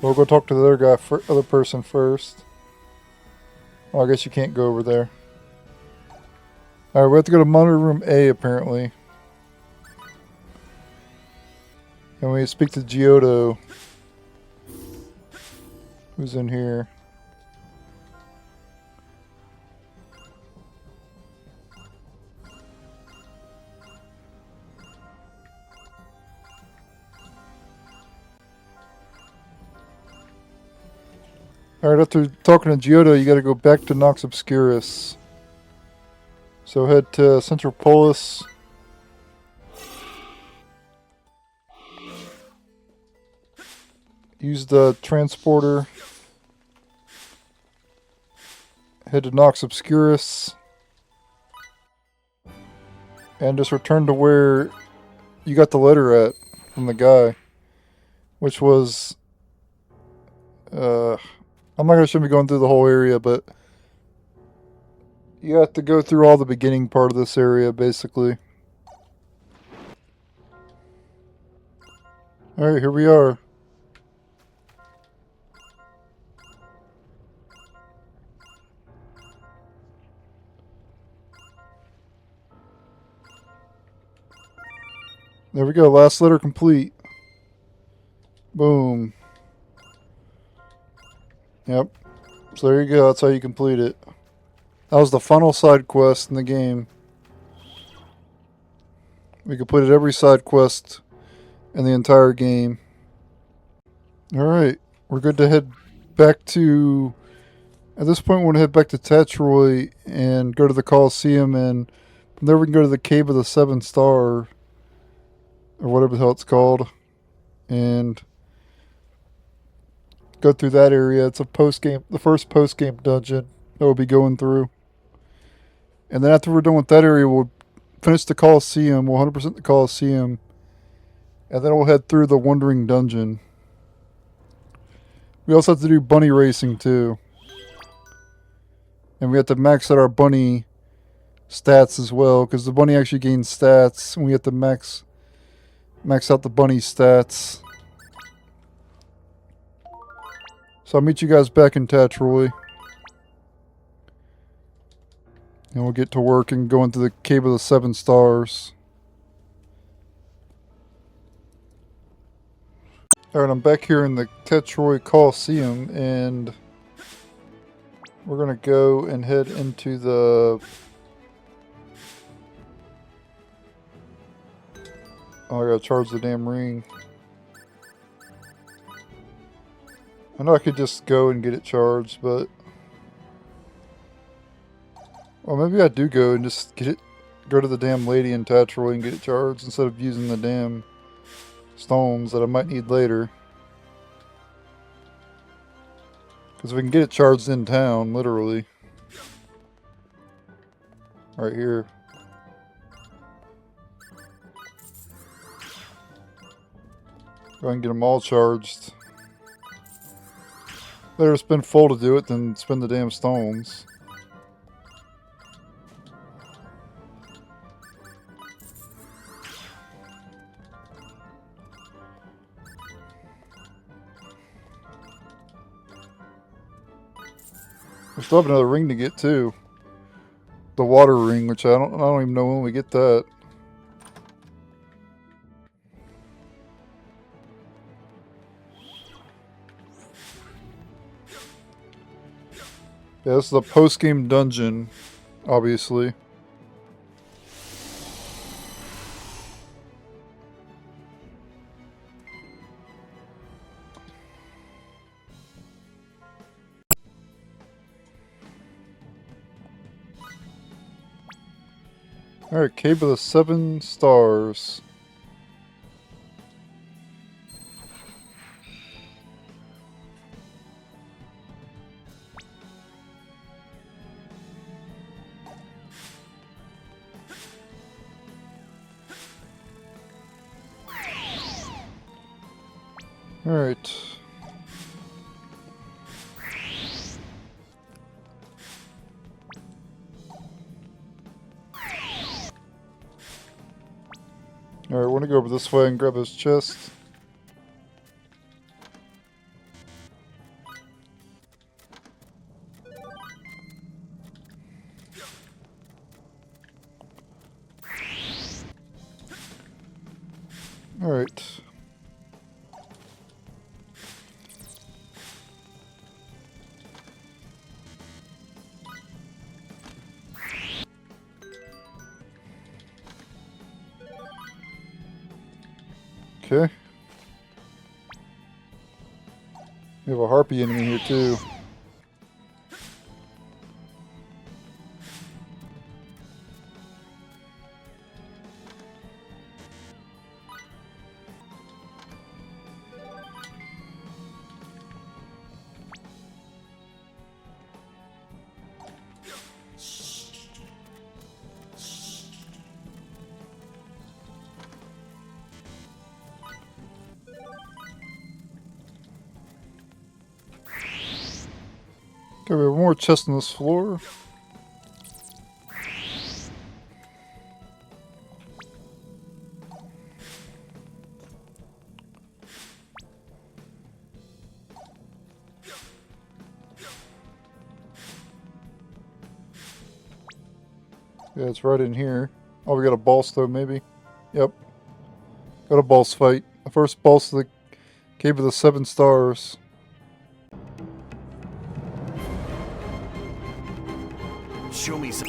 We'll go talk to the other person first. Oh, I guess you can't go over there. Alright, we have to go to monitor room A apparently. And we speak to Giotto. Who's in here? Alright, after talking to Giotto, you gotta go back to Nox Obscurus. So head to Central Polis. Use the transporter. Head to Nox Obscurus. And just return to where you got the letter at from the guy. Which was... I'm not going to show me going through the whole area, but you have to go through all the beginning part of this area, basically. Alright, here we are. There we go, last letter complete. Boom. Yep. So there you go, that's how you complete it. That was the final side quest in the game. We completed every side quest in the entire game. Alright, we're good to head back to... At this point, we're going to head back to Tatroy and go to the Colosseum, and from there we can go to the Cave of the Seven Star, or whatever the hell it's called, and go through that area. It's a post-game, the first post-game dungeon that we'll be going through. And then after we're done with that area, we'll finish the Colosseum. We'll 100% the Colosseum. And then we'll head through the Wandering Dungeon. We also have to do bunny racing too. And we have to max out our bunny stats as well, because the bunny actually gains stats, and we have to max out the bunny's stats. So I'll meet you guys back in Tatroy. And we'll get to work and go into the Cave of the Seven Stars. Alright, I'm back here in the Tatroy Colosseum, and we're going to go and head into the... Oh, I gotta charge the damn ring. I know I could just go and get it charged, but... Well, maybe I do go and just get it... Go to the damn lady in Tatroy and get it charged instead of using the damn stones that I might need later. Because we can get it charged in town, literally. Right here. Go ahead and get them all charged. Better spend full to do it than spend the damn stones. We still have another ring to get too. The water ring, which I don't even know when we get that. Yeah, this is a post-game dungeon, obviously. Alright, Cave of the Seven Stars. Alright. Alright, I want to go over this way and grab his chest. Alright. Okay. We have a harpy enemy here too. Okay, we have more chests on this floor. Yeah, it's right in here. Oh, we got a boss though, maybe? Yep. Got a boss fight. The first boss of the Cave of the Seven Stars. Show me some.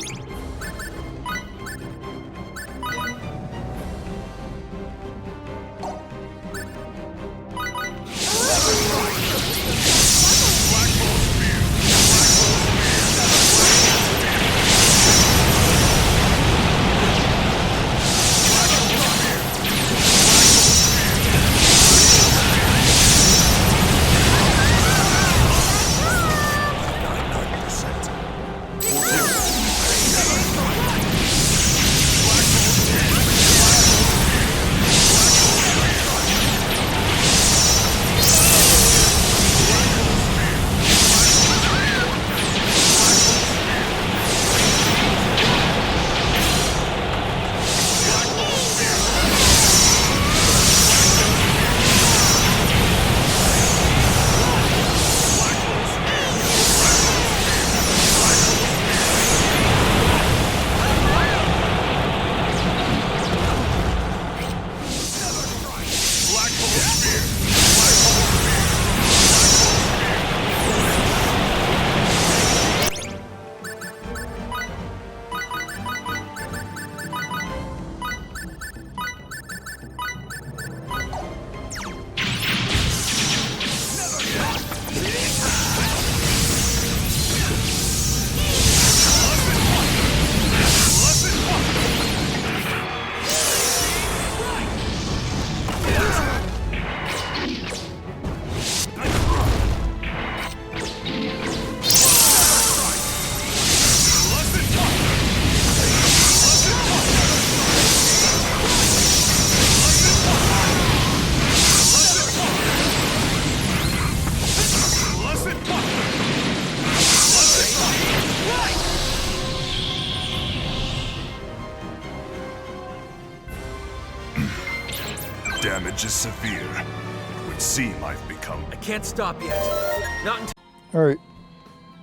damage is severe. It would seem I've become... I can't stop yet. Not until... Alright.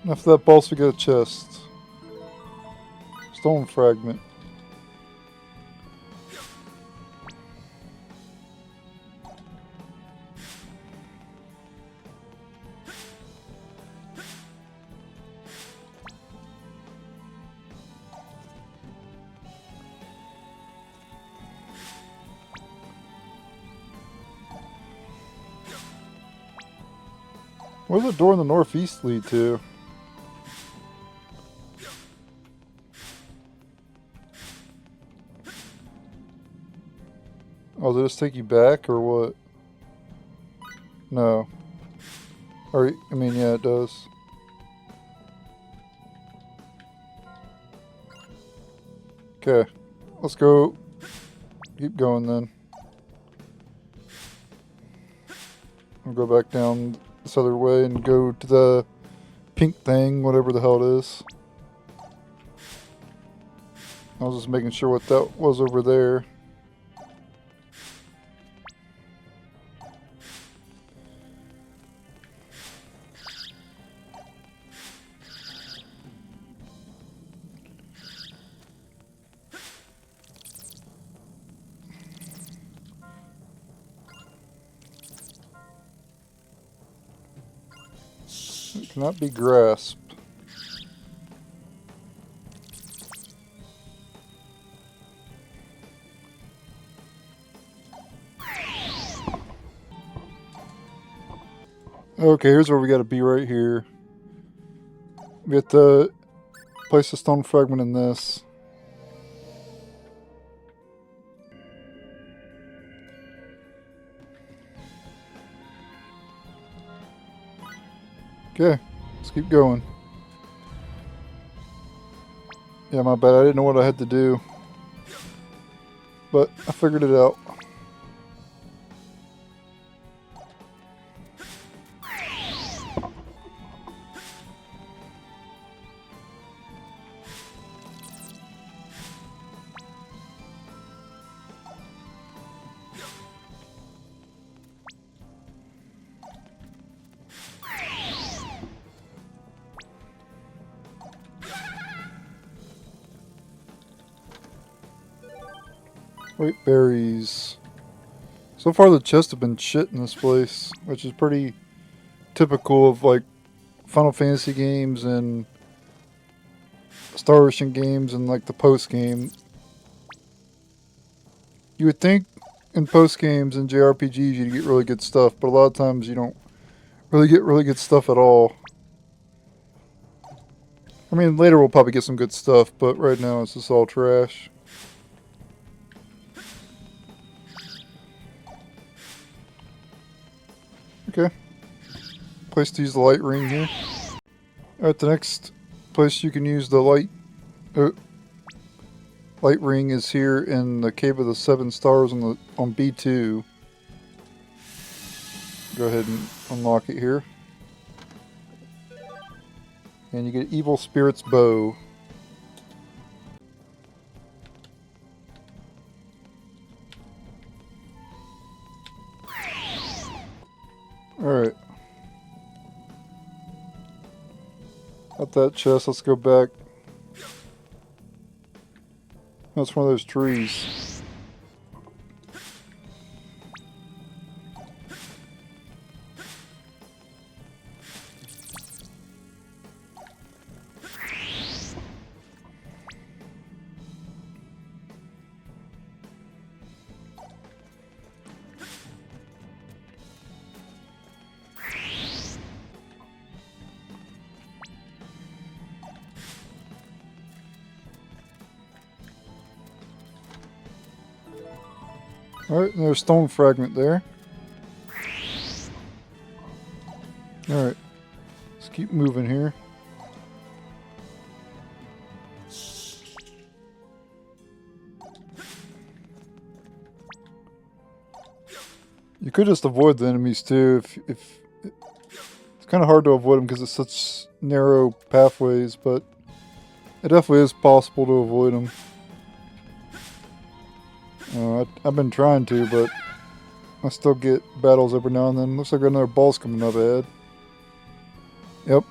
Enough of that boss, we got a chest. Stone fragment. Where's the door in the northeast lead to? Oh, did this take you back or what? No. Or, I mean, yeah, it does. Okay. Let's go. Keep going then. I'll go back down this other way and go to the pink thing, whatever the hell it is. I was just making sure what that was over there. It cannot be grasped. Okay, here's where we gotta be right here. We have to place a stone fragment in this. Okay, let's keep going. Yeah, my bad. I didn't know what I had to do. But I figured it out. Wait, berries. So far the chests have been shit in this place, which is pretty typical of like Final Fantasy games and Star Ocean games and like the post game. You would think in post games and JRPGs you'd get really good stuff, but a lot of times you don't really get really good stuff at all. I mean, later we'll probably get some good stuff, but right now it's just all trash. Okay. Place to use the light ring here. Alright, the next place you can use the light ring is here in the Cave of the Seven Stars on B2. Go ahead and unlock it here. And you get Evil Spirit's Bow. Alright. Got that chest, let's go back. That's one of those trees. Alright, there's a stone fragment there. Alright, let's keep moving here. You could just avoid the enemies too. If it's kind of hard to avoid them because it's such narrow pathways, but it definitely is possible to avoid them. I've been trying to, but I still get battles every now and then. Looks like another boss coming up ahead. Yep.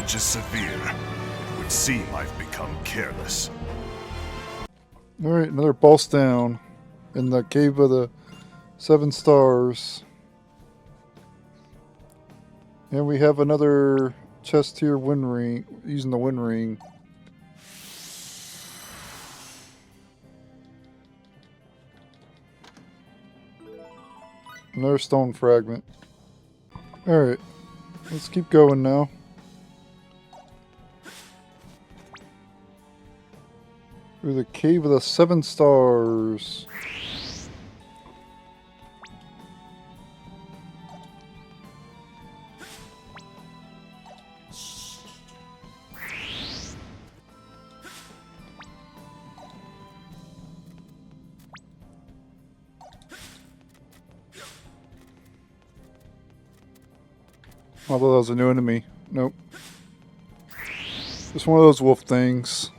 damage is severe. It would seem I've become careless. Alright, another boss down in the Cave of the 7 Stars. And we have another chest here, wind ring, using the wind ring. Another stone fragment. Alright, let's keep going now. Through the Cave of the 7 Stars. Although that was a new enemy. Nope. Just one of those wolf things.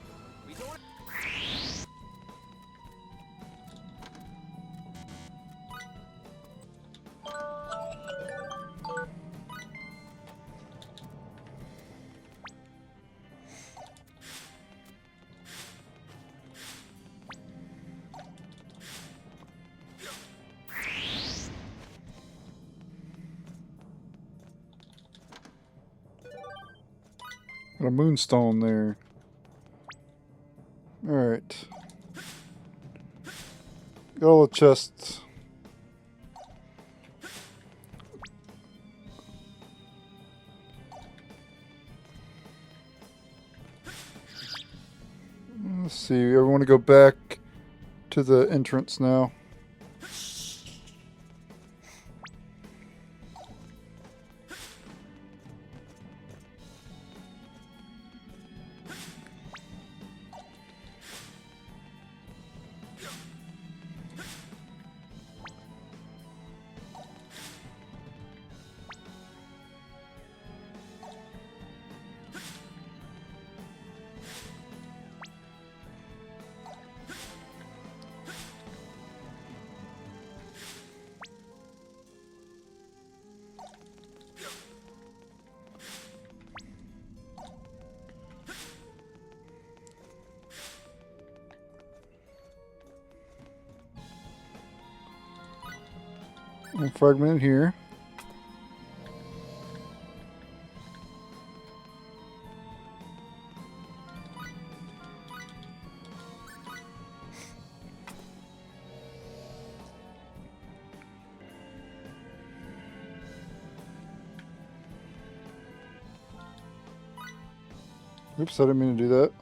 Got a moonstone there. Alright. Got all the chests. Let's see, I want to go back to the entrance now. One fragment in here. Oops, I didn't mean to do that.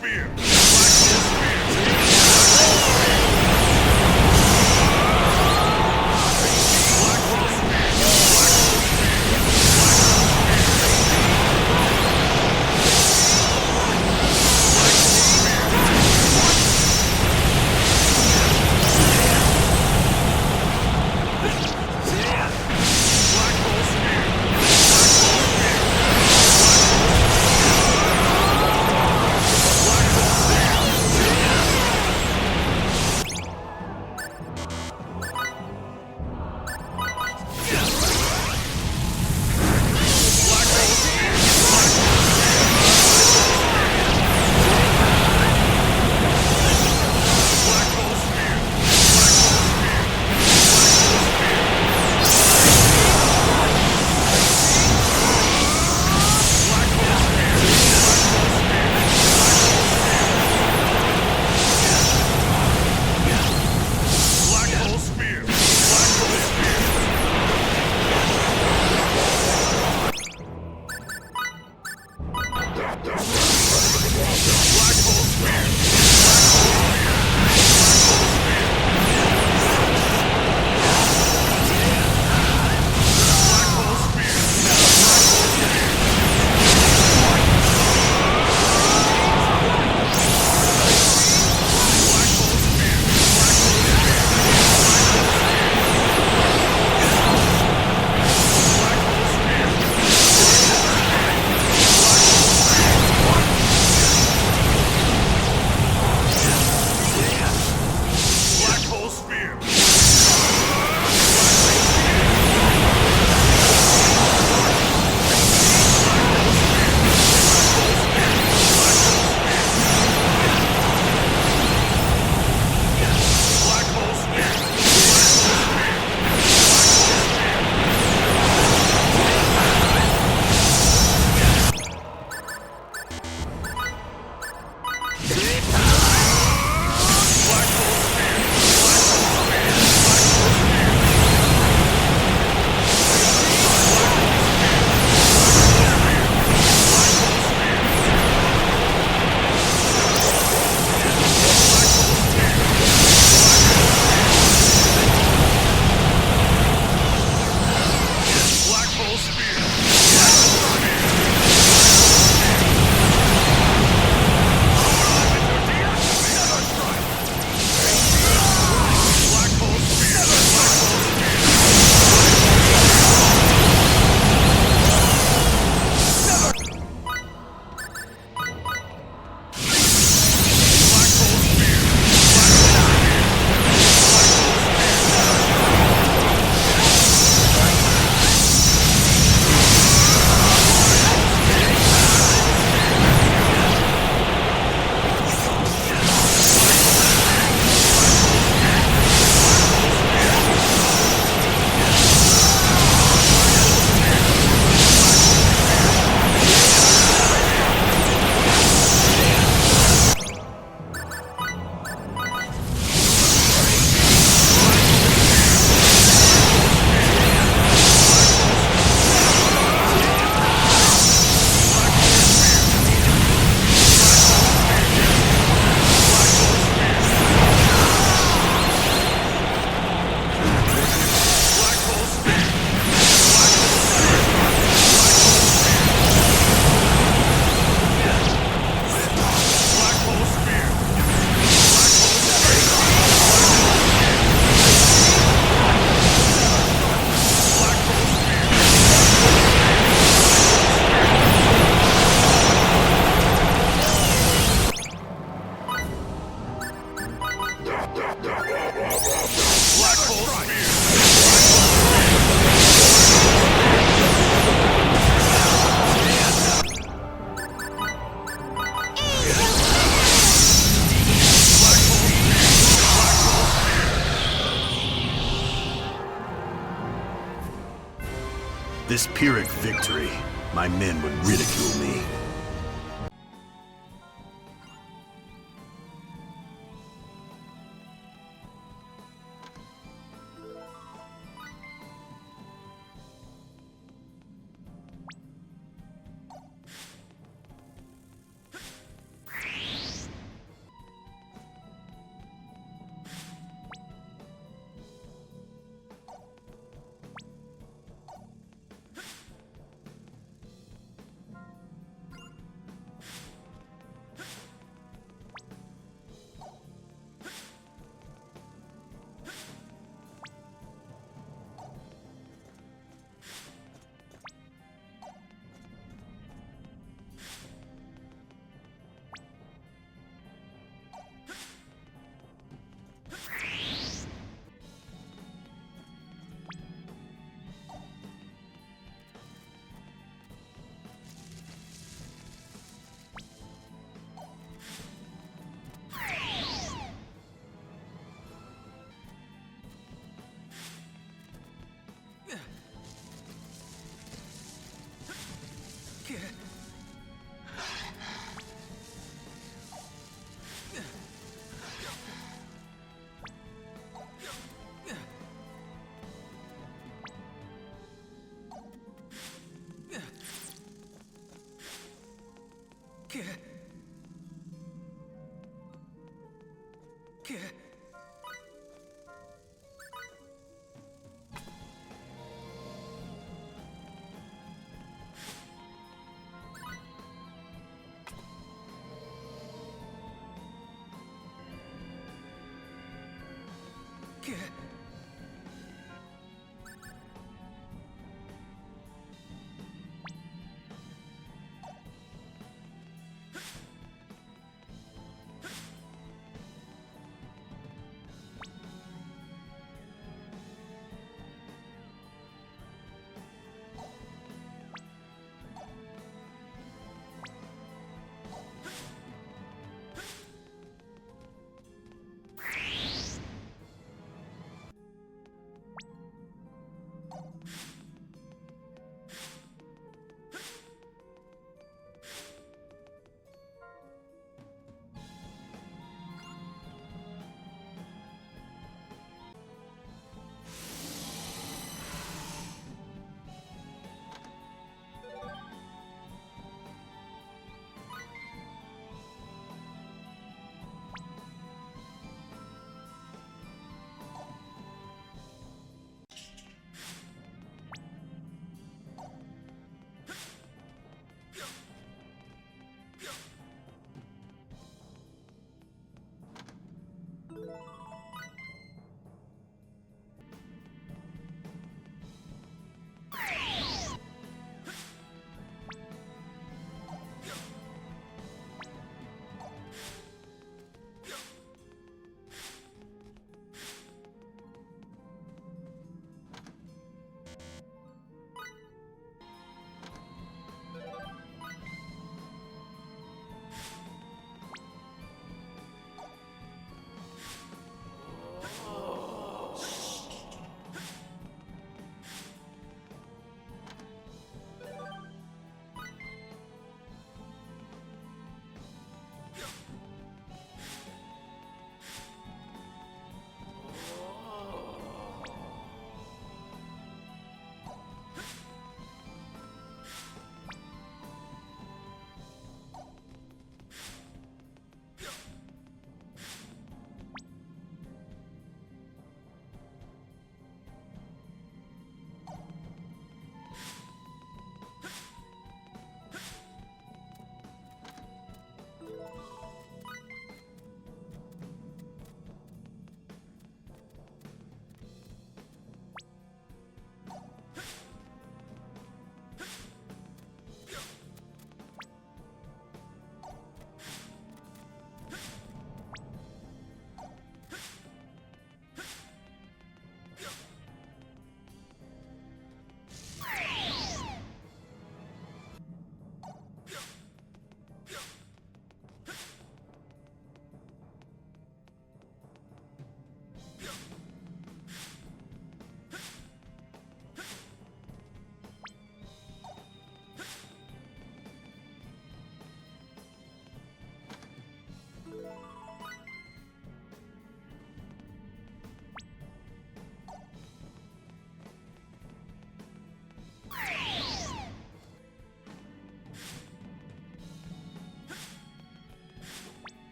Spear! Black Hole Spear! This Pyrrhic victory, my men would ridicule me.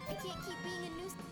I can't keep being a nuisance.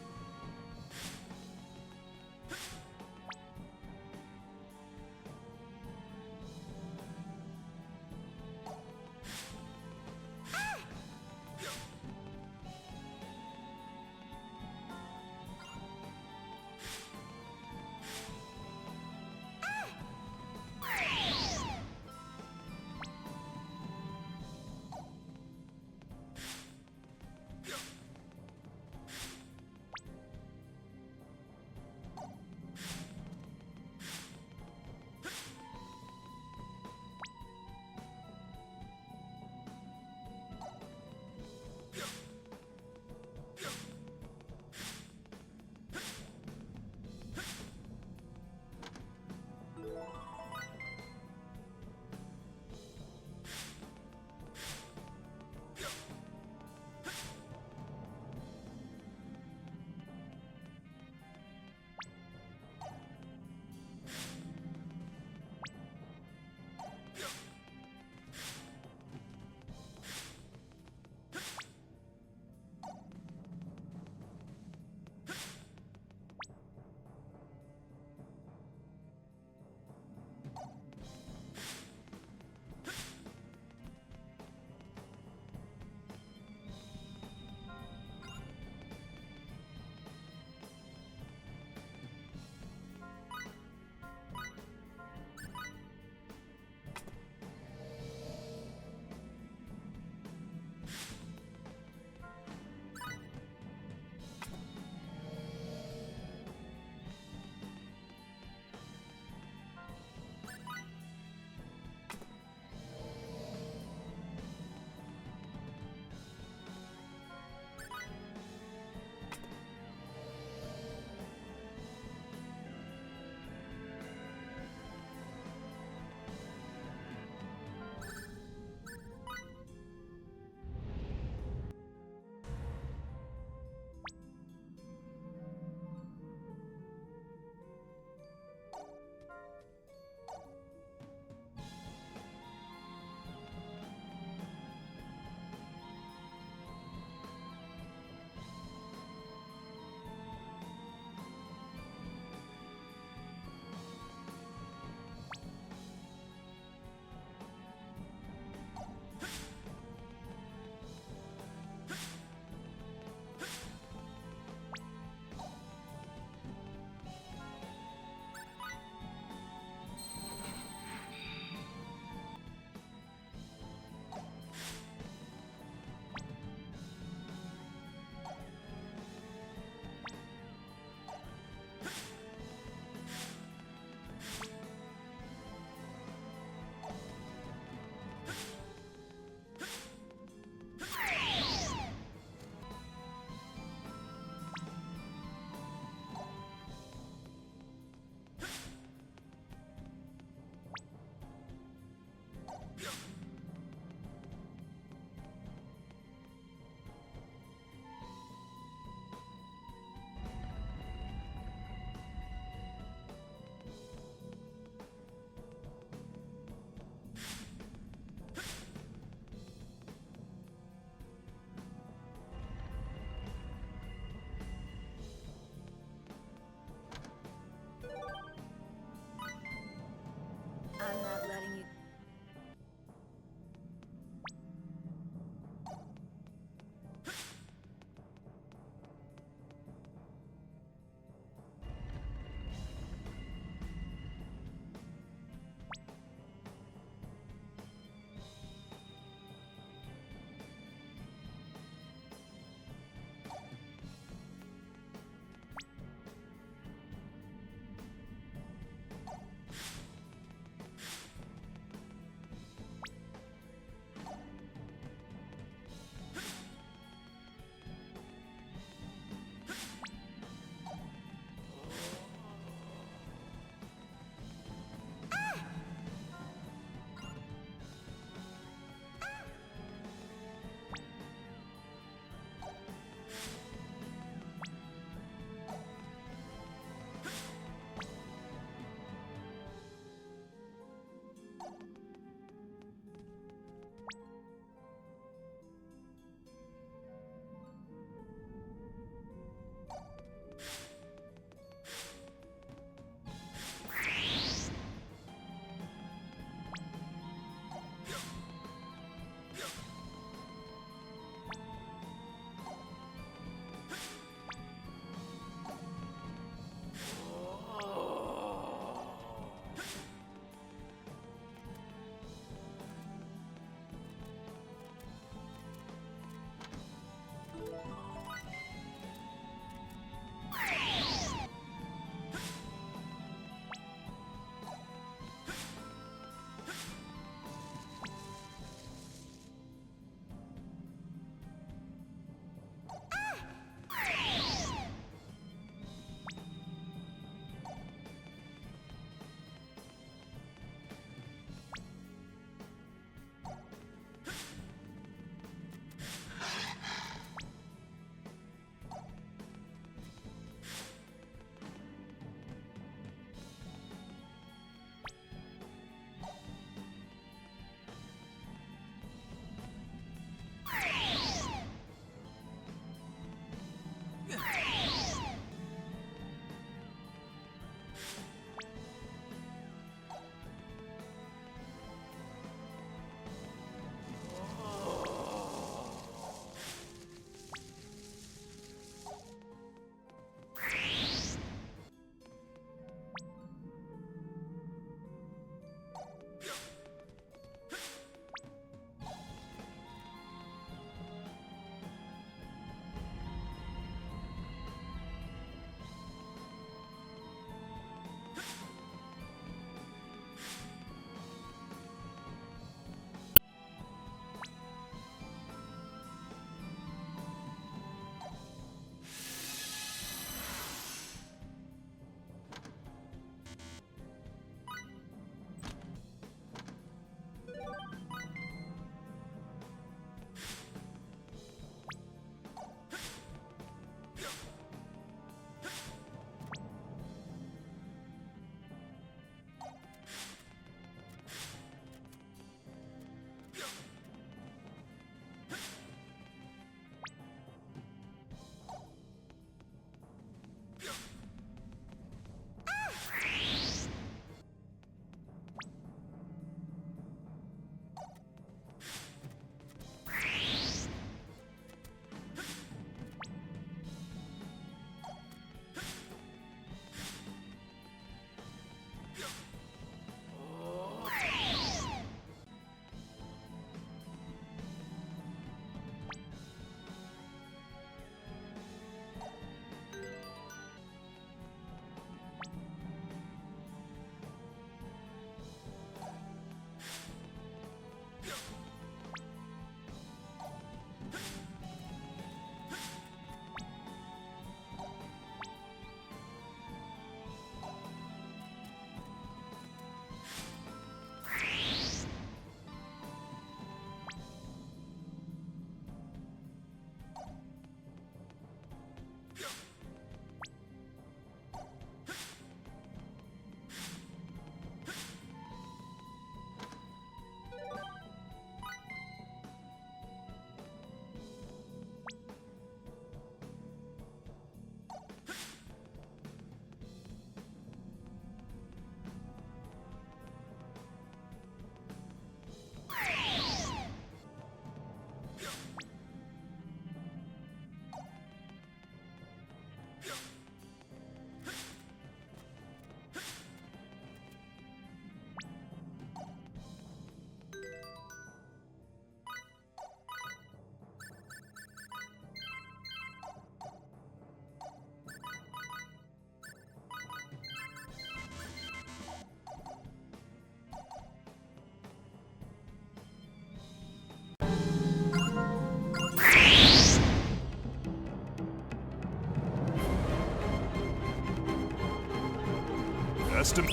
Estim.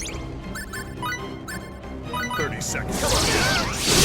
30 seconds.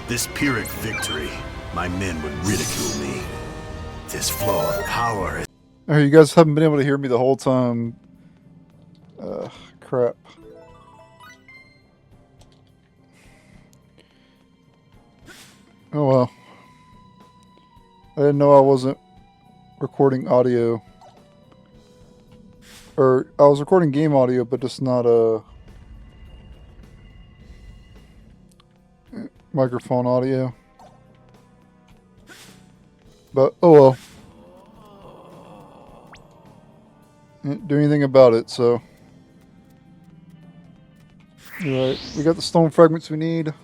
This Pyrrhic victory, my men would ridicule me. This flow of power is... Oh, you guys haven't been able to hear me the whole time. Crap. Oh well. I didn't know I wasn't recording audio. Or, I was recording game audio, but just not microphone audio. But, oh well. Didn't do anything about it, so. Alright, we got the stone fragments we need.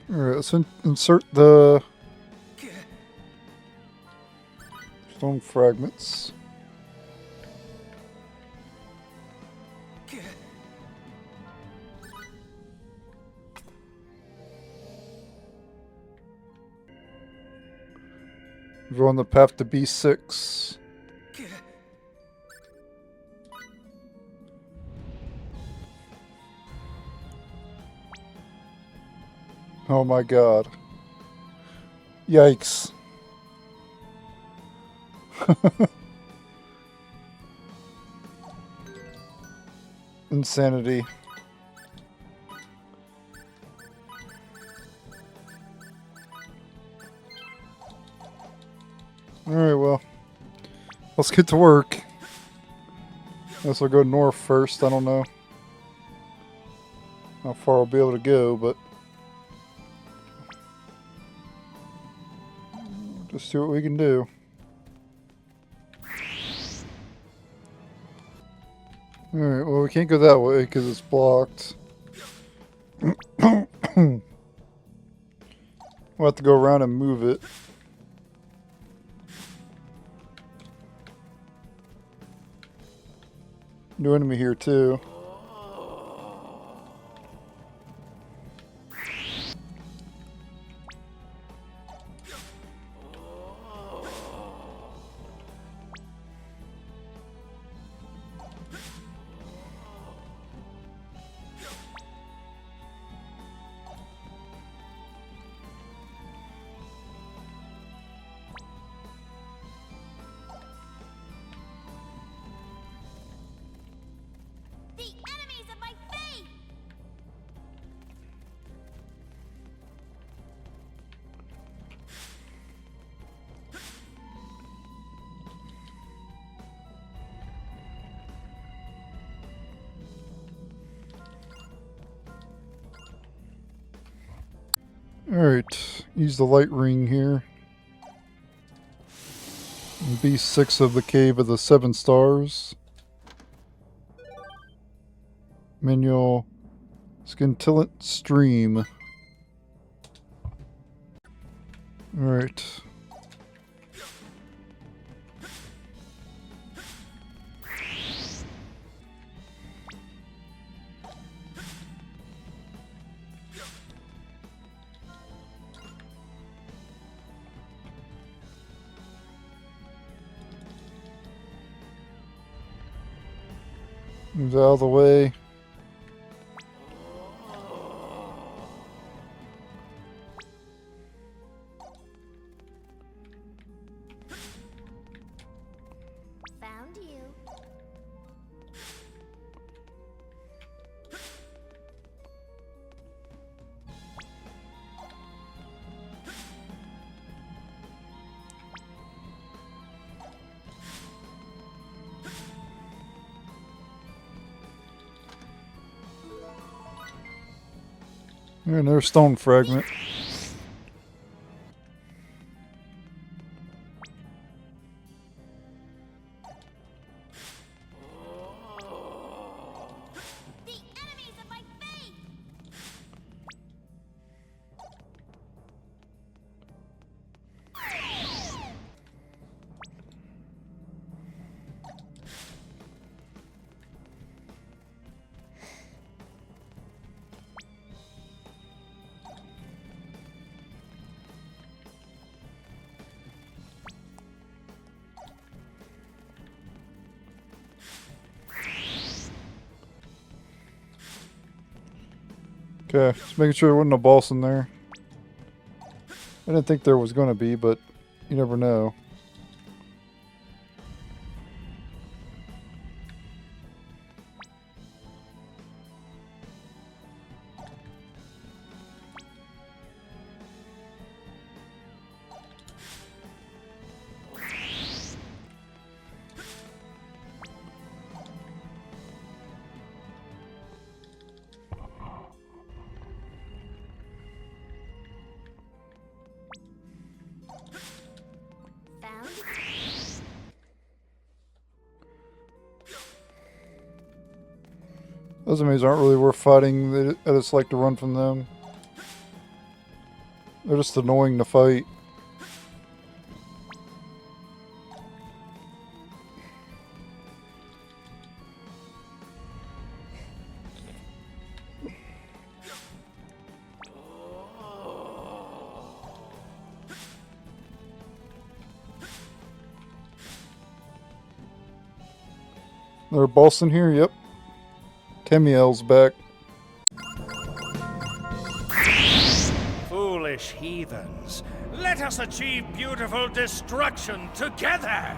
Alright, let's insert the stone fragments. We're on the path to B6. Oh my god. Yikes. Insanity. Alright, well. Let's get to work. Guess I'll go north first. I don't know how far I'll be able to go, but just see what we can do. Alright, well, we can't go that way because it's blocked. We'll have to go around and move it. New enemy here too. The enemies of my faith! Alright, use the light ring here. And B6 of the Cave of the Seven Stars. Manual Scintillant Stream. Alright. Moves out of the way. Found you. Another stone fragment. The enemies of my faith! Okay, just making sure there wasn't a boss in there. I didn't think there was going to be, but you never know. Found Those enemies aren't really worth fighting. I just like to run from them. They're just annoying to fight. Another boss in here? Yep. Tamiel's back. Foolish heathens, let us achieve beautiful destruction together!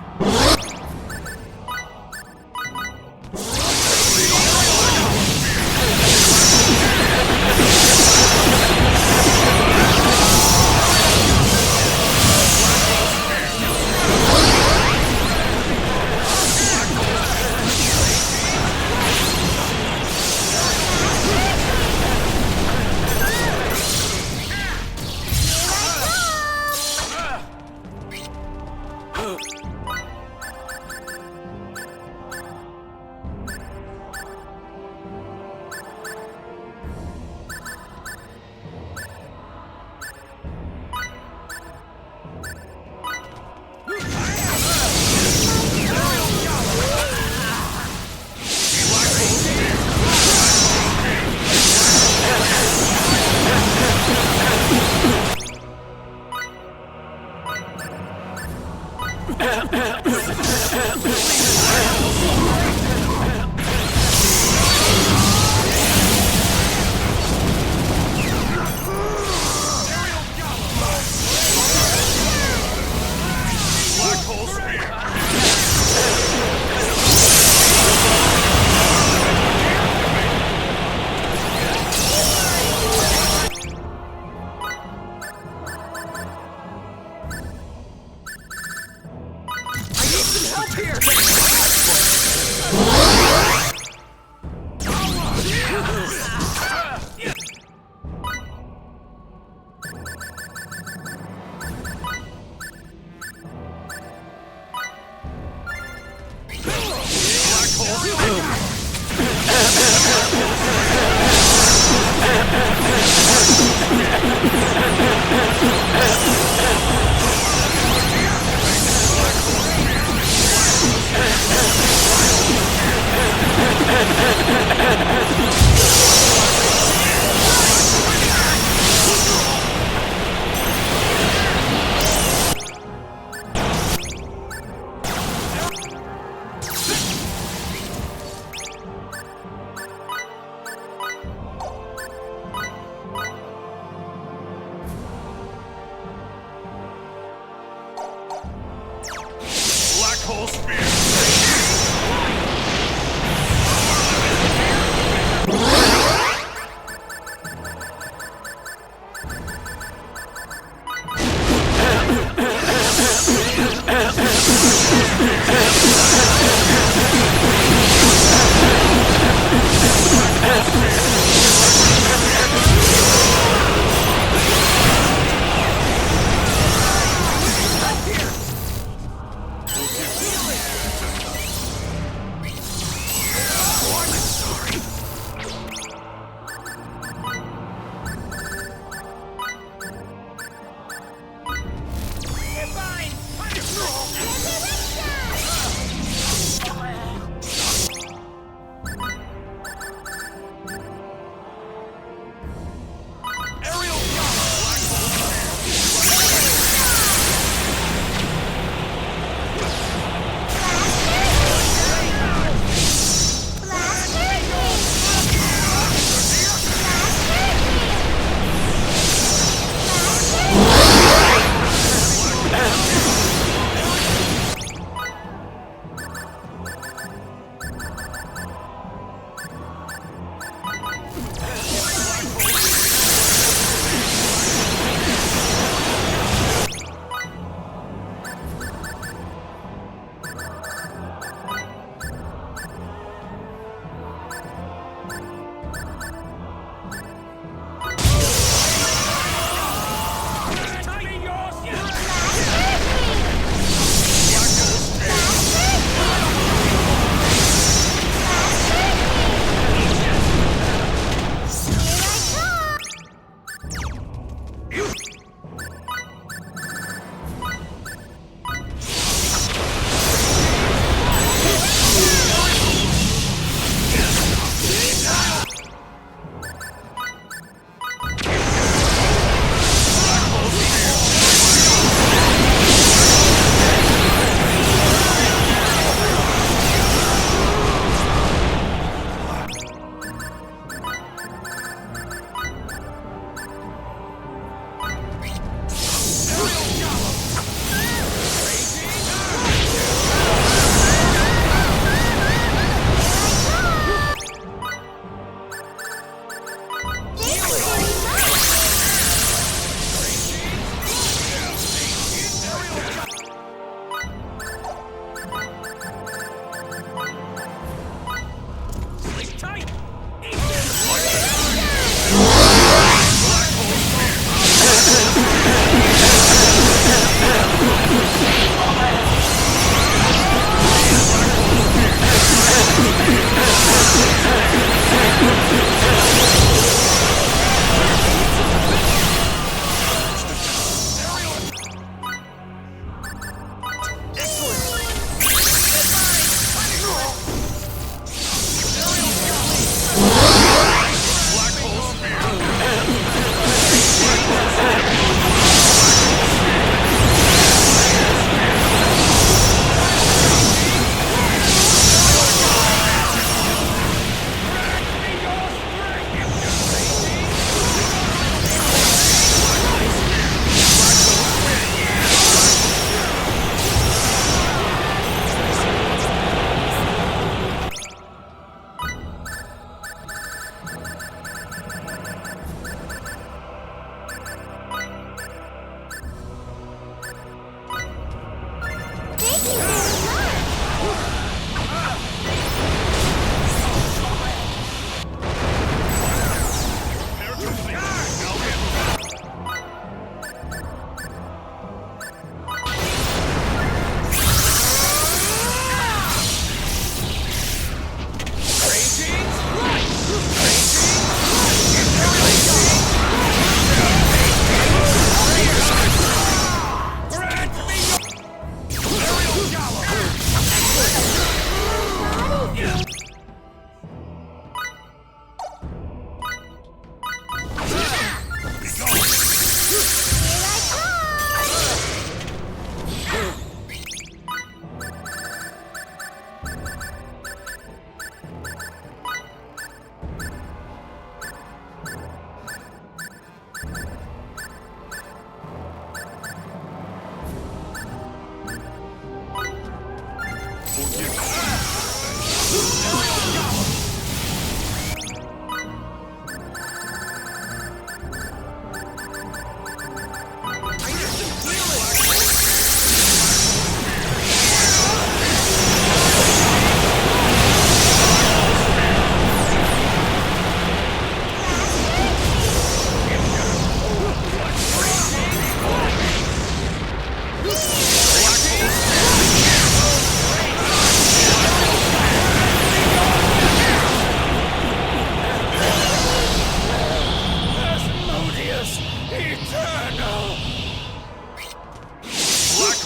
Black hole spear. I need some help here!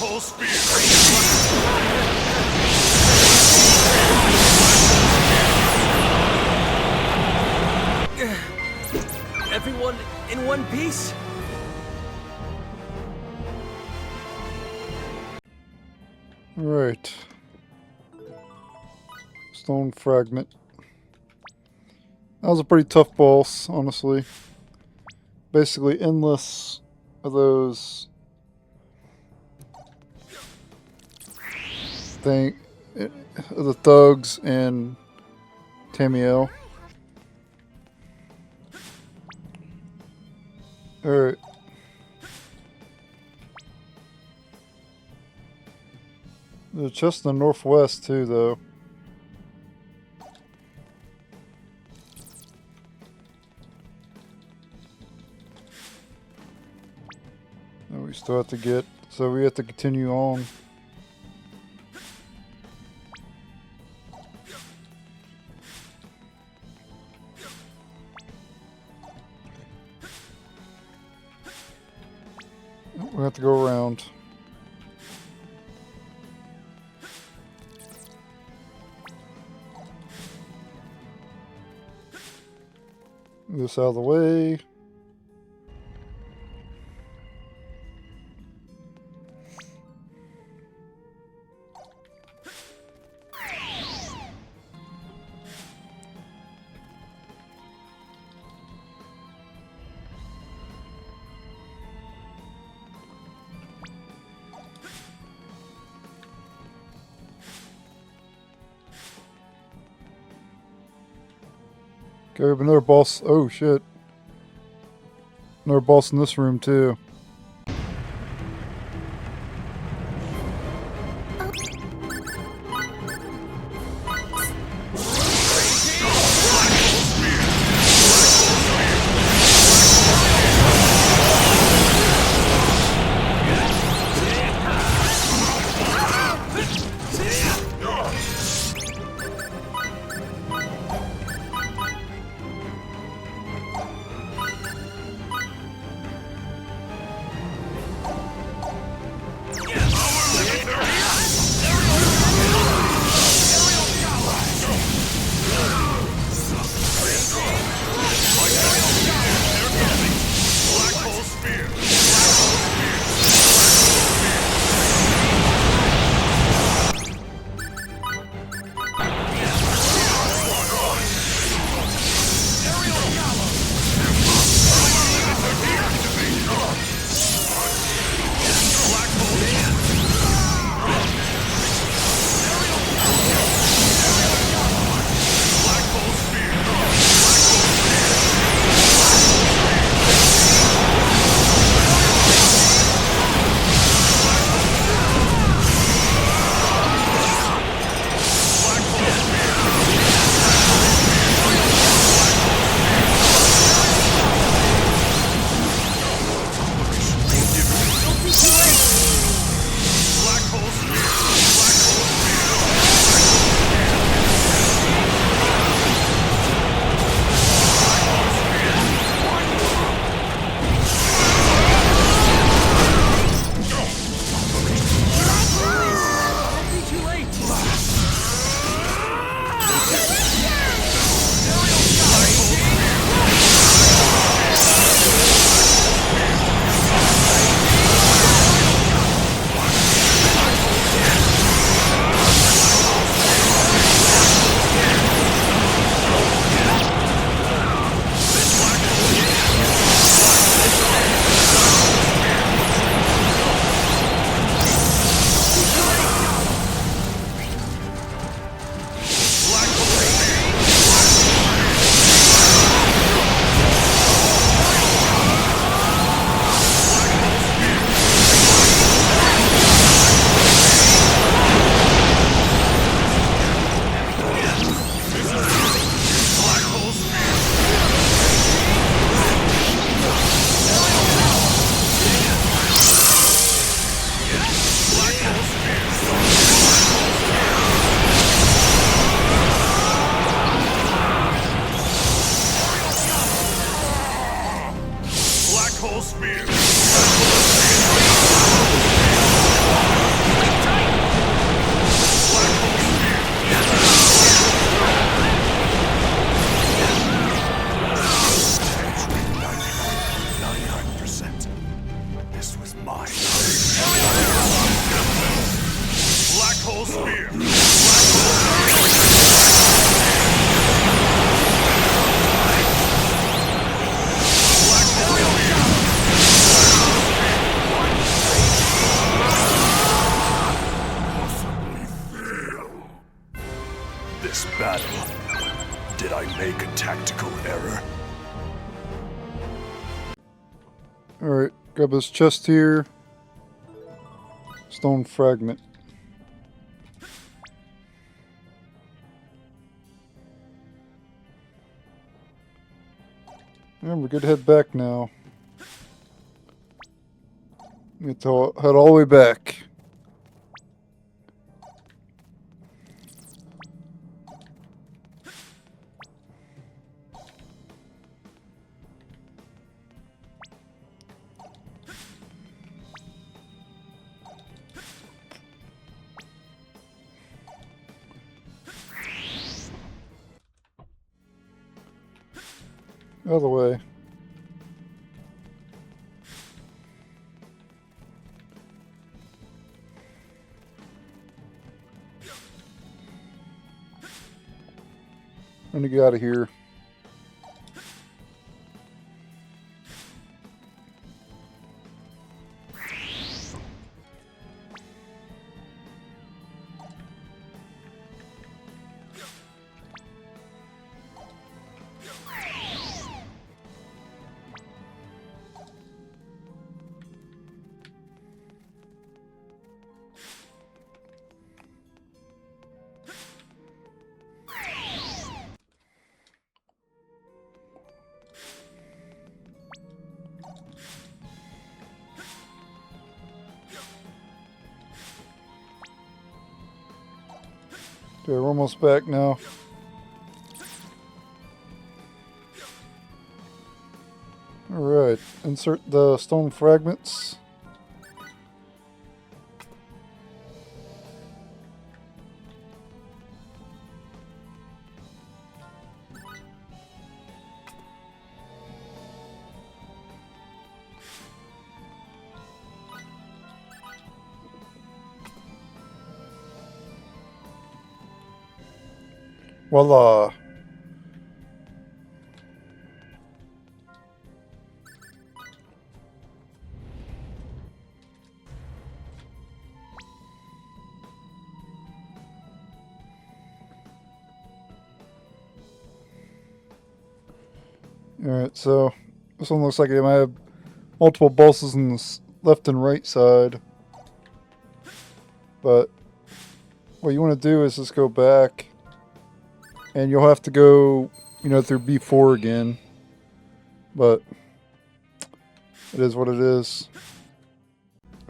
Whole spear! Everyone in one piece? Right. Stone fragment. That was a pretty tough boss, honestly. Basically endless of those the thugs and Tamiel. Alright. There's a chest in the northwest too, though. And we still have to get, so we have to continue on. We have to go around. Move this out of the way. Okay, we have another boss. Oh shit. Another boss in this room too. This battle. Did I make a tactical error? Alright, grab this chest here. Stone fragment. And we're good to head back now. We have to head all the way back. Out of the way. I'm gonna get out of here. Okay, we're almost back now. Alright, insert the stone fragments. Voila. Alright, so this one looks like it might have multiple bosses on the left and right side. But what you want to do is just go back. And you'll have to go, you know, through B4 again. But it is what it is.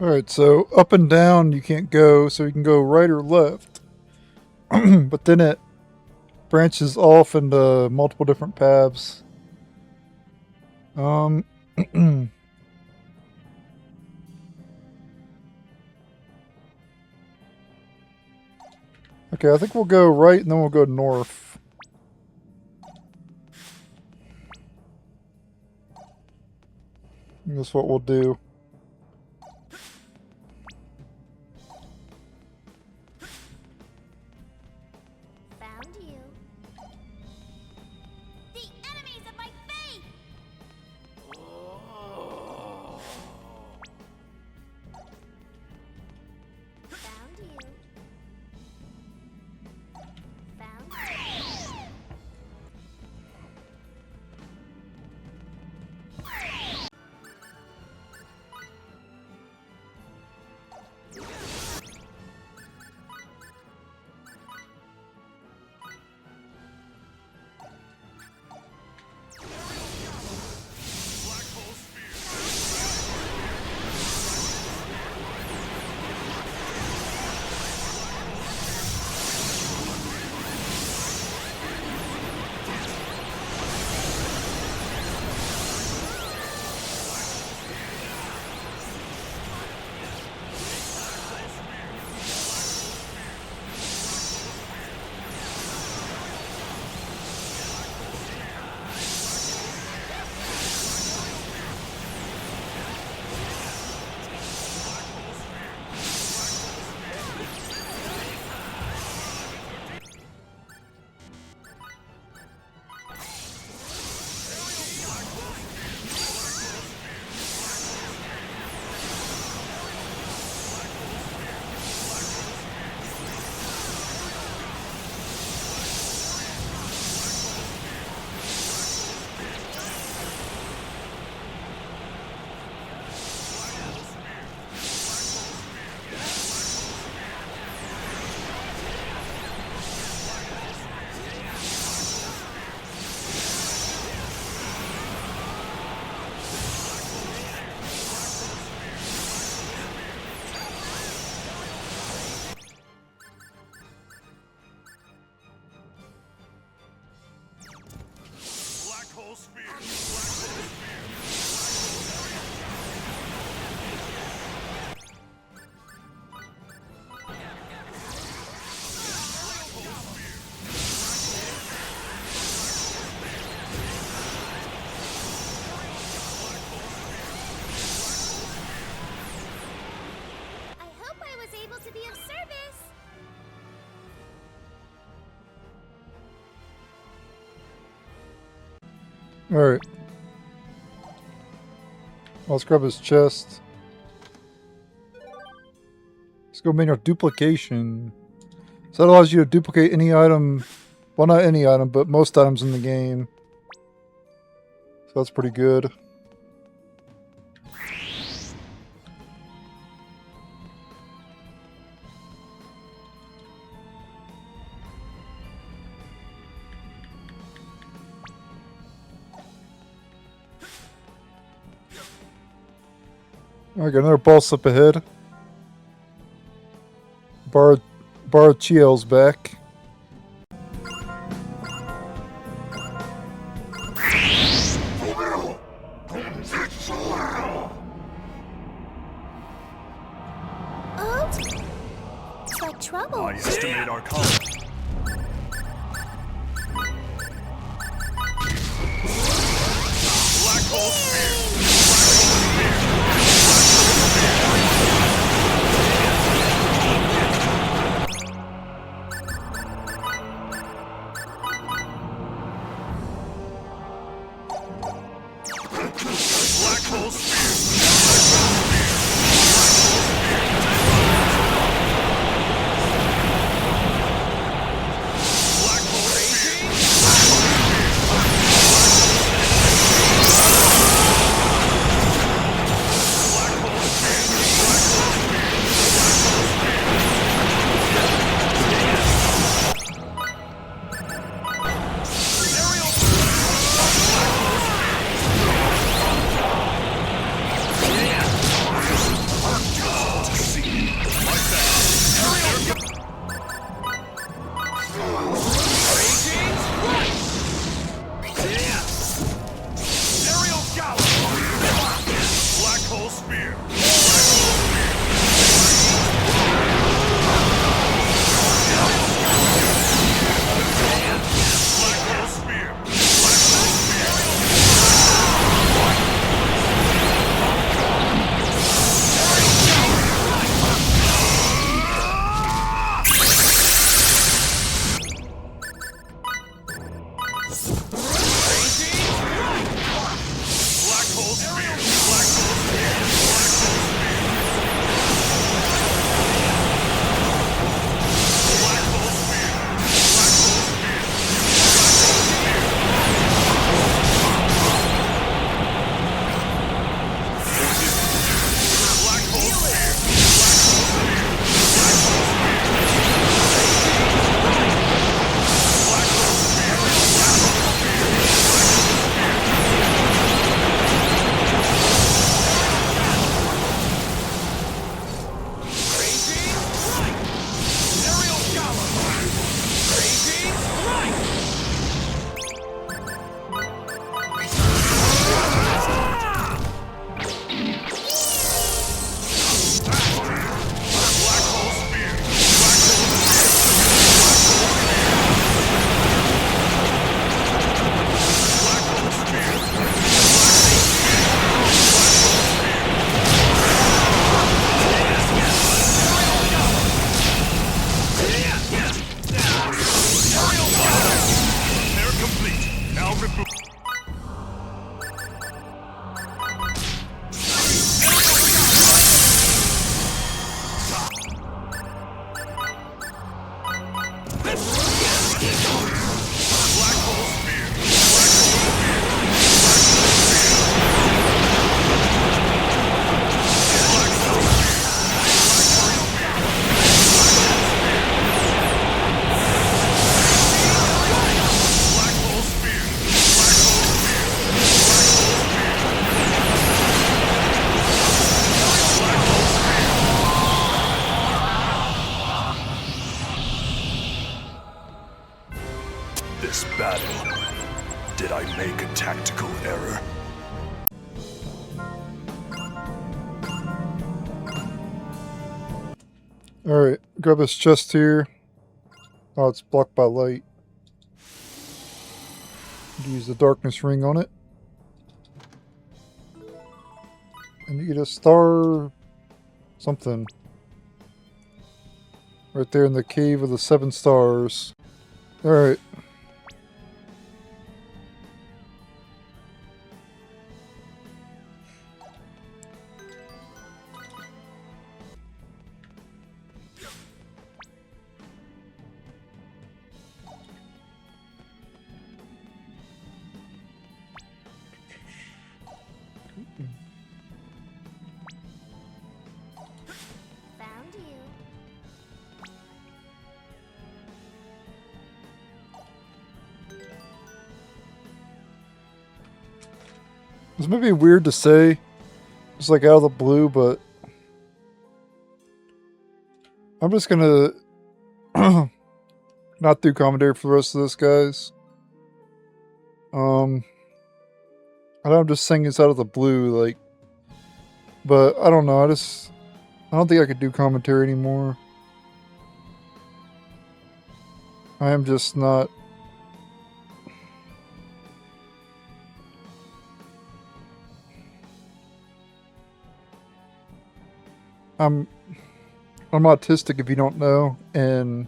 Alright, so up and down you can't go, so you can go right or left. But then it branches off into multiple different paths. Okay, I think we'll go right and then we'll go north. That's what we'll do. Found you. The enemies of my faith! Found you. Found you. Alright. Let's grab his chest. Let's go manual duplication. So that allows you to duplicate any item. Well, not any item, but most items in the game. So that's pretty good. Alright, got another boss up ahead. Barachiel's back. Oh, it's like trouble. I estimate our colony. Black hole spear. Black hole spear. Black hole spear. Black hole Aerial gallop. Black hole spear. Black hole spear. Black hole spear. Black hole spear. Black hole spear. Black hole spear. Black hole spear. Black hole spear. Black hole spear. Aerial gallop. Crazy right. Black hole spear. Black hole Black hole spear. Aerial gallop. Repair complete. Now reboot. Black hole spear. Black hole spear. Black hole Black hole spear. Black hole spear. Black hole spear. This battle. Did I make a tactical error? Alright, grab his chest here. Oh, it's blocked by light. Use the darkness ring on it. And you get a star... something. Right there in the cave of the 7 stars. Alright. This may be weird to say, just like out of the blue, but I'm just gonna not do commentary for the rest of this, guys. I know I'm just saying this out of the blue, like, but I don't know. I don't think I could do commentary anymore. I am just not. I'm autistic if you don't know, and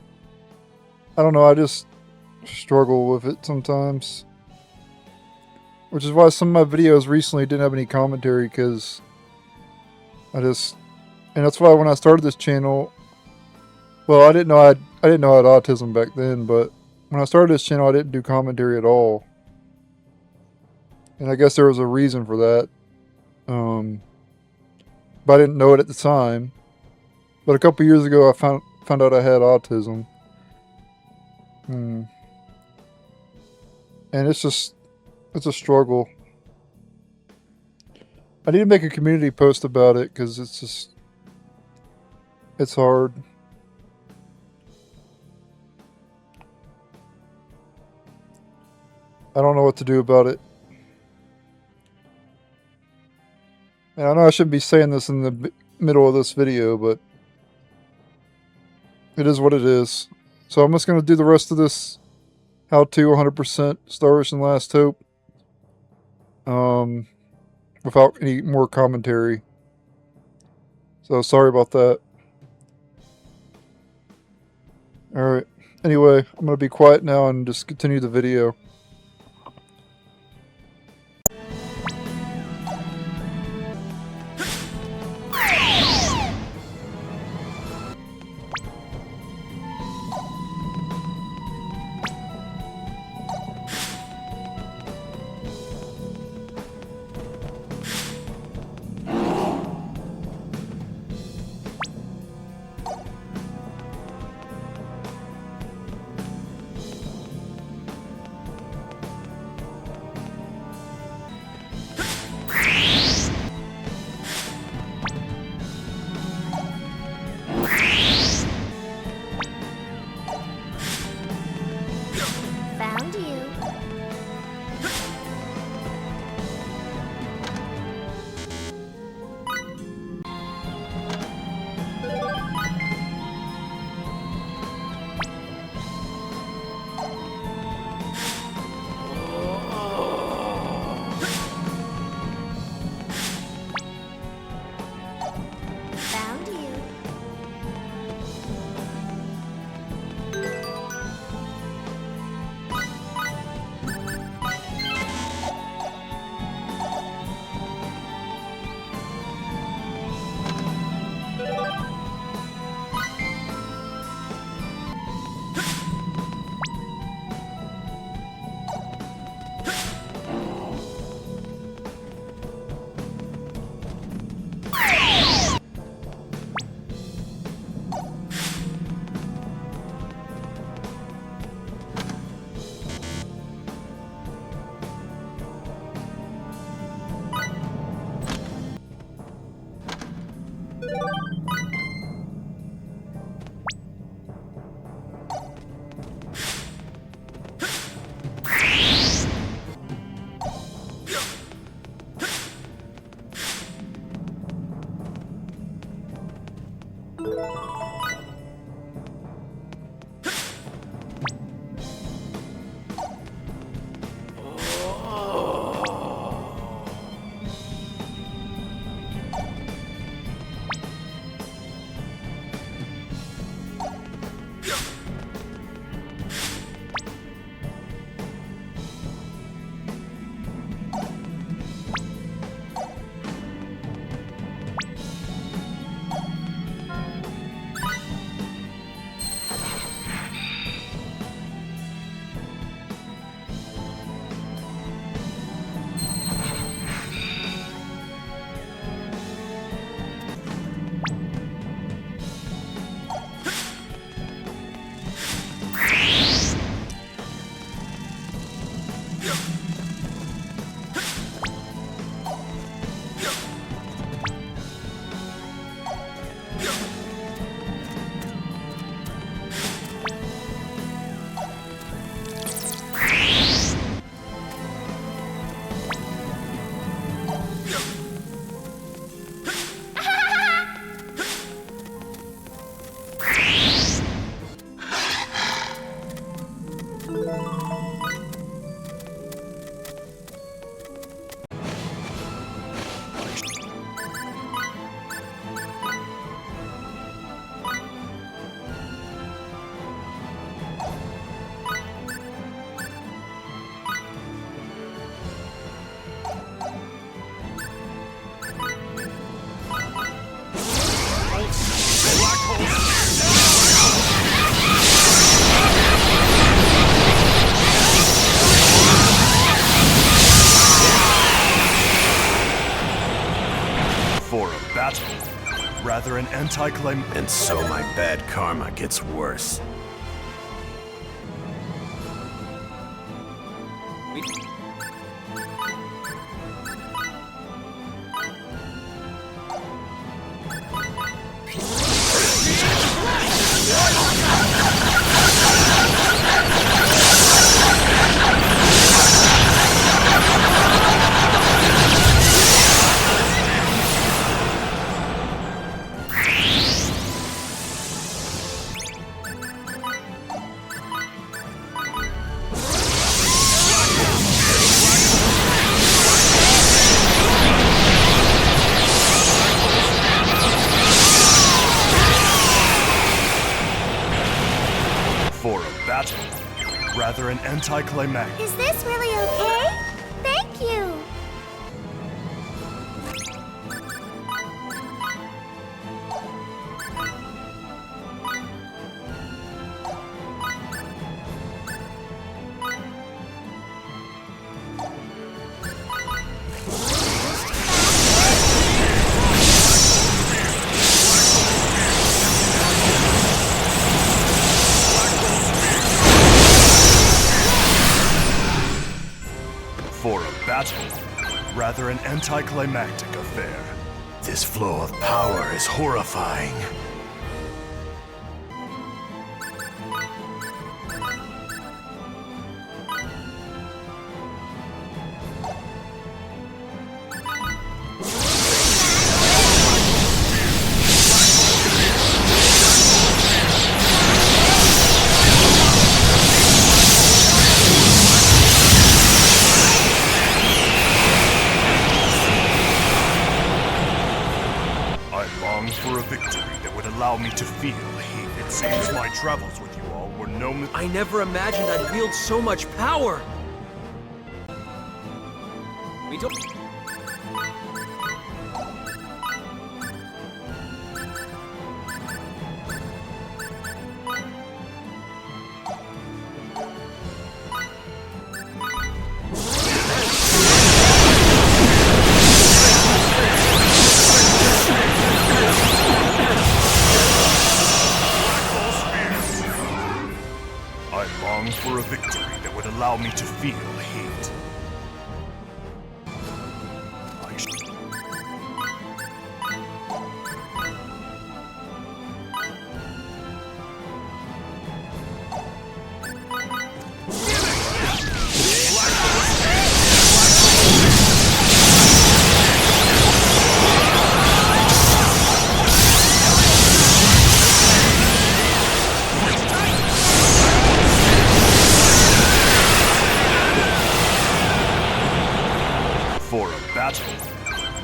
I don't know, I just struggle with it sometimes. Which is why some of my videos recently didn't have any commentary, because and that's why when I started this channel, well, I didn't know I had autism back then, but when I started this channel I didn't do commentary at all. And I guess there was a reason for that. But I didn't know it at the time. But a couple years ago, I found out I had autism. And it's a struggle. I need to make a community post about it, because it's hard. I don't know what to do about it. And I know I shouldn't be saying this in the middle of this video, but it is what it is. So I'm just going to do the rest of this how-to 100% Star Ocean Last Hope without any more commentary. So sorry about that. Alright. Anyway, I'm going to be quiet now and just continue the video. Found you. Found you. anti-clim. And so my bad karma gets worse. For a battle, rather an anticlimactic. Is this really okay? Thank you. For a battle, rather an anticlimactic affair. This flow of power is horrifying. For a victory that would allow me to feel heat. It seems my travels with you all were no I never imagined I'd wield so much power! We don't... for a victory that would allow me to feel heat.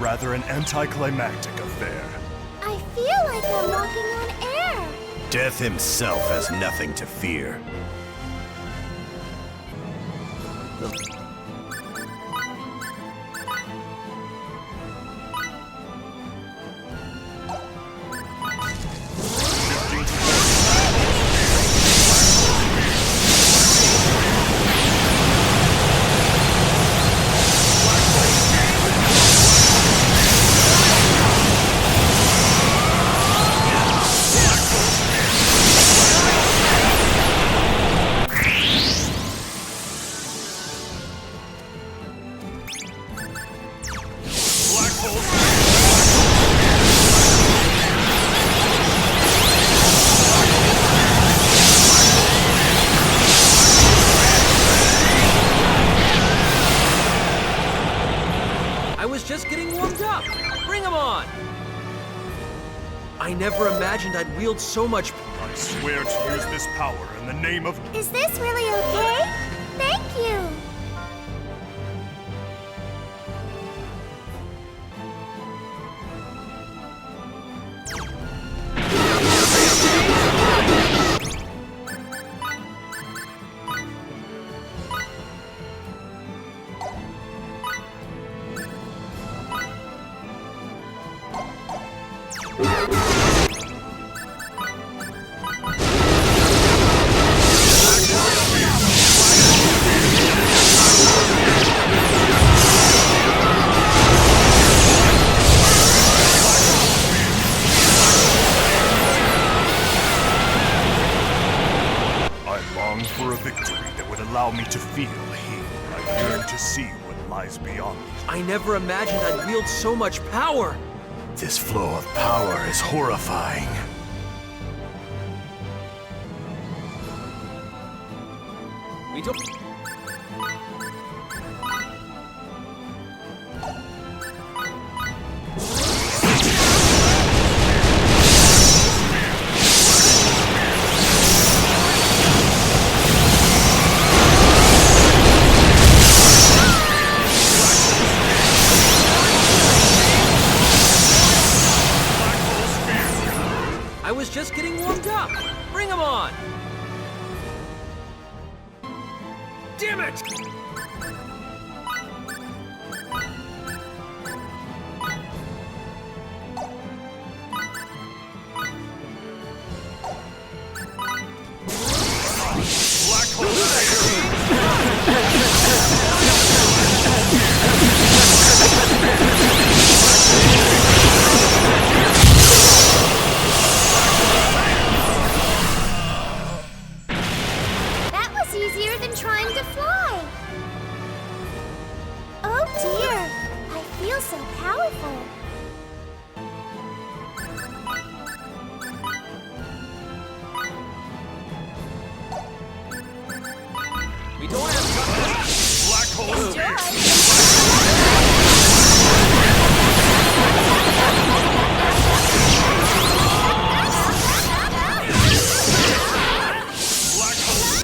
Rather an anticlimactic affair. I feel like I'm walking on air. Death himself has nothing to fear. I never imagined I'd wield so much... I swear to use this power in the name of... Is this really okay? Thank you. allow me to feel heat. I yearn to see what lies beyond these. I never imagined I'd wield so much power. This flow of power is horrifying. We don't. I was just getting warmed up. Bring him on. Damn it! Black hole That was easier than trying to fly. Oh dear, I feel so powerful. We don't have time. Black hole Enjoy. Black hole.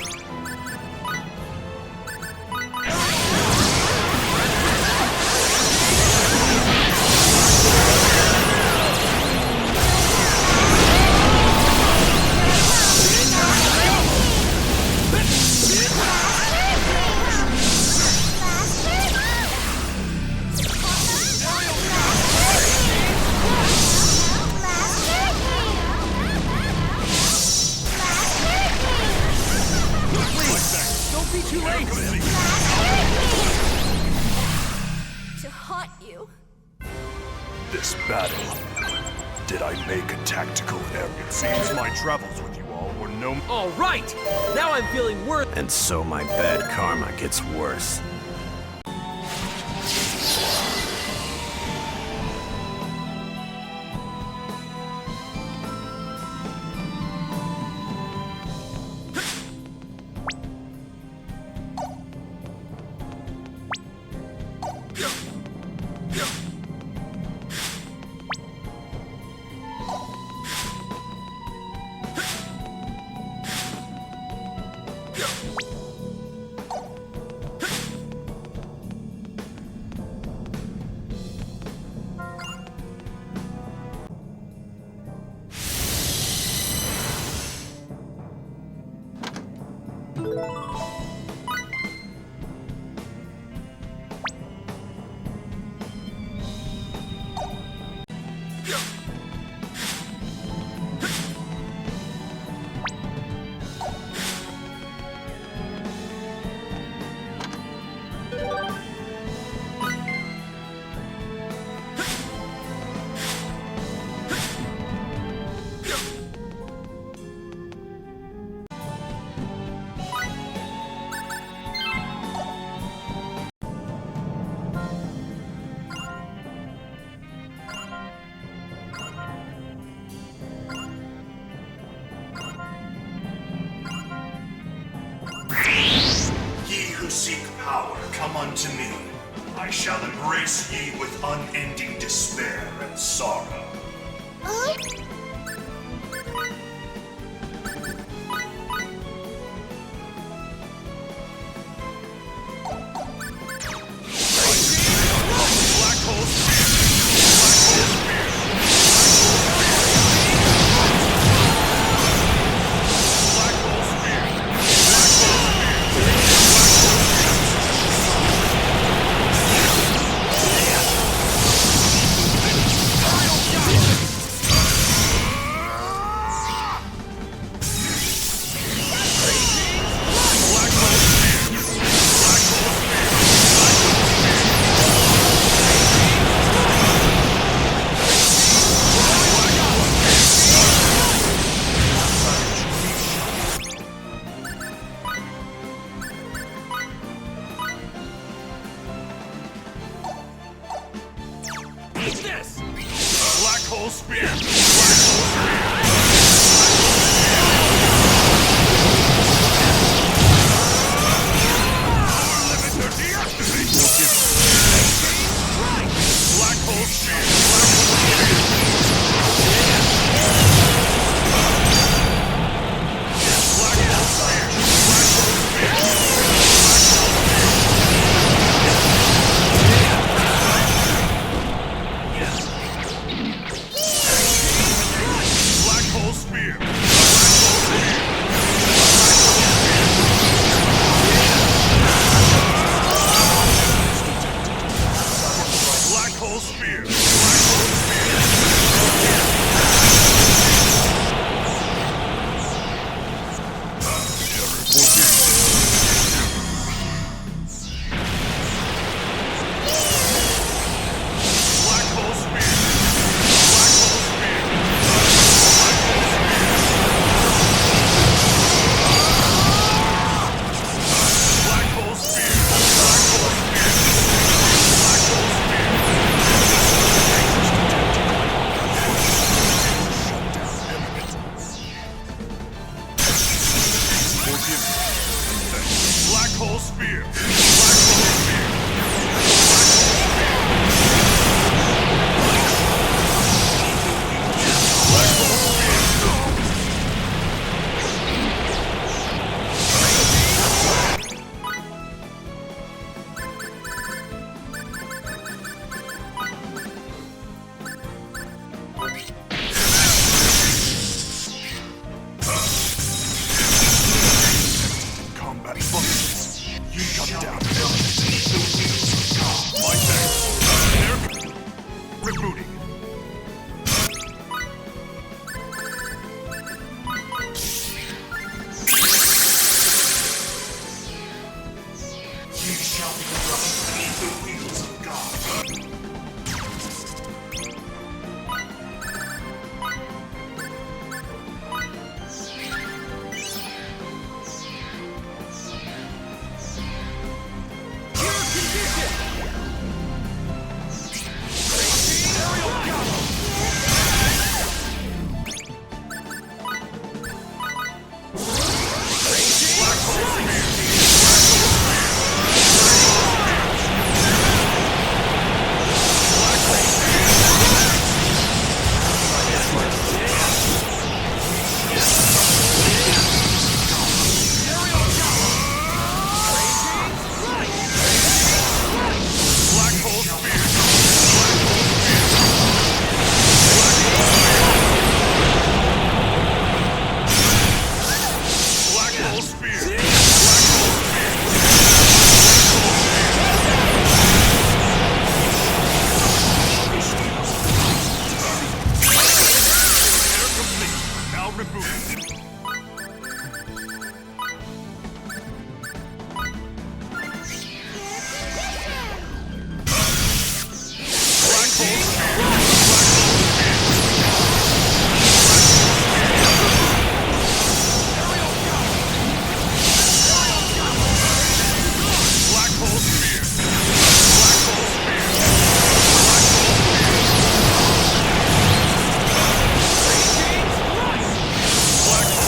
Don't be too late. To haunt you. This battle. Did I make a tactical error? It seems my travels with you all were no. All right. Now I'm feeling worth. And so my bad karma gets worse. Ye who seek power, come unto me. I shall embrace ye with unending despair and sorrow. Black hole Spear! Black Hole Spear! Combat functions. You come down. My thanks. Rebooting. Ye shall be crushed beneath the wheels of God. Cure condition! Black Hole Spear! Black Hole Spear! Repair complete. Now rebooting. Black Hole Spear! Black Hole Spear! Black Hole Spear! Black Hole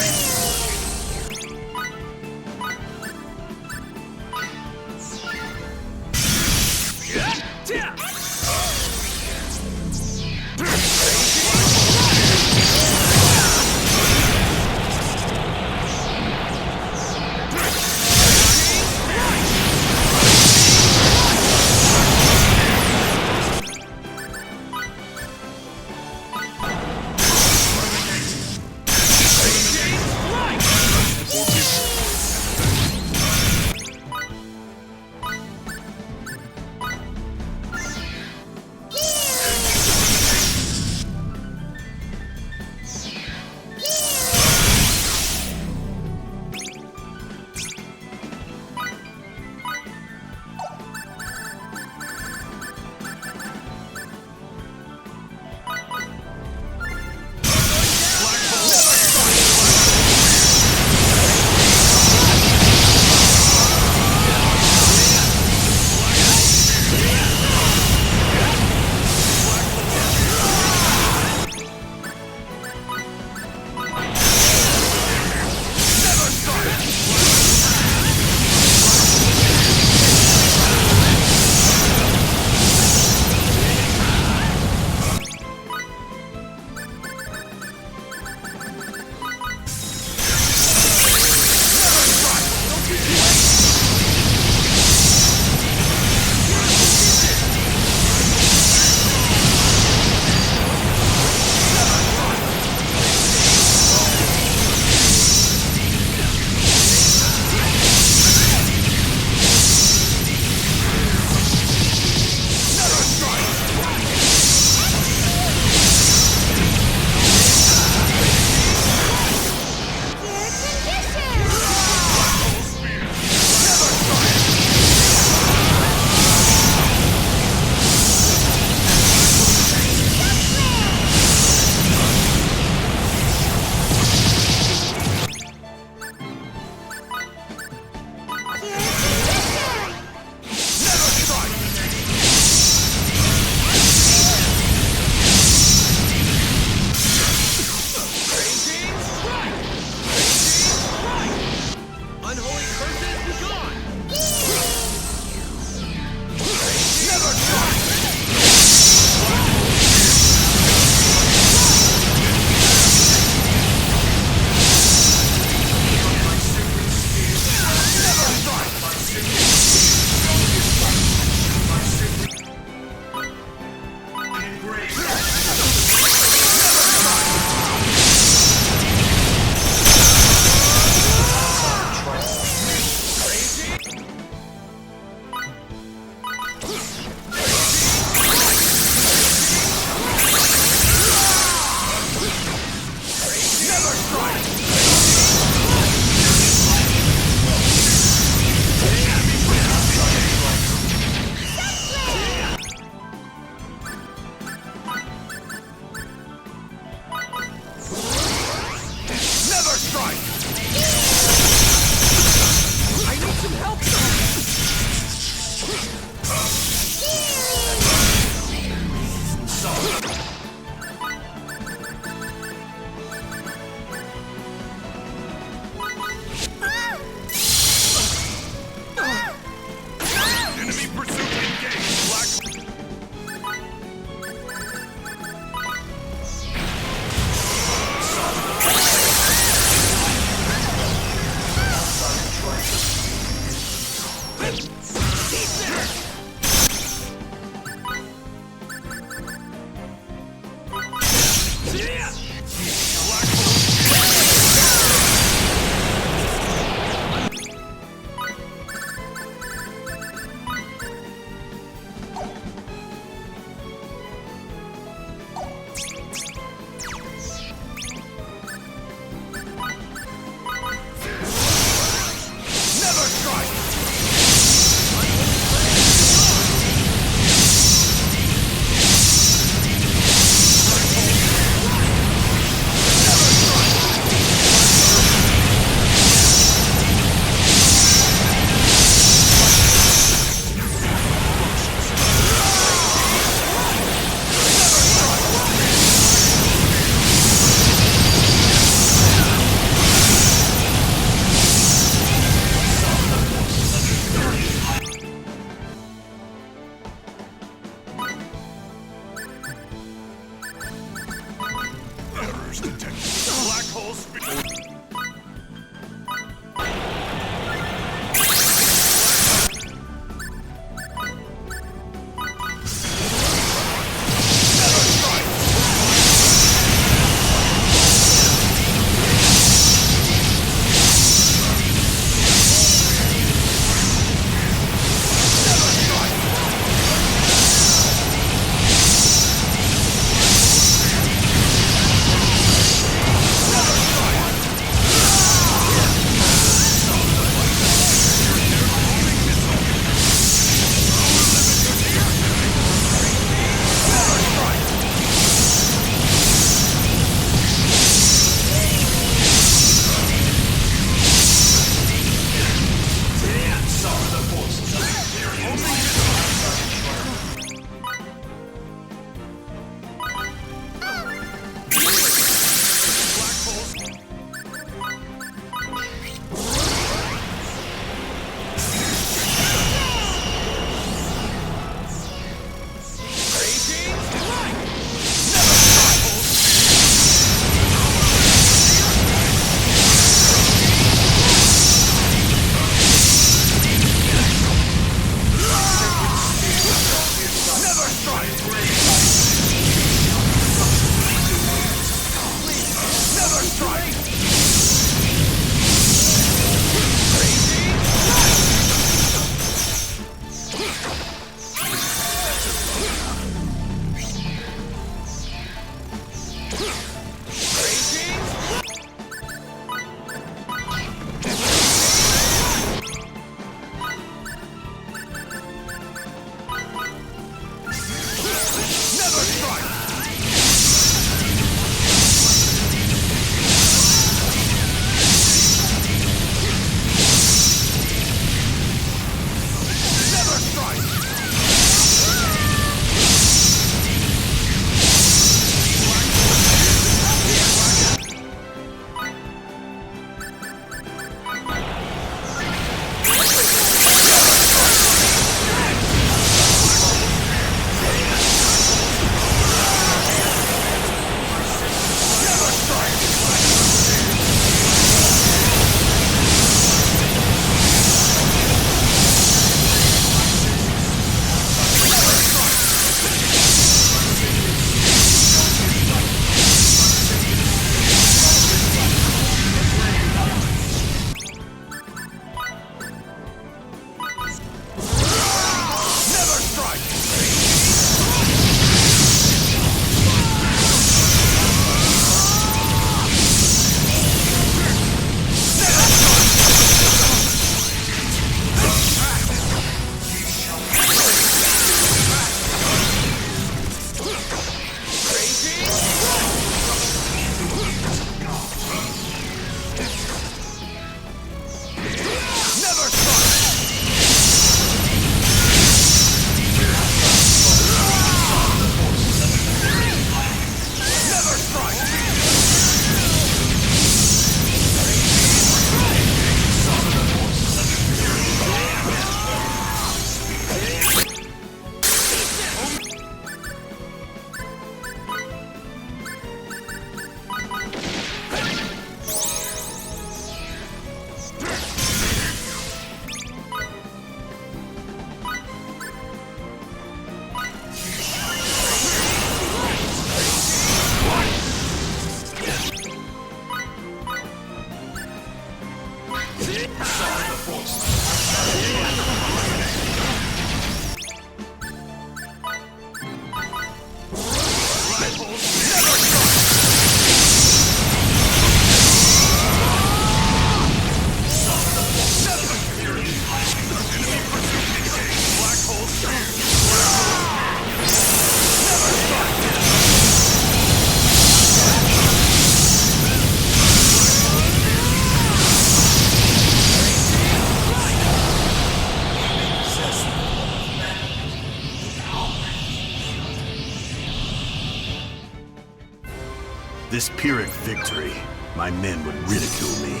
This Pyrrhic victory, my men would ridicule me.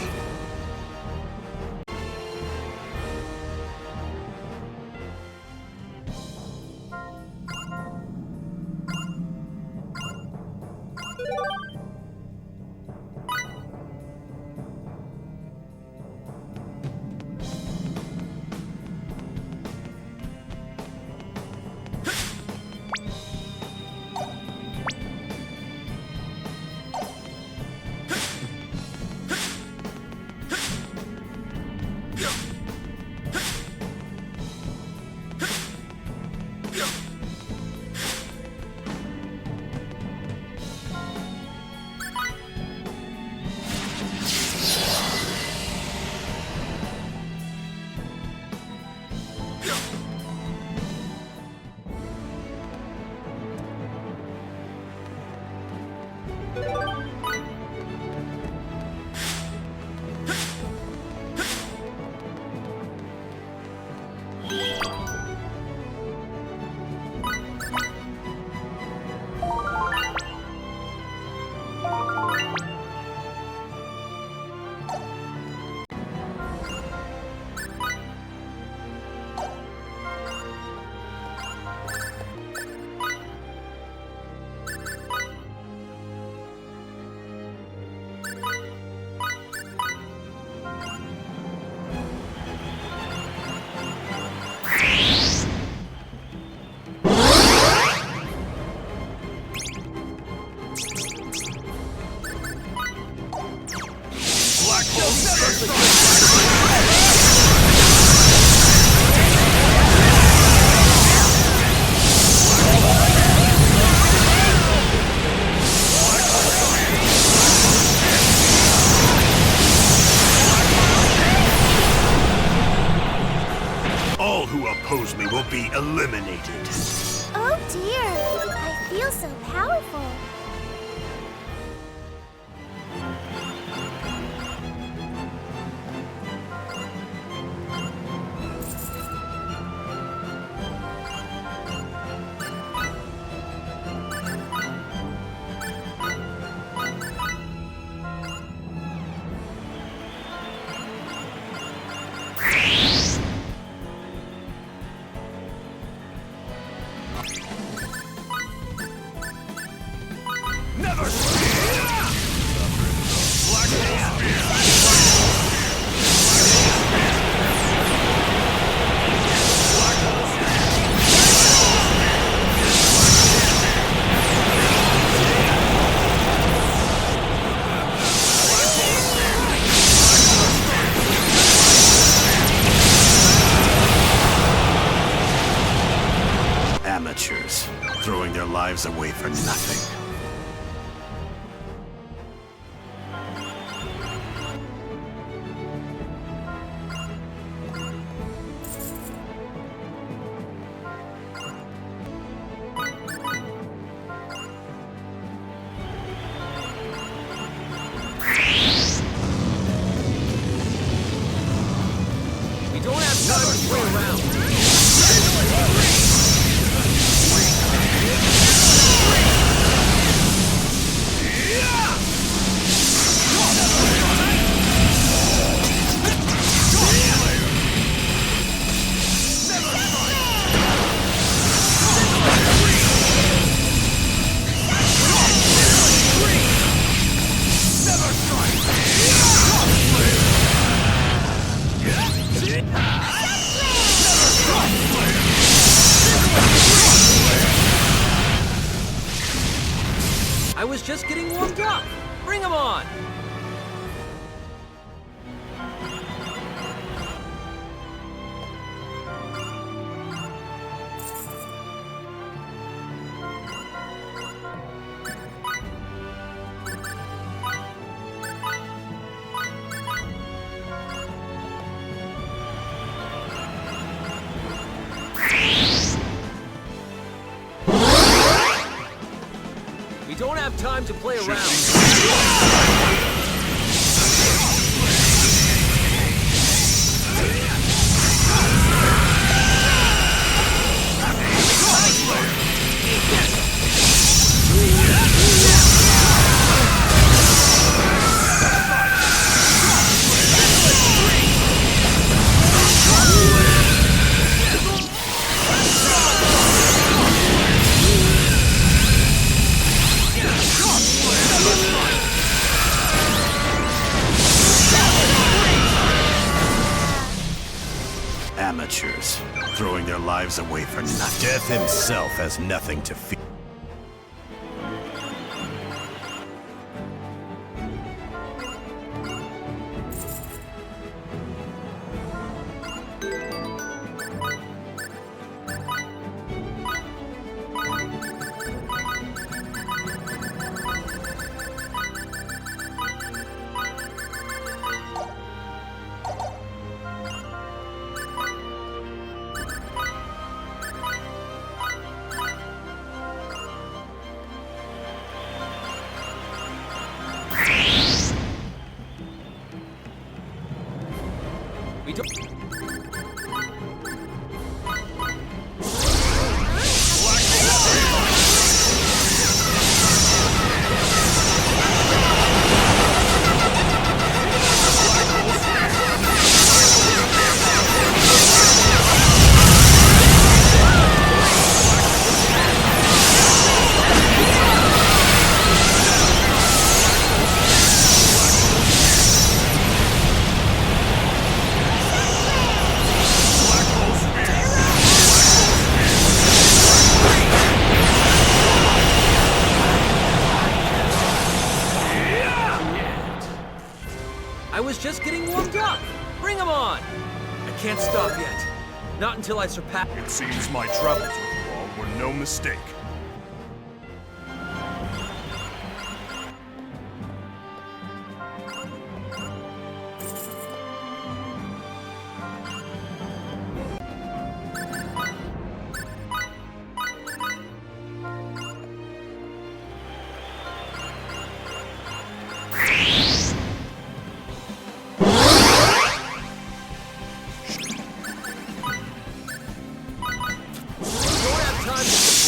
All who oppose me will be eliminated. Oh dear, I feel so powerful. Amateurs, throwing their lives away for nothing. We don't have time to play around. I was just getting warmed up. Bring 'em on. don't have time to play around. Amateurs, throwing their lives away for nothing. Death himself has nothing to fear. We don't. I was just getting warmed up. Bring him on. I can't stop yet. Not until I surpass. It seems my travels with you all were no mistake. Don't have time to.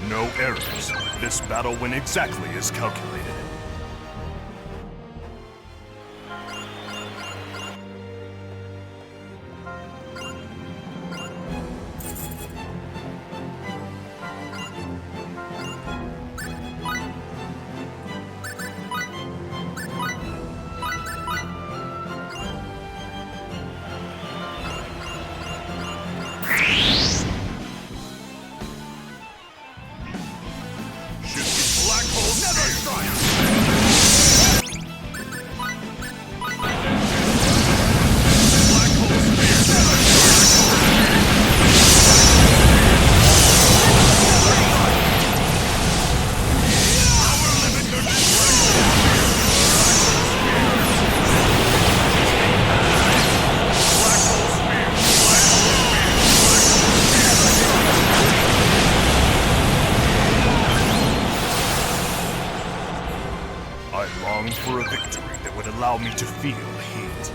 No errors. This battle went exactly as calculated. Black hole never strikes! Black hole spear never I longed for a victory that would allow me to feel hate.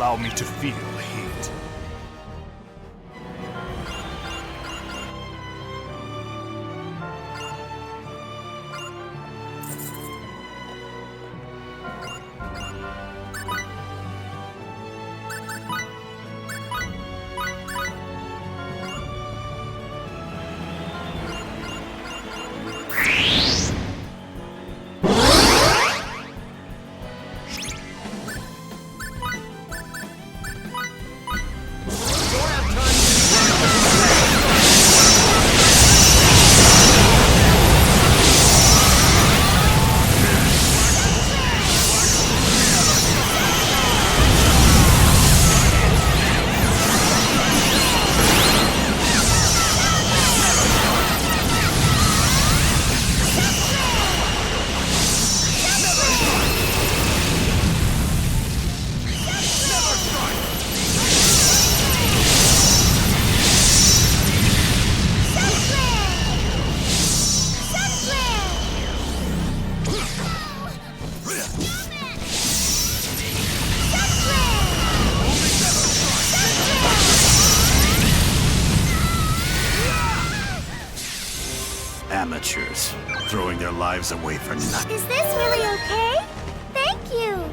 allow me to feel heat. Amateurs, throwing their lives away for nothing. Is this really okay? Thank you.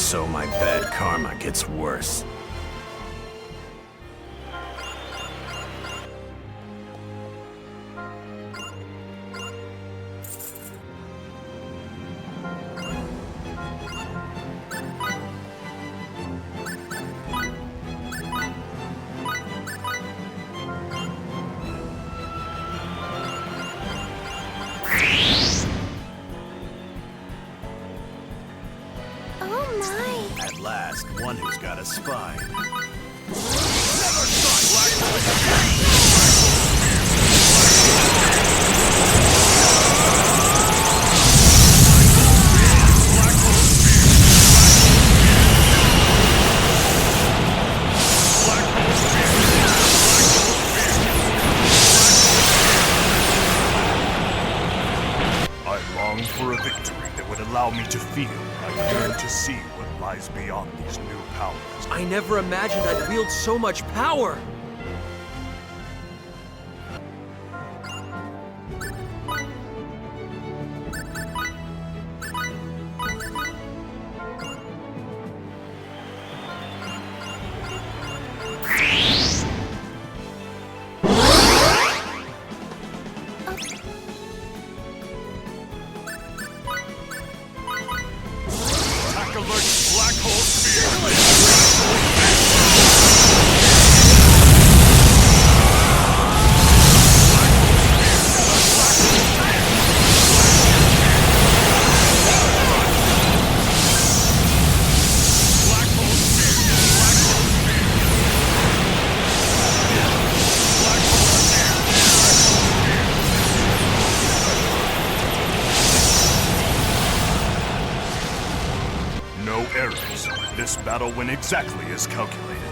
so my bad karma gets worse. Oh my. At last, one who's got a spine. I long for a victory that would allow me to feel. I yearn to see what lies beyond these new powers. I never imagined I'd wield so much power! Attack alert! Black hole sphere! Black hole sphere! Black hole sphere! Black hole sphere! No errors. This battle went exactly as calculated.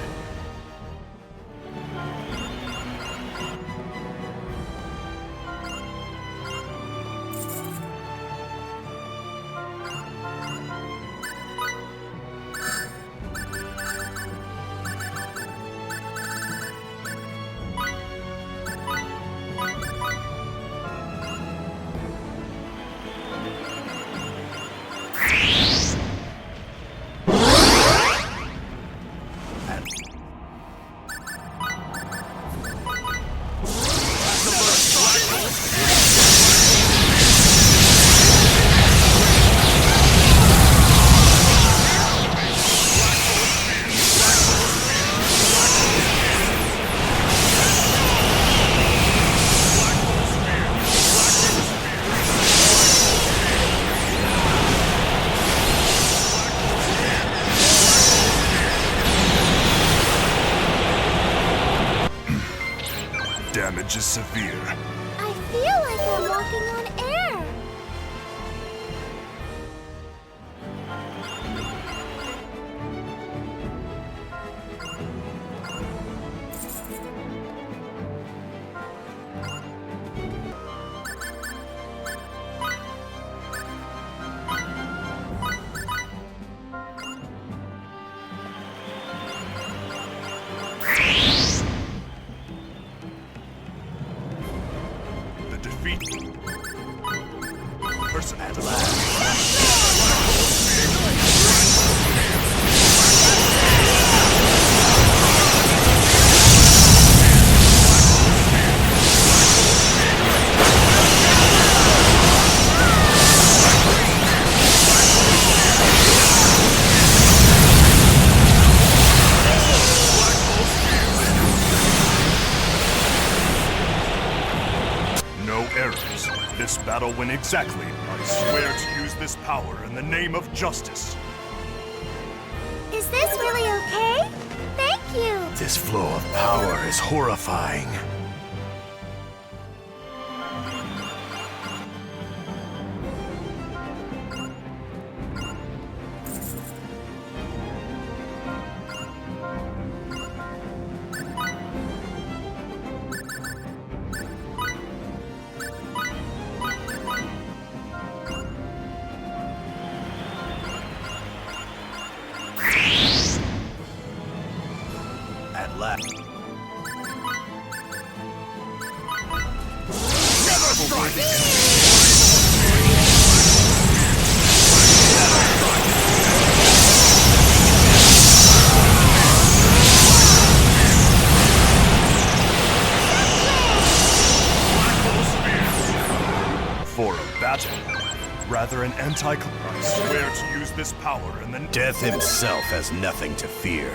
Damage is severe. I feel like I'm walking on air. The defeat. Person at last. No errors. This battle went exactly. I swear to use this power in the name of justice. Is this really okay? Thank you. This flow of power is horrifying. At last. rather an I swear to use this power and then Death himself has nothing to fear.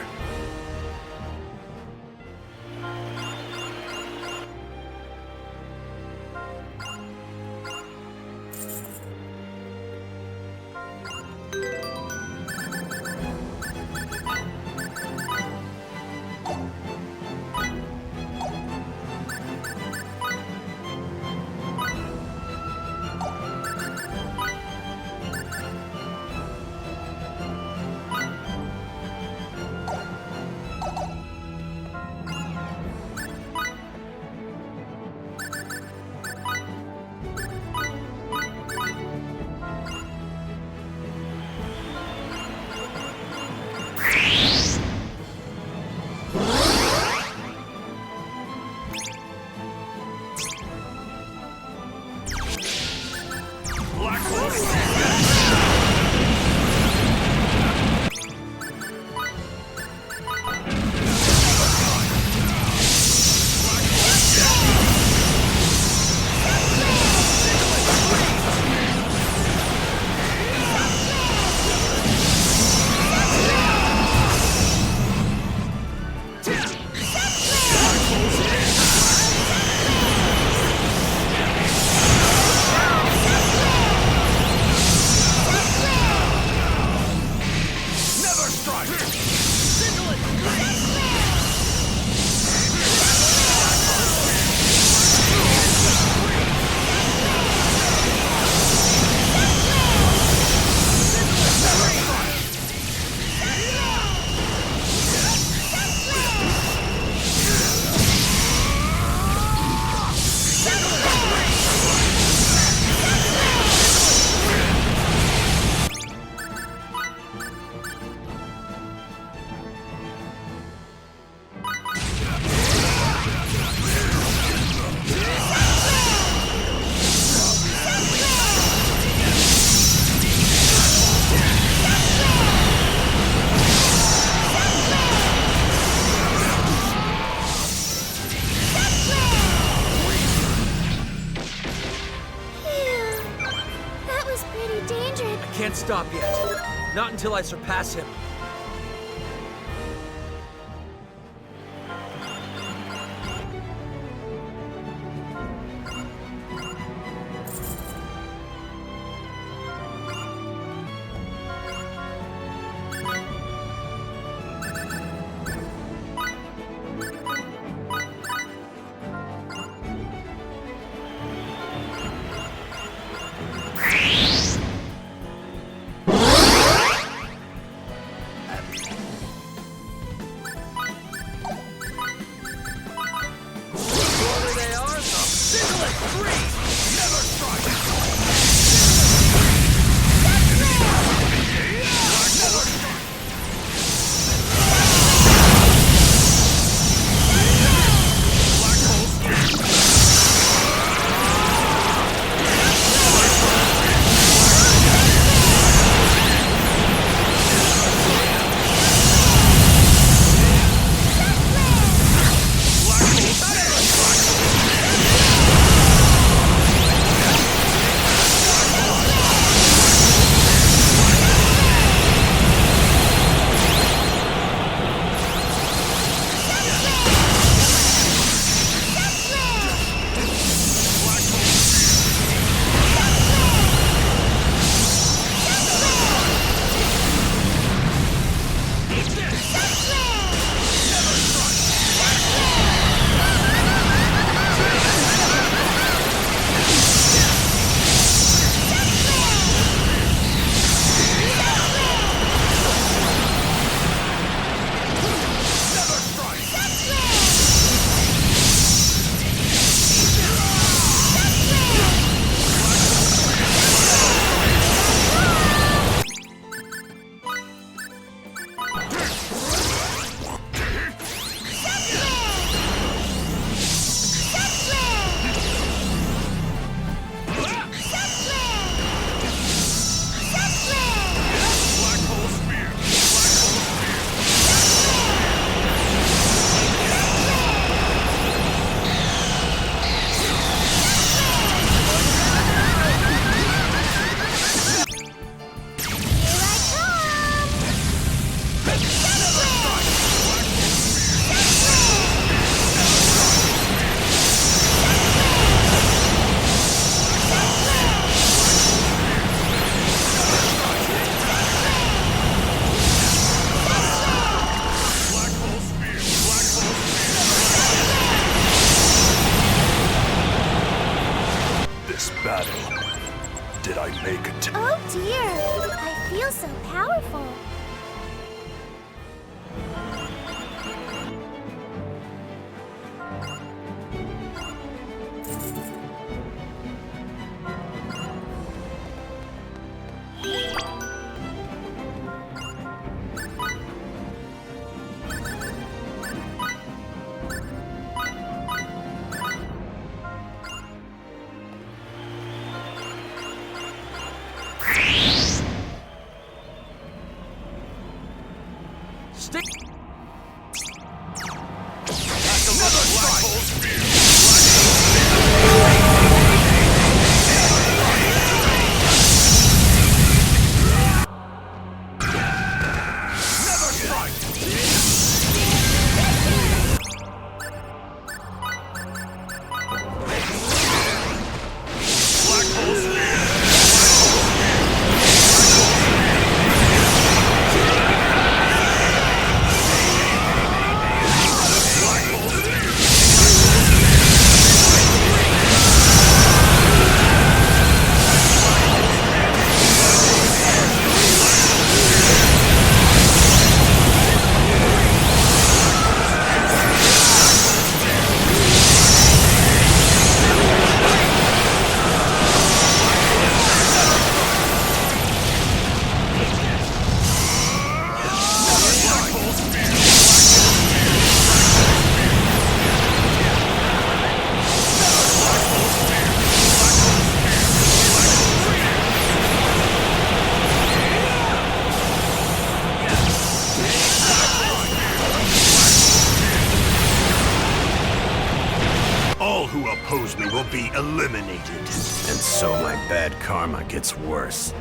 Can't stop yet. Not until I surpass him. take it. Oh dear, I feel so powerful. Stick. All who oppose me will be eliminated. And so my bad karma gets worse.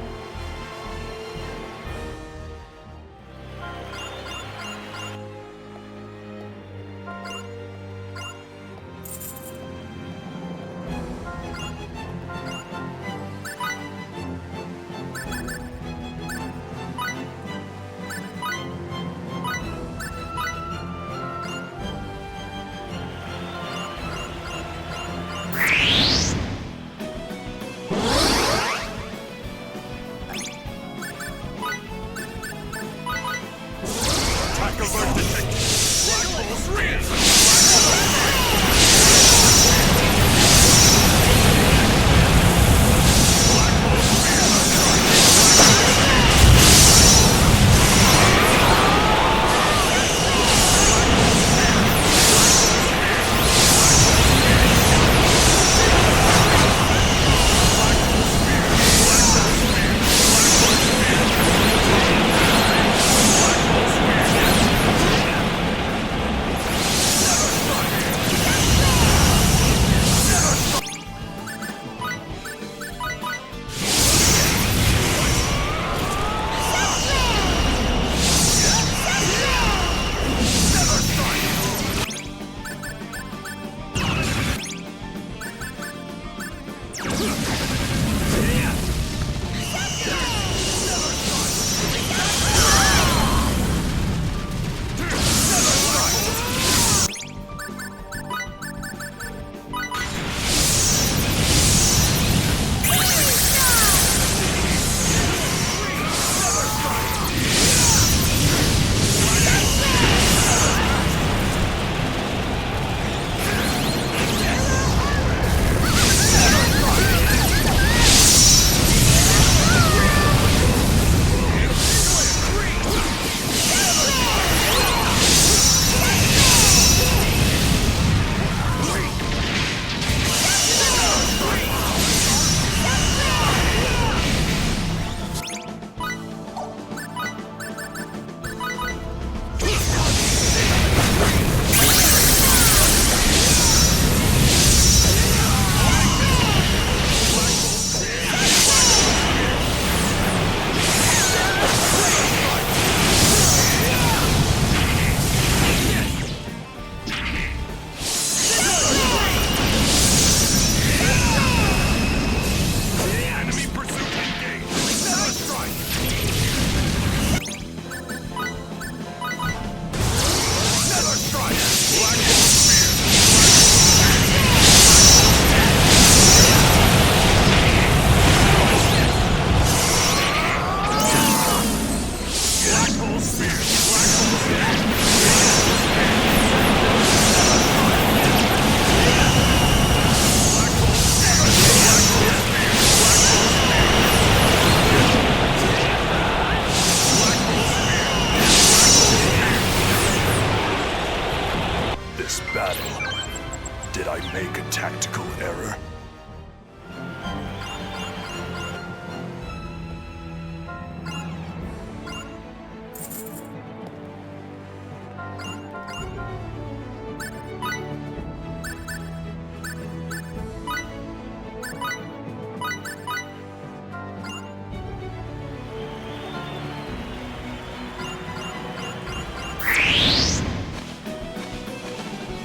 tactical error.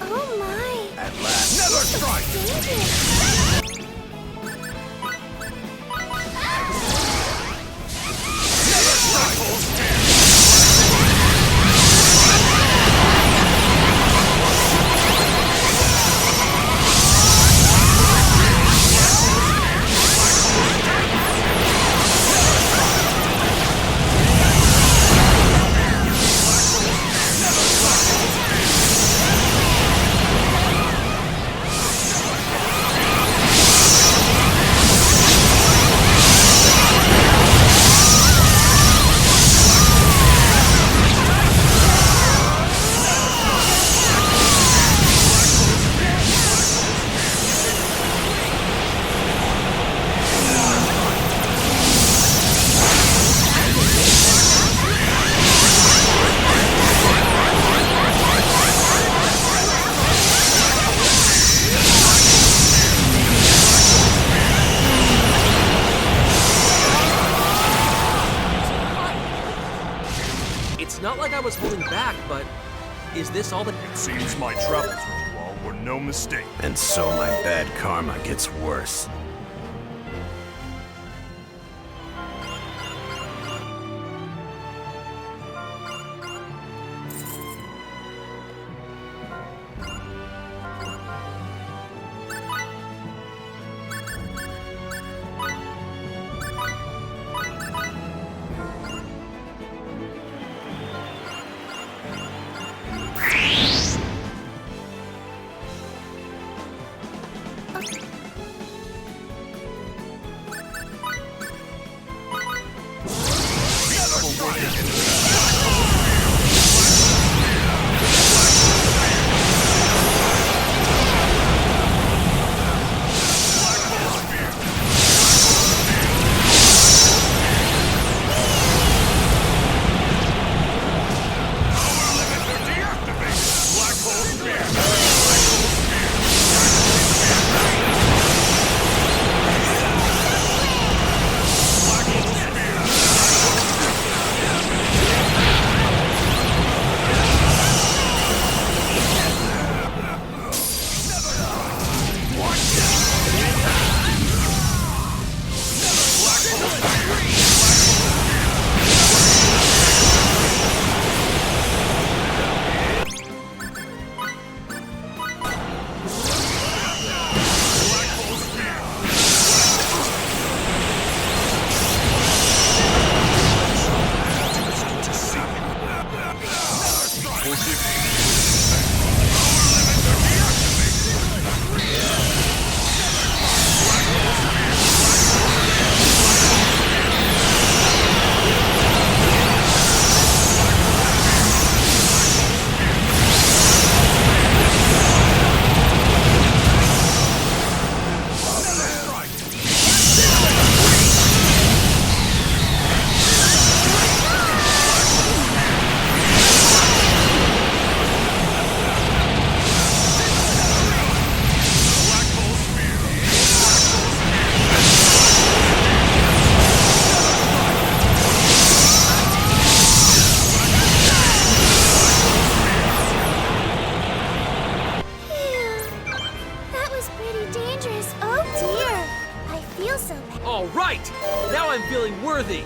Oh my. At last. Another strike! Dangerous. Another strike! It's not like I was holding back, but is this all the... It seems my travels with you all were no mistake. And so my bad karma gets worse. All right! Now I'm feeling worthy!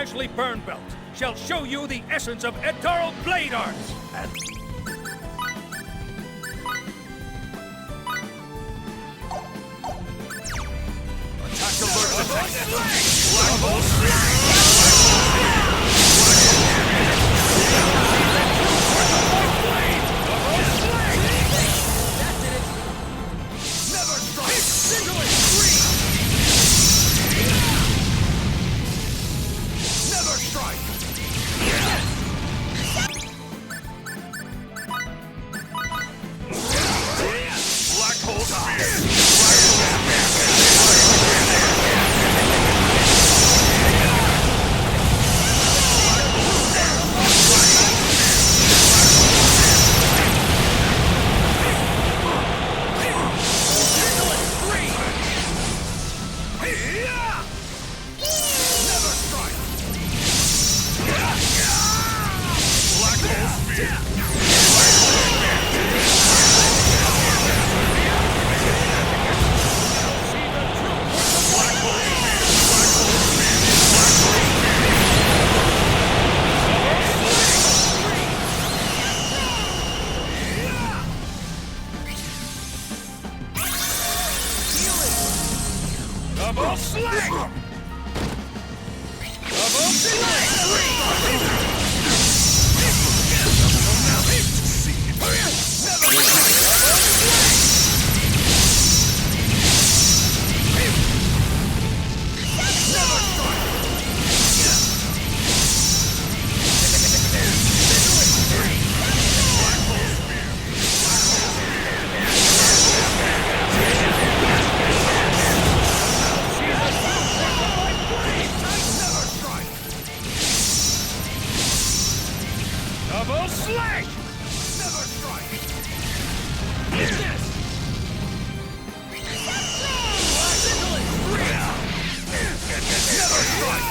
Ashlay Bernbeldt shall show you the essence of Etarl blade arts. Attack alert! Black Hole Never strike! Signaling free! Never strike! Black hole spear! Never strike! Black hole spear! Double sling! Double sling! Double slash! Never strike! Business! Never strike!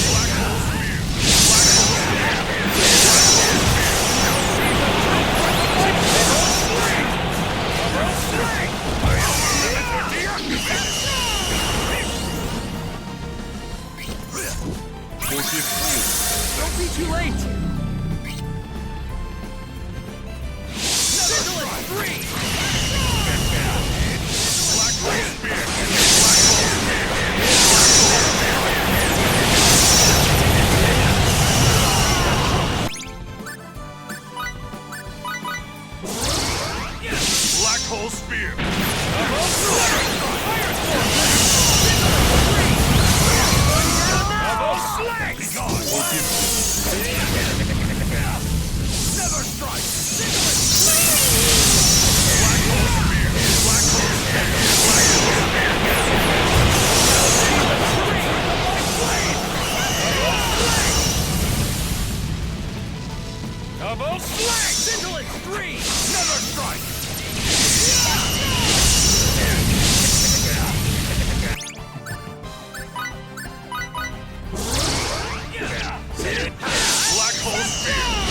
Black hole spear! Double sling! Don't be too late! Never strike! Free! Black hole spear! Black hole spear! Double sling! Be gone! Never strike! Black hole spear! Black hole Double sling! Signaling three! Never strike! Black hole spear! Black hole spear!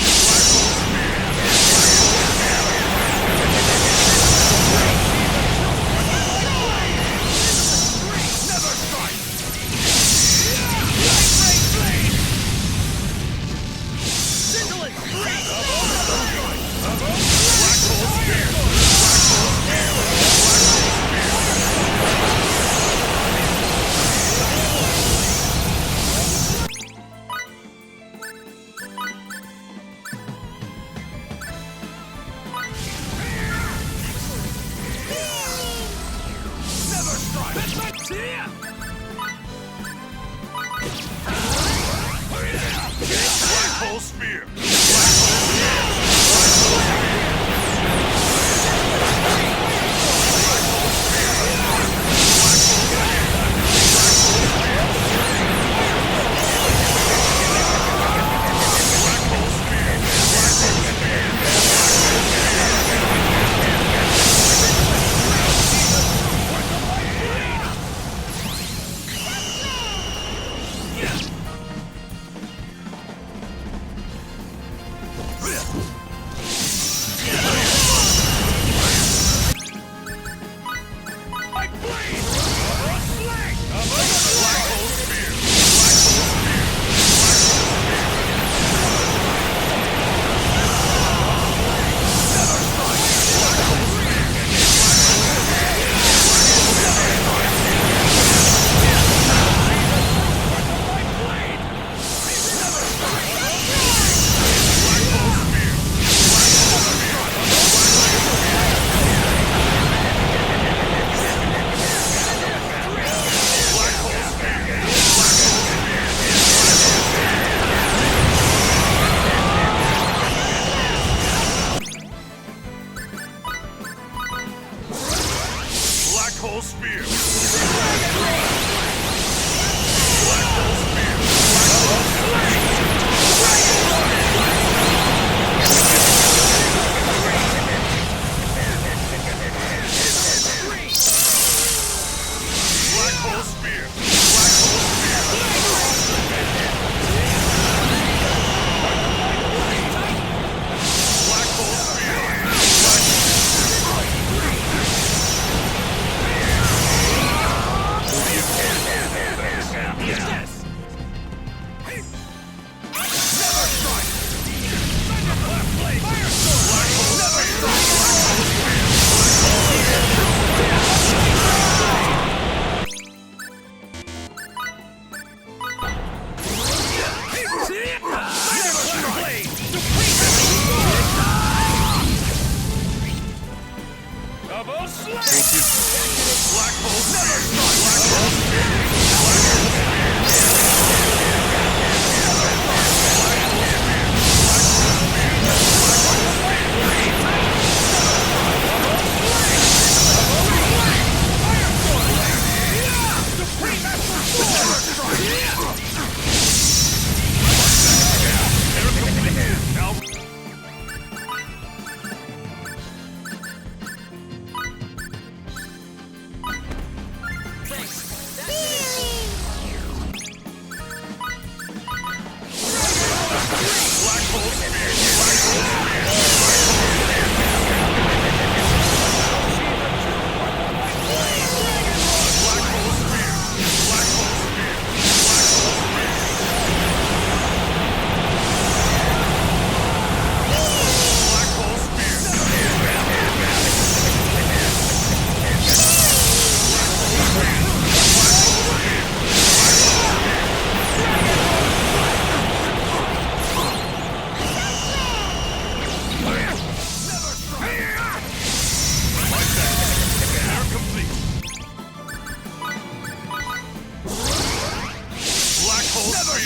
Never strike! Signaling three! Black hole spear! Black hole spear! Never strike! Black hole spear! Hole Spear! Black Hole Spear! Black Hole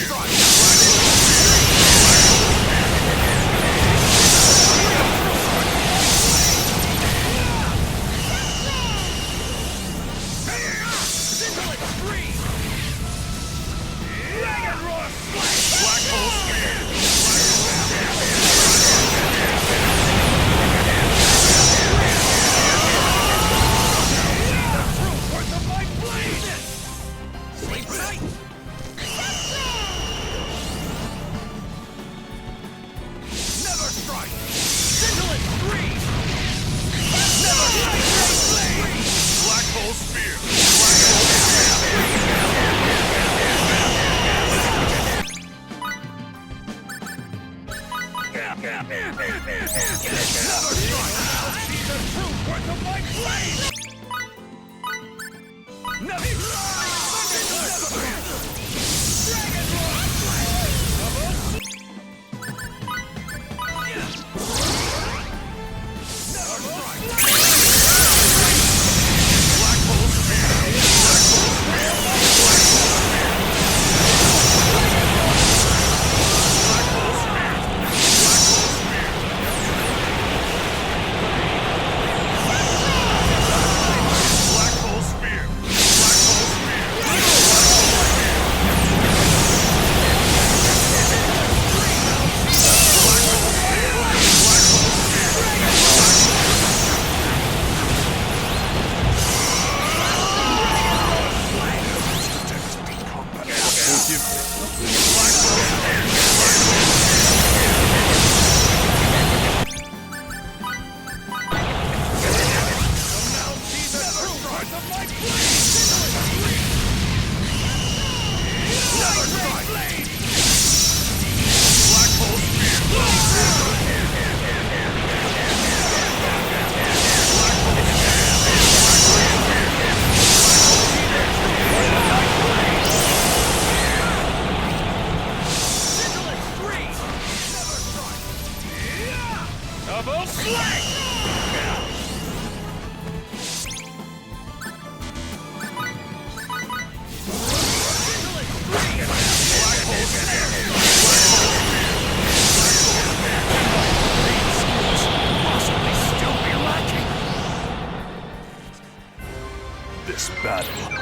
battle.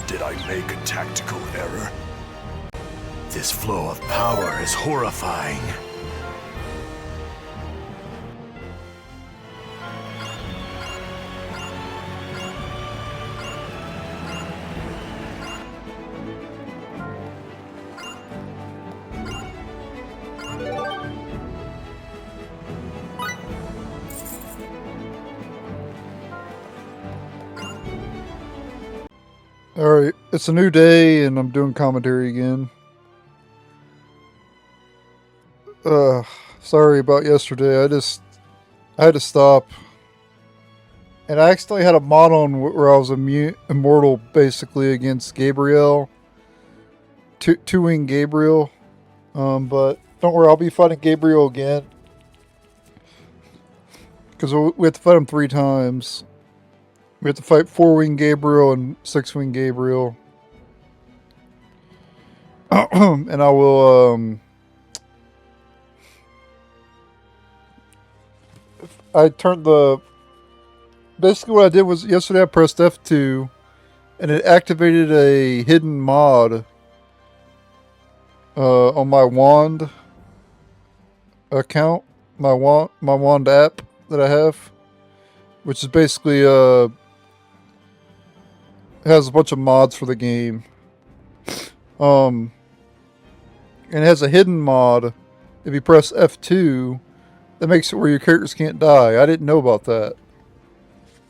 Did I make a tactical error? This flow of power is horrifying. Alright, it's a new day and I'm doing commentary again. Sorry about yesterday. I had to stop. And I actually had a mod on where I was immortal basically against Gabriel. Two Wing Gabriel. But don't worry, I'll be fighting Gabriel again. Because we have to fight him 3 times. We have to fight 4 Wing Gabriel and 6 Wing Gabriel. And I will, I turned the... Basically what I did was, yesterday I pressed F2, and it activated a hidden mod on my wand account, my wand app that I have, which is basically, has a bunch of mods for the game. And it has a hidden mod. If you press F2, that makes it where your characters can't die. I didn't know about that.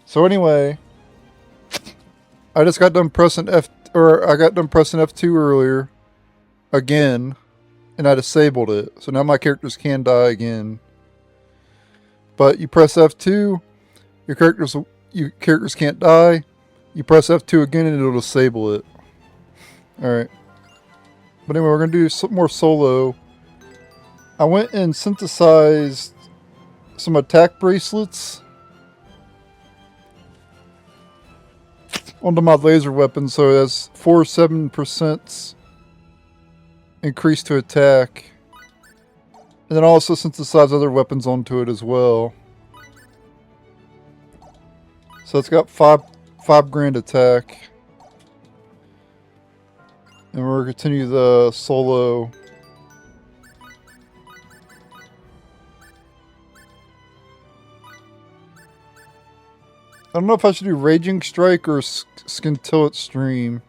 So anyway, I just got done pressing F2 earlier, again, and I disabled it. So now my characters can die again. But you press F2, your characters can't die. You press F2 again and it'll disable it. Alright. But anyway, we're going to do some more solo. I went and synthesized some attack bracelets onto my laser weapon, so it has 4-7% increase to attack. And then also synthesize other weapons onto it as well. So it's got 5 grand attack. And we're going to continue the solo. I don't know if I should do Raging Strike or Scintillant Stream.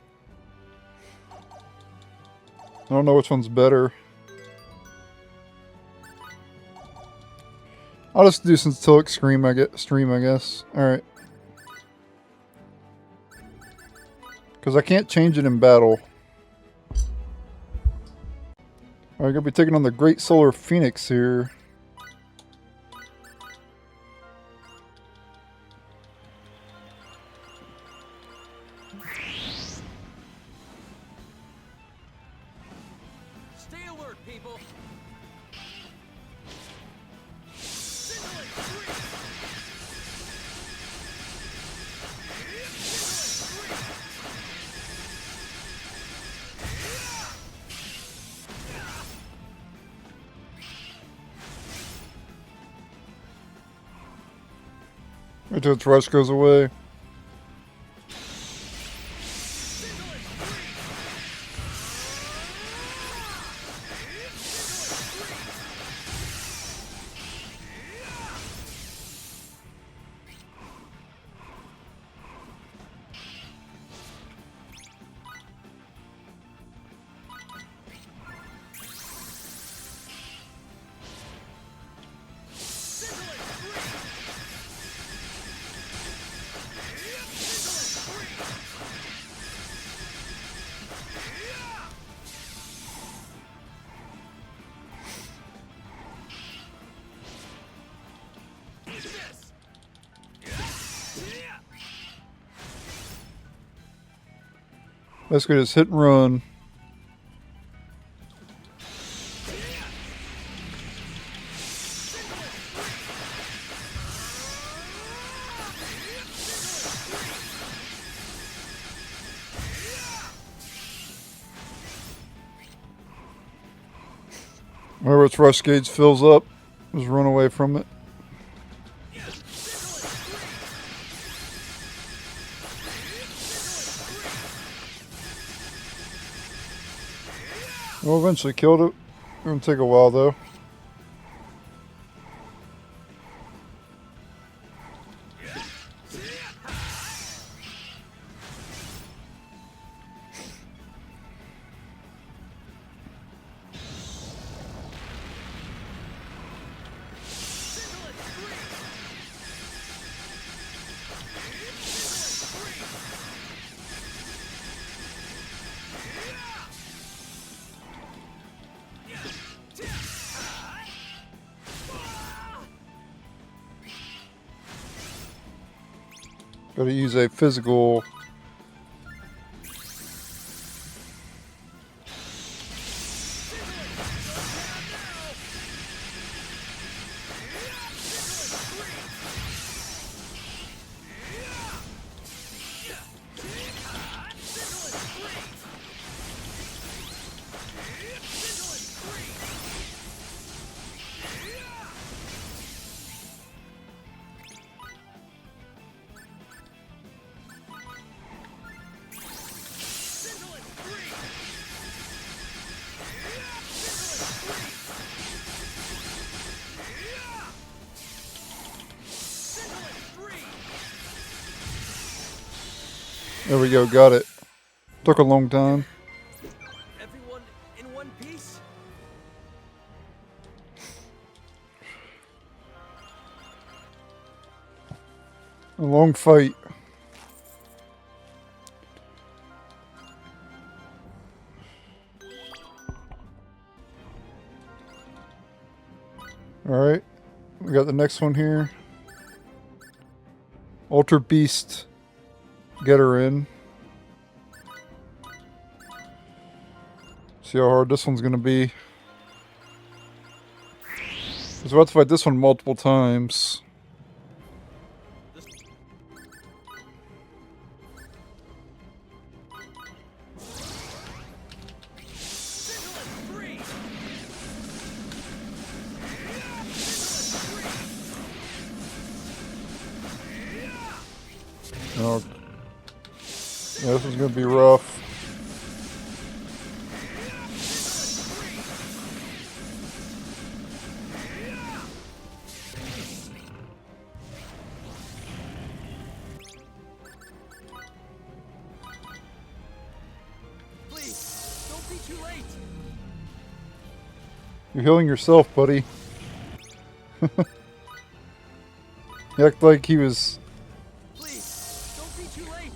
I don't know which one's better. I'll just do Scintillant Stream, I guess. Alright. Because I can't change it in battle. Alright, gonna be taking on the Great Solar Phoenix here. Stay alert, people. Until its rush goes away. Basically just hit and run. Whenever its rush gauge fills up, just run away from it. We'll eventually kill it. It's gonna take a while though. Gotta use a physical. There we go, got it. Took a long time. Everyone in one piece? A long fight. Alright, we got the next one here. Ultra Beast. Get her in. See how hard this one's gonna be. I was about to fight this one multiple times. Oh. Yeah, this is gonna be rough. Please, don't be too late. You're healing yourself, buddy. You act like he was. Please, don't be too late.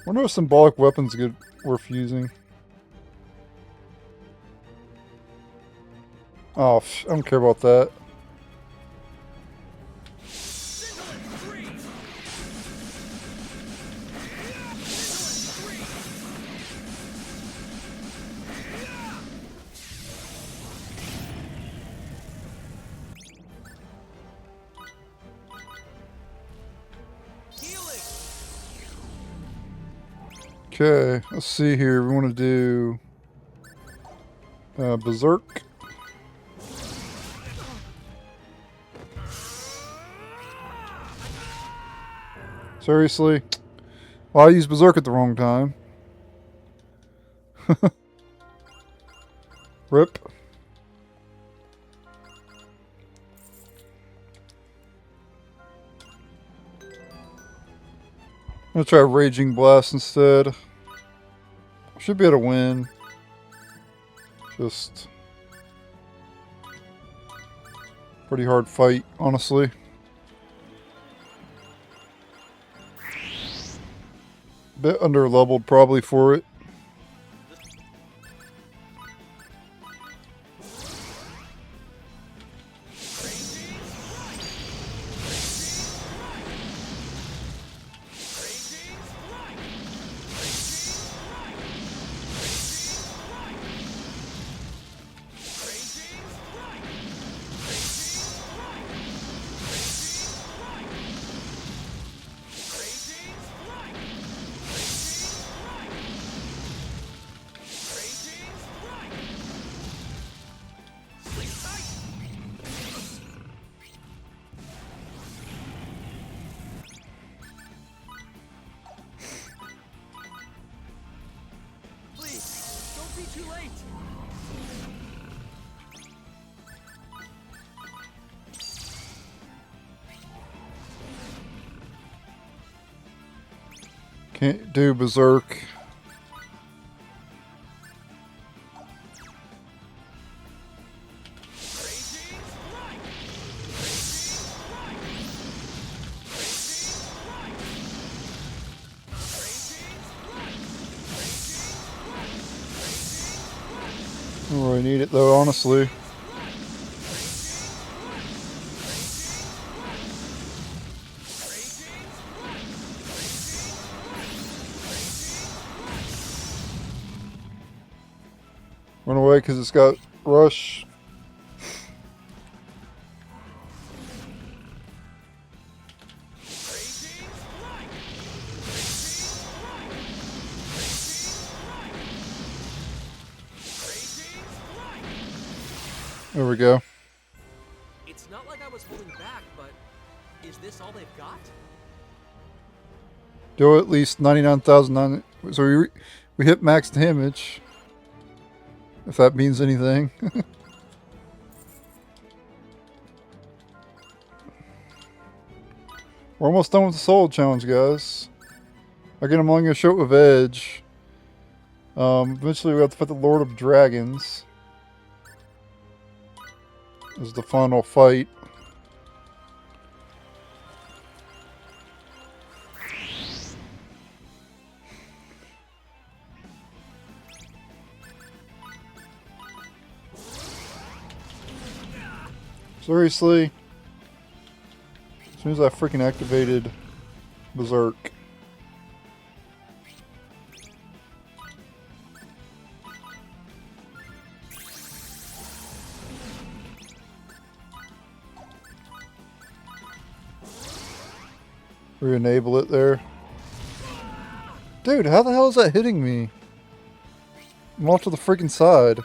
Wonder if symbolic weapons good worth using. Oh, I don't care about that. Okay, let's see here. We want to do Berserk. Seriously? Well, I used Berserk at the wrong time. Rip. I'm gonna try Raging Blast instead. Should be able to win. Just pretty hard fight, honestly. Bit under leveled probably for it. Can't do Berserk. I don't really need it though, honestly. Run away because it's got rush. There we go. It's not like I was holding back, but is this all they've got? Do at least 99,009. So we hit max damage. If that means anything. We're almost done with the solo challenge, guys. Again, I'm only going to show it with Edge. Eventually we have to fight the Lord of Dragons. This is the final fight. Seriously? As soon as I freaking activated Berserk. Re-enable it there. Dude, how the hell is that hitting me? I'm off to the freaking side.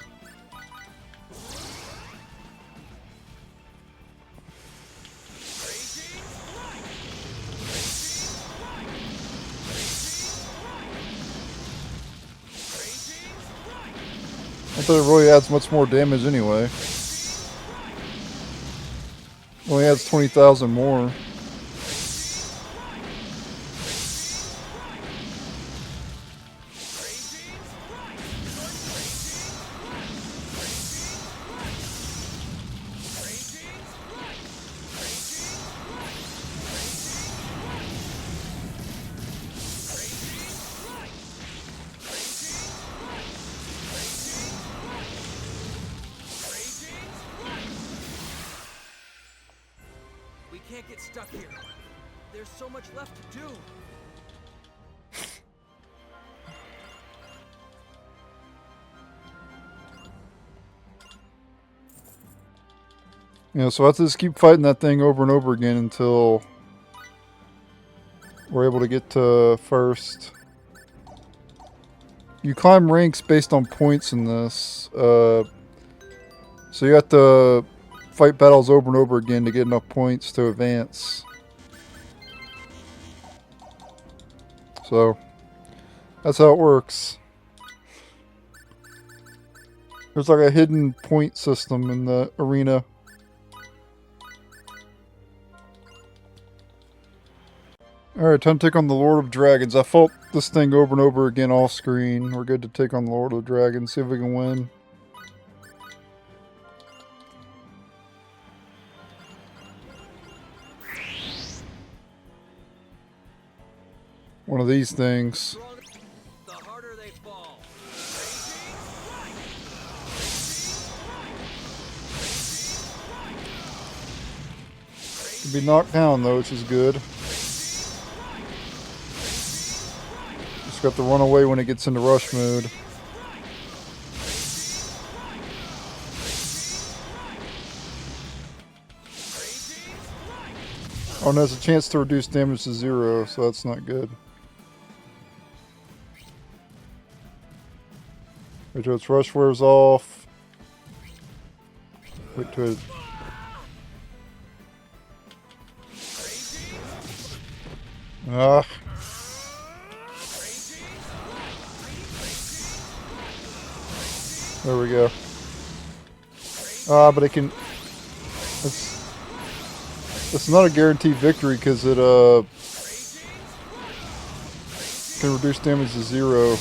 I thought it really adds much more damage anyway. Only adds 20,000 more. Can't get stuck here. There's so much left to do. Yeah, so I have to just keep fighting that thing over and over again until we're able to get to first. You climb ranks based on points in this. So you have to fight battles over and over again to get enough points to advance. So that's how it works. There's like a hidden point system in the arena. Alright, time to take on the Lord of Dragons. I fought this thing over and over again off screen. We're good to take on the Lord of Dragons, see if we can win. One of these things. The harder they fall. Can be knocked down though, which is good. Just got to run away when it gets into rush mode. Oh, and there's a chance to reduce damage to 0, so that's not good. Wait till its rush wears off. Wait till it... Ah. There we go. Ah, but it can... It's not a guaranteed victory because it can reduce damage to 0.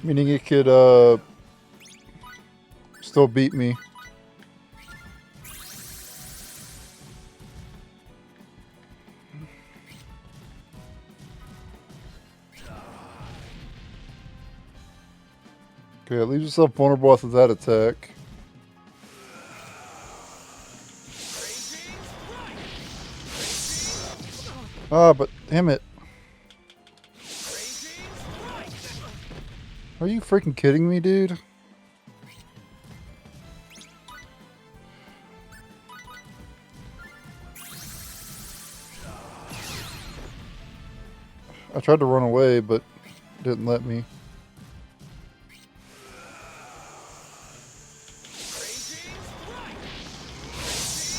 Meaning it could still beat me. Okay, it leaves yourself vulnerable after that attack. Ah, but damn it. Are you freaking kidding me, dude? I tried to run away, but it didn't let me.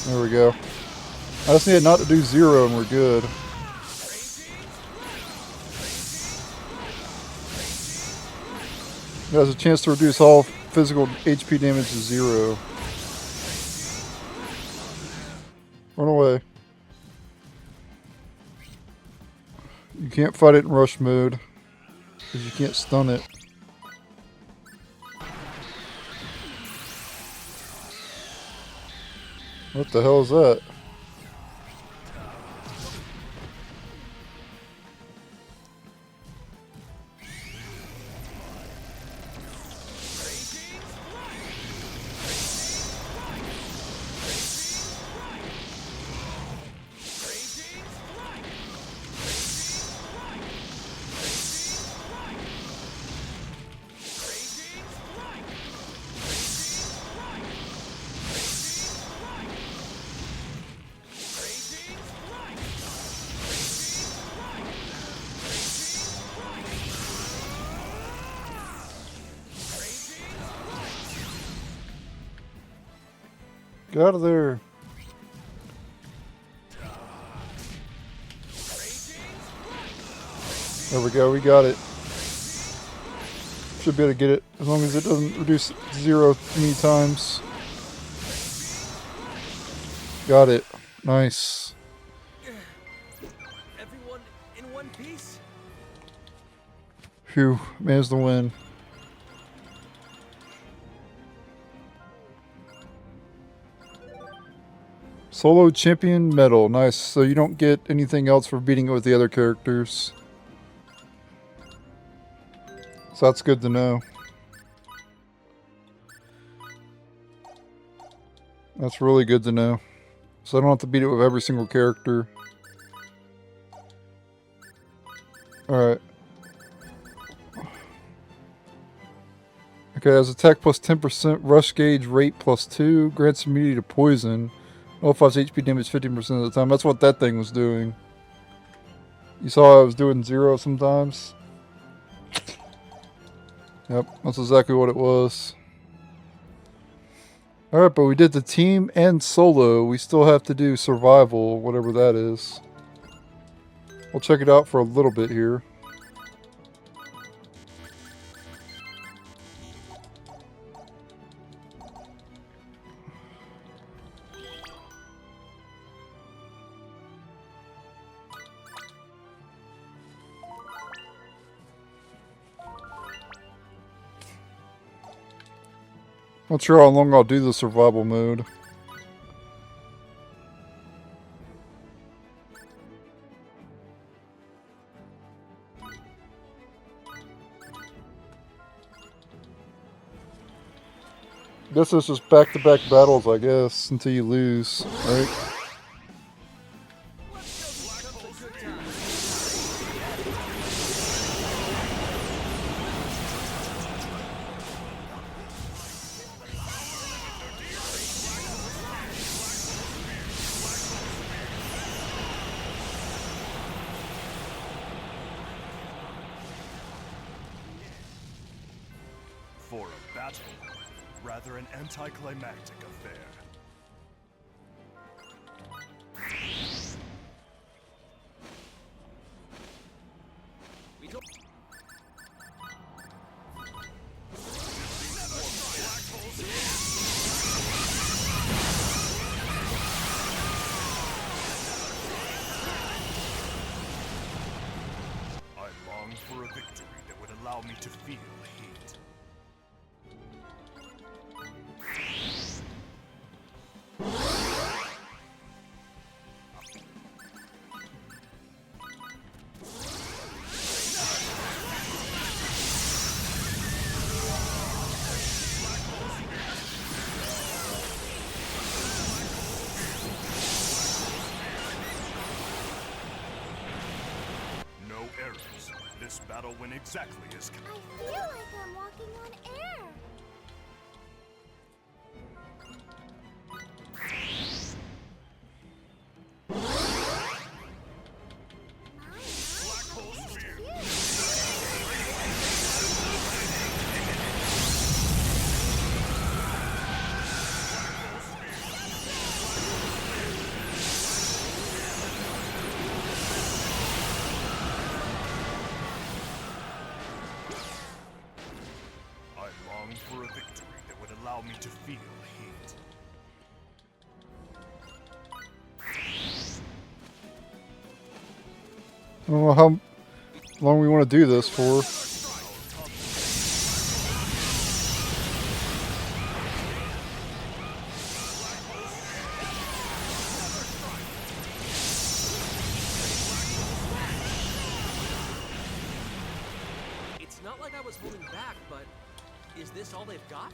There we go. I just needed not to do 0 and we're good. It has a chance to reduce all physical HP damage to 0. Run away. You can't fight it in rush mode, because you can't stun it. What the hell is that? Get out of there. There we go, we got it. Should be able to get it as long as it doesn't reduce 0 many times. Got it. Nice. Everyone in one piece? Phew, managed to win. Solo champion medal, nice. So you don't get anything else for beating it with the other characters. So that's good to know. That's really good to know. So I don't have to beat it with every single character. Alright. Okay, has attack plus 10%, rush gauge, rate plus 2, grants immunity to poison. Nullifies HP damage 15% of the time. That's what that thing was doing. You saw I was doing 0 sometimes? Yep, that's exactly what it was. Alright, but we did the team and solo. We still have to do survival, whatever that is. We'll check it out for a little bit here. Not sure how long I'll do the survival mode. Guess it's just back-to-back battles, I guess, until you lose, right? For a battle, rather an anticlimactic affair. We don't. for a victory that would allow me to feel hate. No errors. This battle went exactly as... I feel like I'm walking on air. For a victory that would allow me to feel hate. I don't know how long we want to do this for. It's not like I was holding back, but is this all they've got?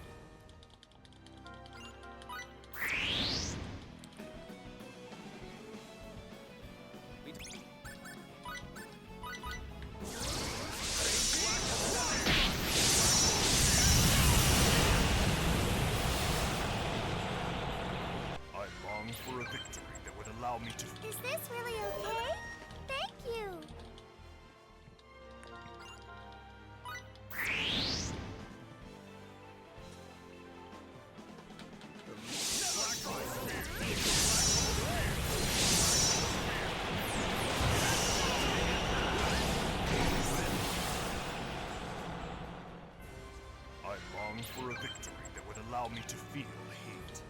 I long for a victory that would allow me to... Is this really okay? Thank you. I long for a victory that would allow me to feel hate.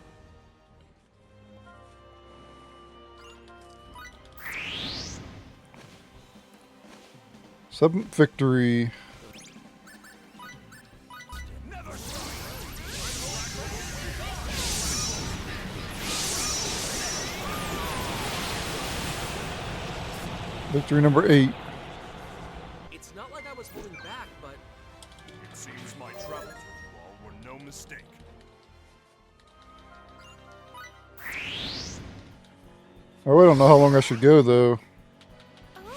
Seventh victory. Victory number 8. It's not like I was holding back, but It seems my travels with you all were no mistake. Oh, I don't know how long I should go though. Oh my.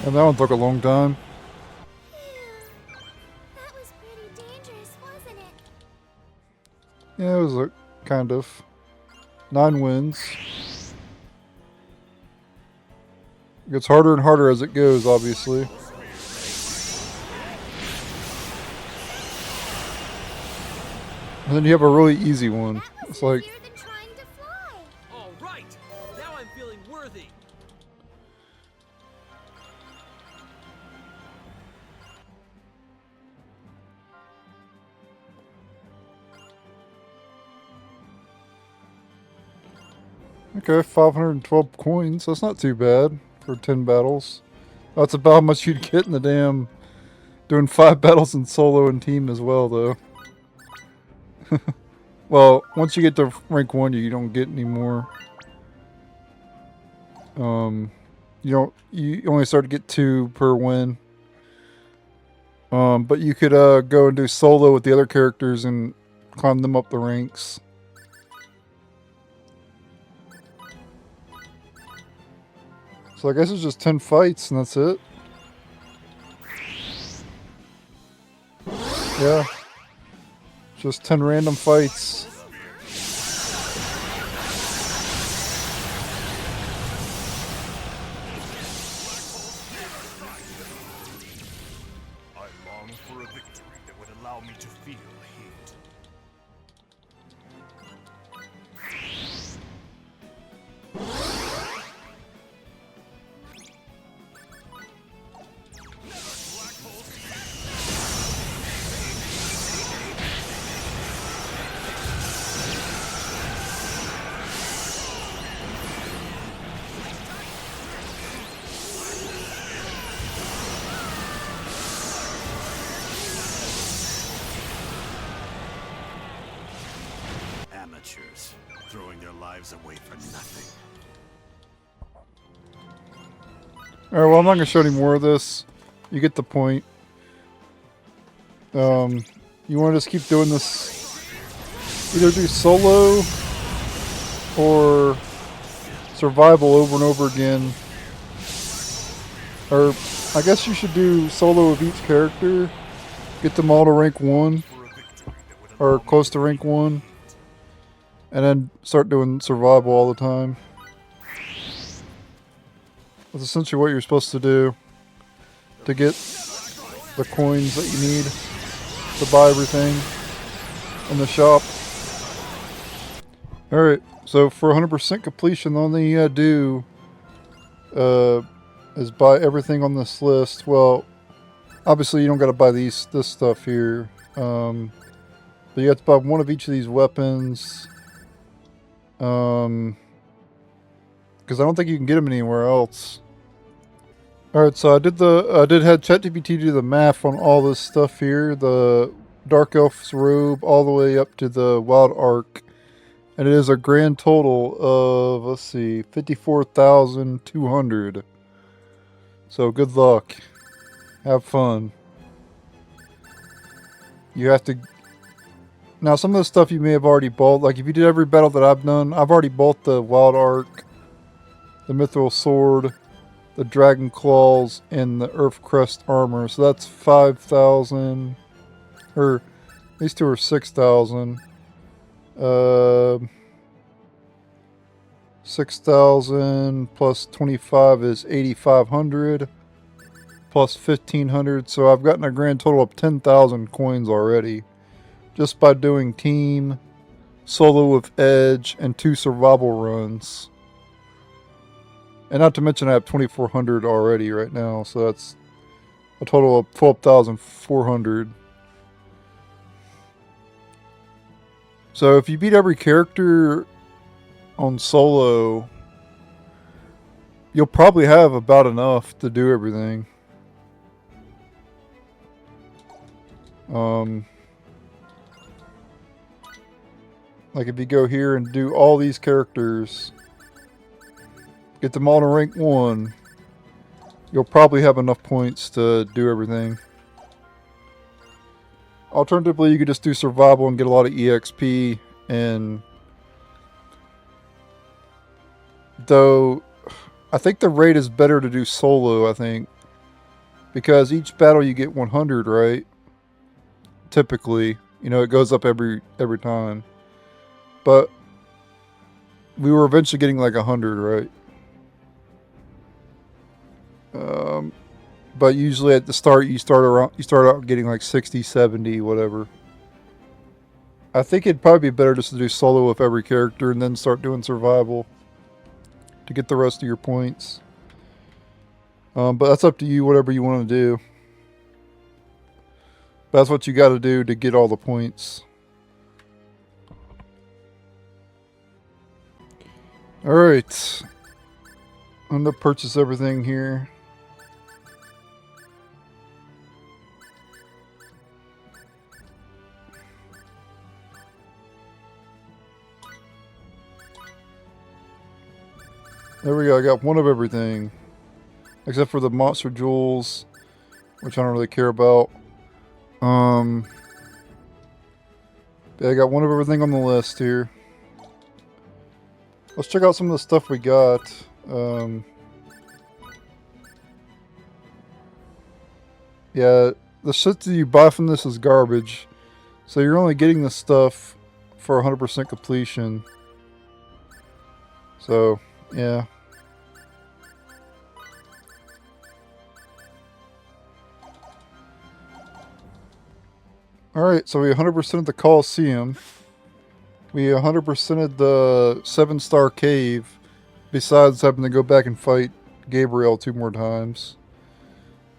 And that one took a long time. Phew. That was pretty dangerous, wasn't it? Yeah, it was a kind of 9 wins. It gets harder and harder as it goes, obviously. And then you have a really easy one. That was It's like, easier than trying to fly. All right. Now I'm feeling worthy. okay, 512 coins. That's not too bad for 10 battles. That's about how much you'd get in the damn... doing 5 battles in solo and team as well, though. Well, once you get to rank 1, you don't get any more. You only start to get 2 per win. But you could go and do solo with the other characters and climb them up the ranks. So I guess it's just 10 fights and that's it. Yeah. Just 10 random fights. I long for a victory that would allow me to feel heat. Amateurs, throwing their lives away for nothing. Alright, well I'm not going to show any more of this. You get the point. You want to just keep doing this. Either do solo or survival over and over again. Or I guess you should do solo of each character. Get them all to rank 1. Or close to rank 1. And then start doing survival all the time. That's essentially what you're supposed to do to get the coins that you need to buy everything in the shop. Alright, so for 100% completion, the only thing you gotta do is buy everything on this list. Well, obviously you don't gotta buy this stuff here. But you have to buy one of each of these weapons. Because I don't think you can get them anywhere else. Alright, so I did have ChatGPT do the math on all this stuff here. The Dark Elf's robe all the way up to the Wild Ark. And it is a grand total of, let's see, 54,200. So good luck. Have fun. You have to... Now, some of the stuff you may have already bought. Like, if you did every battle that I've done, I've already bought the Wild Ark, the Mithril Sword, the Dragon Claws, and the Earth Crest Armor. So that's 5,000. Or, these two are 6,000. 6,000 plus 25 is 8,500. Plus 1,500. So I've gotten a grand total of 10,000 coins already. Just by doing team, solo with Edge, and 2 survival runs. And not to mention I have 2,400 already right now, so that's a total of 12,400. So if you beat every character on solo, you'll probably have about enough to do everything. Like if you go here and do all these characters, get them all to rank 1, you'll probably have enough points to do everything. Alternatively, you could just do survival and get a lot of EXP, and though I think the rate is better to do solo, I think, because each battle you get 100, right? Typically, you know, it goes up every time. But we were eventually getting like 100, right? But usually at the start you start out getting like 60, 70, whatever. I think it'd probably be better just to do solo with every character and then start doing survival to get the rest of your points. But that's up to you, whatever you want to do. That's what you got to do to get all the points. Alright. I'm going to purchase everything here. There we go, I got one of everything. Except for the monster jewels, which I don't really care about. Yeah, I got one of everything on the list here. Let's check out some of the stuff we got. Yeah, the shit that you buy from this is garbage. So you're only getting this stuff for 100% completion. So, yeah. Alright, so we 100%ed the Colosseum. We 100%ed the 7-star cave, besides having to go back and fight Gabriel 2 more times.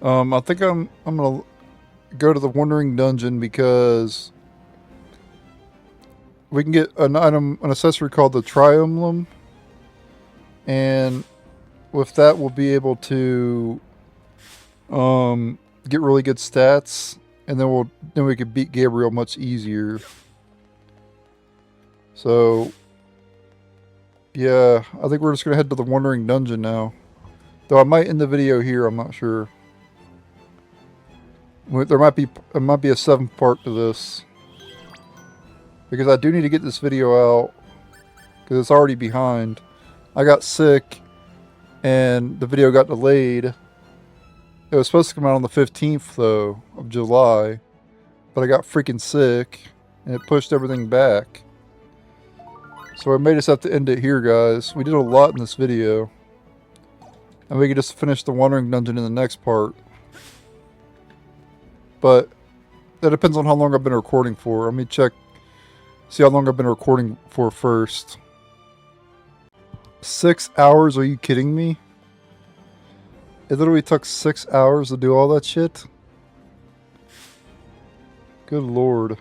I think I'm gonna go to the Wandering Dungeon because we can get an accessory called the Triemblem, and with that we'll be able to get really good stats, and then we could beat Gabriel much easier. So yeah, I think we're just gonna head to the Wandering Dungeon now. Though I might end the video here, I'm not sure. There might be a 7th part to this, because I do need to get this video out because it's already behind. I got sick and the video got delayed. It was supposed to come out on the 15th though of July, but I got freaking sick and it pushed everything back. So I may just have to end it here, guys. We did a lot in this video, and we could just finish the Wandering Dungeon in the next part. But that depends on how long I've been recording for. Let me check, see how long I've been recording for first. 6 hours? Are you kidding me? It literally took 6 hours to do all that shit? Good lord.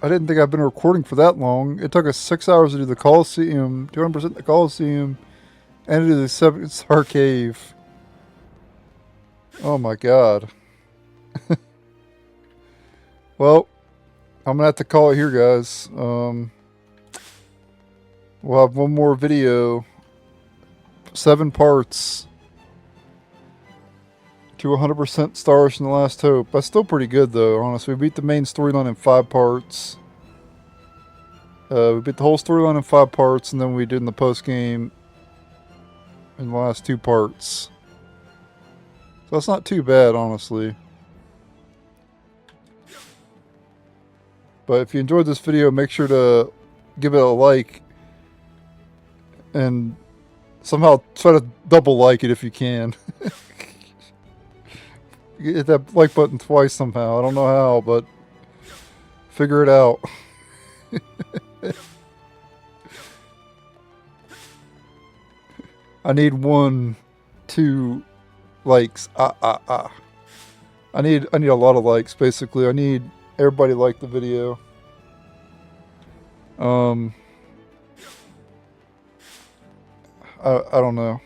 I didn't think I've been recording for that long. It took us 6 hours to do the Colosseum, 200% the Colosseum, and to do the 7-star cave. Oh my god. Well, I'm gonna have to call it here, guys. We'll have one more video. 7 parts. To 100% stars in the Last Hope. That's still pretty good though, honestly. We beat the main storyline in 5 parts. We beat the whole storyline in 5 parts, and then we did in the post-game in the last 2 parts. So that's not too bad, honestly. But if you enjoyed this video, make sure to give it a like. And somehow try to double like it if you can. Hit that like button twice somehow. I don't know how, but figure it out. I need 1, 2 likes. I need a lot of likes, basically. I need everybody to like the video. I don't know.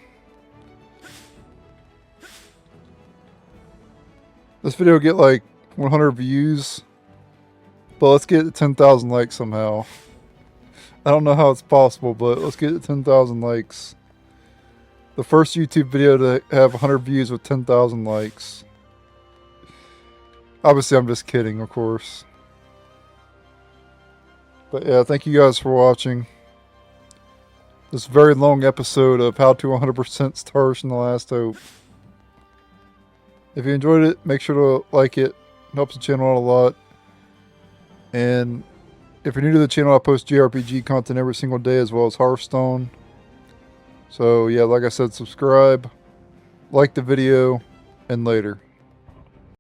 This video will get like 100 views, but let's get 10,000 likes somehow. I don't know how it's possible, but let's get 10,000 likes. The first YouTube video to have 100 views with 10,000 likes. Obviously, I'm just kidding, of course. But yeah, thank you guys for watching this very long episode of how to 100% stars in the Last Hope. If you enjoyed it, make sure to like it. It helps the channel out a lot. And if you're new to the channel, I post JRPG content every single day as well as Hearthstone. So yeah, like I said, subscribe, like the video, and later.